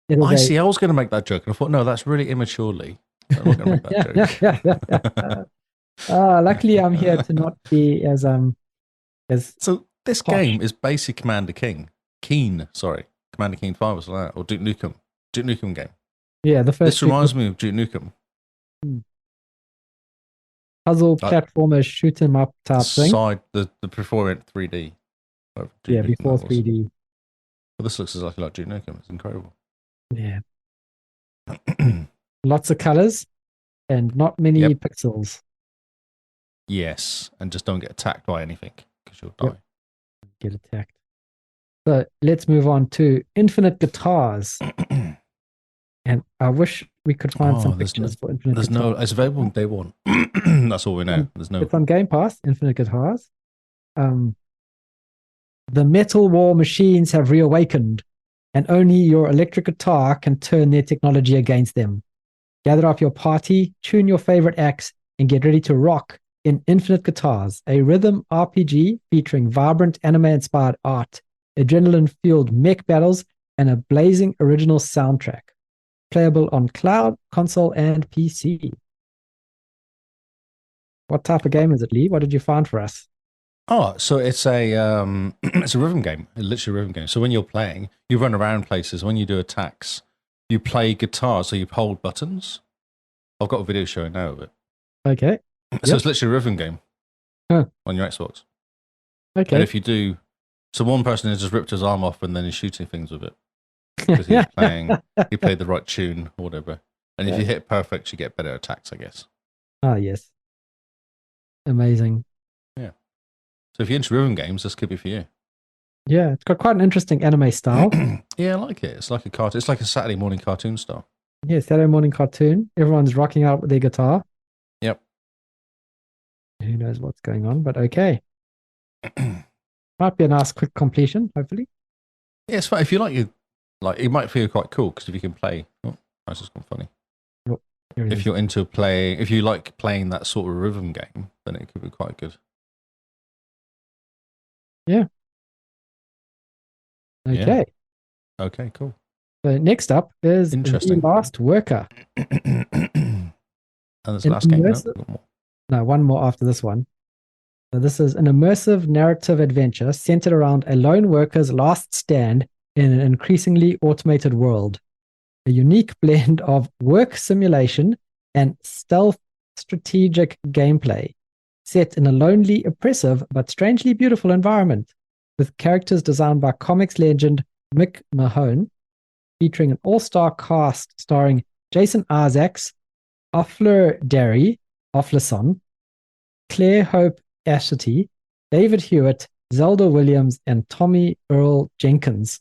I see. I was going to make that joke. And I thought, no, that's really immaturely. I'm not going to make that joke. Luckily, I'm here to not be as So this posh. game is basic Commander Keen, sorry. Commander Keen 5 or something like that, or Duke Nukem. Duke Nukem game. Yeah, the first. This reminds me of Duke Nukem. Puzzle platformer shoot 'em up type thing. The before it 3D. Yeah, before 3D. But this looks exactly like Duke Nukem. It's incredible. Yeah. Lots of colors and not many pixels. Yes, and just don't get attacked by anything because you'll die. Get attacked. So let's move on to Infinite Guitars. And I wish we could find some pictures for Infinite Guitars. It's available on day one. That's all we know. It's on Game Pass, Infinite Guitars. The Metal War machines have reawakened, and only your electric guitar can turn their technology against them. Gather up your party, tune your favorite acts, and get ready to rock in Infinite Guitars, a rhythm RPG featuring vibrant anime-inspired art, adrenaline-fueled mech battles, and a blazing original soundtrack. Playable on cloud, console, and PC. What type of game is it, Lee? What did you find for us? Oh, so it's a it's a rhythm game, literally a rhythm game. So when you're playing, you run around places. When you do attacks, you play guitar, so you hold buttons. I've got a video showing now of it. Okay. So it's literally a rhythm game on your Xbox. Okay. And if you do, so one person has just ripped his arm off and then he's shooting things with it because he's playing. He played the right tune or whatever. And if you hit perfect, you get better attacks, I guess. Ah, yes. Amazing. Yeah. So if you're into rhythm games, this could be for you. Yeah, it's got quite an interesting anime style. Yeah, I like it. It's like a cartoon. It's like a Saturday morning cartoon style. Yeah, Saturday morning cartoon. Everyone's rocking out with their guitar. Yep. Who knows what's going on, but okay. Might be a nice quick completion, hopefully. Yeah, it's fun. If you it might feel quite cool because if you can play. Oh, that's just gone funny. Oh, if you're into if you like playing that sort of rhythm game, then it could be quite good. Yeah. Okay. Yeah. Okay, cool. So next up is The Last Worker. And this last game. No, one more after this one. So this is an immersive narrative adventure centered around a lone worker's last stand in an increasingly automated world. A unique blend of work simulation and stealth strategic gameplay, set in a lonely, oppressive, but strangely beautiful environment, with characters designed by comics legend Mick Mahone, featuring an all-star cast starring Jason Isaacs, Offler Derry, Offleson, Claire Hope Ashity, David Hewitt, Zelda Williams, and Tommy Earl Jenkins.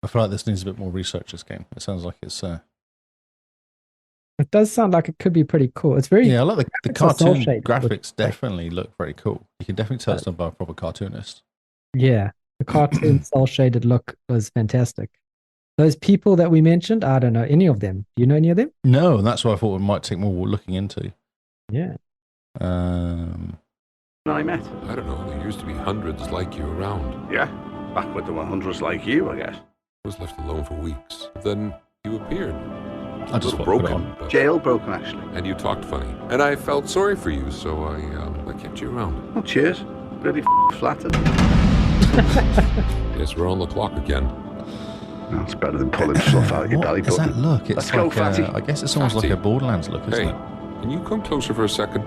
I feel like this needs a bit more research, this game. It sounds like it's... It does sound like it could be pretty cool. It's very... Yeah, I like the cartoon graphics definitely look very cool. You can definitely tell it's done by a proper cartoonist. Yeah, the cartoon cel-shaded look was fantastic. Those people that we mentioned, I don't know any of them. Do you know any of them? No, and that's what I thought we might take more looking into. Yeah. I met? I don't know. There used to be hundreds like you around. Yeah, back when there were hundreds like you, I guess. I was left alone for weeks. Then You appeared. I just a little thought I'd put it broken. on. but- Jailbroken, actually. And you talked funny. And I felt sorry for you, so I kept you around. Well, cheers. Really flattered. Yes, we're on the clock again. That's better than pulling stuff out of your What belly is that button. look? It's Let's go, like fatty. I guess it's almost like Fatty. a Borderlands look, isn't Hey, it? can you come closer for a second?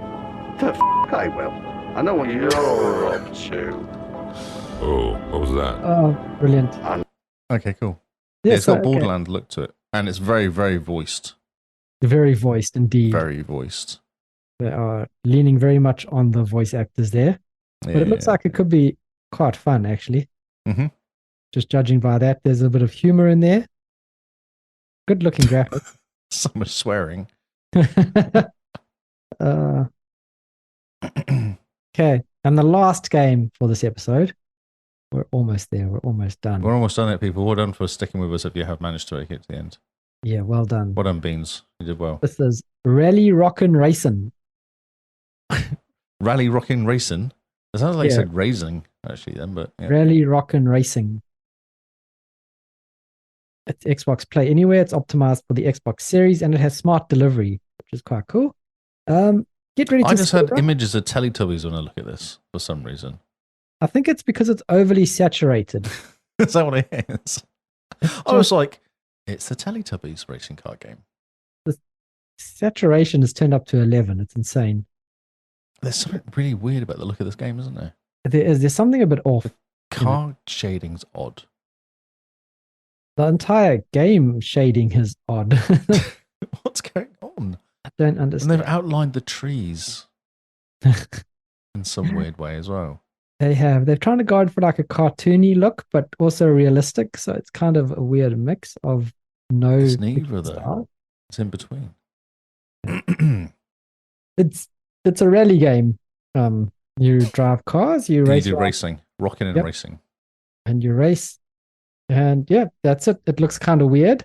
The I will. I know what you're up to. Oh, what was that? Oh, brilliant. Okay, cool. Yeah, Yeah, it's got okay. Borderlands look to it, and it's very, very voiced. Very voiced indeed. Very voiced. They are leaning very much on the voice actors there. But it looks like it could be quite fun, actually. Mhm. Just judging by that, there's a bit of humor in there. Good looking graphic. so much swearing. uh, okay. And the last game for this episode. We're almost there. We're almost done. We're almost done it, people. Well done for sticking with us if you have managed to make it to the end. Yeah, well done. Well done, Beans. You did well. This is Rally Rockin' Racing. Rally Rockin' Racing. It sounds like Yeah. you said racing, actually, then, but yeah. Rally Rockin' Racing. It's Xbox Play Anywhere. It's optimized for the Xbox Series and it has smart delivery, which is quite cool. Get ready to I just speed had up. images of Teletubbies when I look at this for some reason. I think it's because it's overly saturated. Is that what it is? I was like, it's the Teletubbies racing car game. Saturation is turned up to 11. It's insane. There's something really weird about the look of this game, isn't there? There's something a bit off. Car shading's odd. The entire game shading is odd. What's going on? I don't And understand. they've outlined the trees in some weird way as well. They have. They're trying to go for like a cartoony look, but also realistic. So it's kind of a weird mix of no. It's neither, though. style. It's in between. It's a rally game. You drive cars, you You race, do around, racing, rocking and Yep. racing. and you race. And yeah, that's it. It looks kind of weird.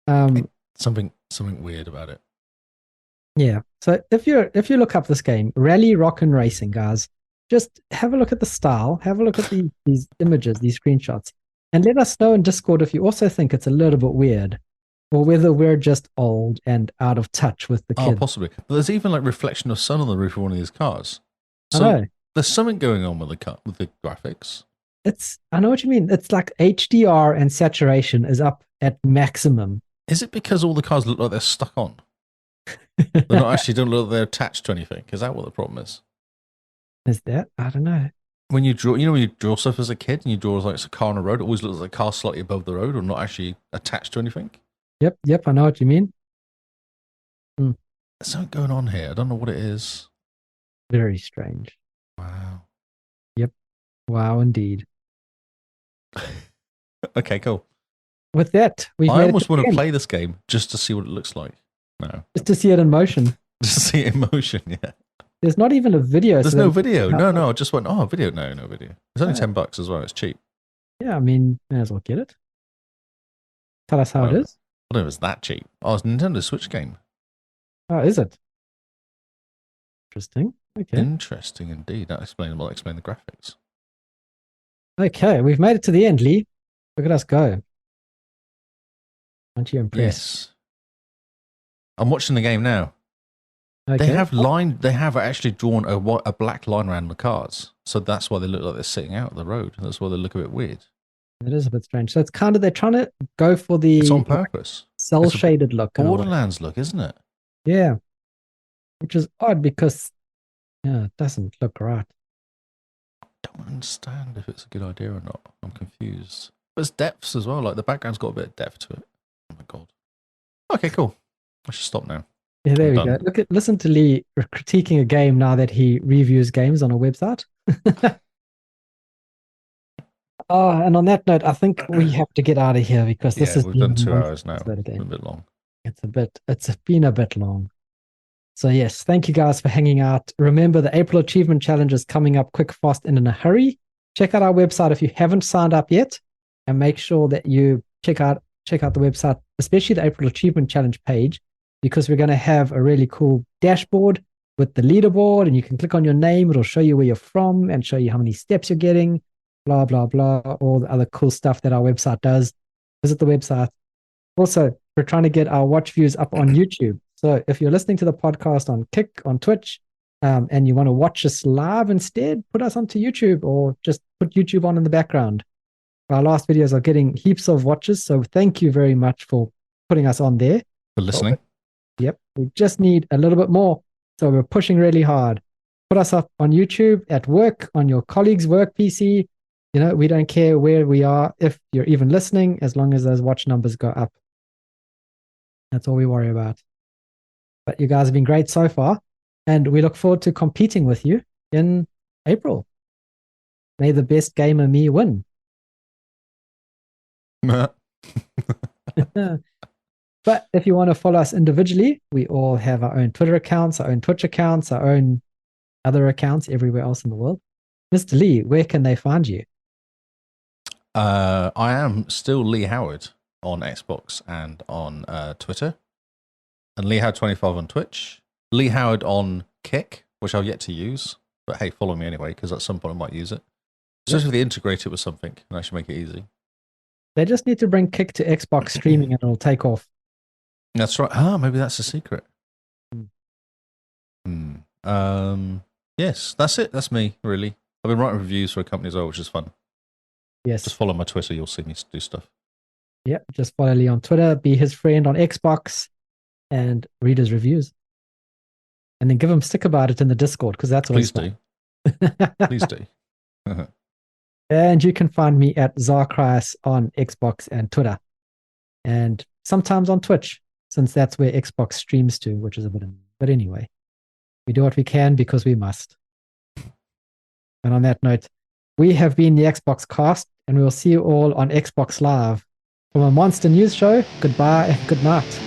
Something weird about it. Yeah. So if you look up this game, Rally Rockin' Racing, guys, just have a look at the style, have a look at these images, these screenshots, and let us know in Discord if you also think it's a little bit weird, or whether we're just old and out of touch with the Oh, kids. possibly. But there's even like reflection of sun on the roof of one of these cars. I So know. there's something going on with the graphics. I know what you mean. It's like HDR and saturation is up at maximum. Is it because all the cars look like they're stuck on? They're not actually don't look like they're attached to anything. Is that what the problem is? Is that? I don't know. When you draw, when you draw stuff as a kid and you draw like a car on a road, it always looks like a car slightly above the road or not actually attached to anything. Yep, I know what you mean. There's something going on here. I don't know what it is. Very strange. Wow. Wow, indeed. Okay, cool. With that, we've I made it almost to want the to end, play this game just to see what it looks like. No. just to see it in motion. Just to see it in motion, yeah. There's not even a video. There's so no that- video. No, I just went, oh, video. No video. It's only Yeah. $10 as well. It's cheap. Yeah, I mean, may as well get it. Tell us how Well, it is. I don't know if it's that cheap. Oh, it's a Nintendo Switch game. Oh, is it? Interesting. Okay. Interesting indeed. That will explain the graphics. Okay, we've made it to the end, Lee. Look at us go. Aren't you impressed? Yes. I'm watching the game now. Okay. They have actually drawn a black line around the cars. So that's why they look like they're sitting out of the road. That's why they look a bit weird. It is a bit strange. So it's kind of, they're trying to go for the It's on purpose. cell It's a shaded look. in a way. Borderlands look, isn't it? Yeah. Which is odd because, yeah, it doesn't look right. Don't understand if it's a good idea or not. I'm confused. But it's depths as well. Like the background's got a bit of depth to it. Oh my god. Okay, cool. I should stop now. Yeah, there I'm we done. go. Listen to Lee critiquing a game now that he reviews games on a website. Oh, and on that note, I think we have to get out of here because this Yeah, is we've done 2 hours now. It's It's a bit long. It's been a bit long. So yes, thank you guys for hanging out. Remember, the April Achievement Challenge is coming up quick, fast, and in a hurry. Check out our website if you haven't signed up yet, and make sure that you check out the website, especially the April Achievement Challenge page, because we're going to have a really cool dashboard with the leaderboard, and you can click on your name. It'll show you where you're from and show you how many steps you're getting, blah, blah, blah, all the other cool stuff that our website does. Visit the website. Also, we're trying to get our watch views up on YouTube. So if you're listening to the podcast on Kick, on Twitch, and you want to watch us live instead, put us onto YouTube or just put YouTube on in the background. Our last videos are getting heaps of watches, so thank you very much for putting us on there. For listening. Yep, we just need a little bit more, so we're pushing really hard. Put us up on YouTube, at work, on your colleague's work PC. You know, we don't care where we are, if you're even listening, as long as those watch numbers go up. That's all we worry about. But you guys have been great so far, and we look forward to competing with you in April. May the best gamer me win. But if you want to follow us individually, we all have our own Twitter accounts, our own Twitch accounts, our own other accounts everywhere else in the world. Mr. Lee, where can they find you? I am still Lee Howard on Xbox and on Twitter. And Lee Howard25 on Twitch. Lee Howard on Kick, which I've yet to use. But hey, follow me anyway, because at some point I might use it. Especially if they integrate it with something and actually make it easy. They just need to bring Kick to Xbox streaming and it'll take off. That's right. Maybe that's the secret. Yes, that's it. That's me, really. I've been writing reviews for a company as well, which is fun. Yes. Just follow my Twitter. You'll see me do stuff. Yep. Just follow Lee on Twitter, be his friend on Xbox, and read his reviews. And then give him stick about it in the Discord, because that's always Please fun. do. Please do. And you can find me at Zarkrias on Xbox and Twitter. And sometimes on Twitch, since that's where Xbox streams to, which is a bit... But anyway, we do what we can because we must. And on that note, we have been the Xbox Cast, and we will see you all on Xbox Live. From a Monster News Show, goodbye and good night.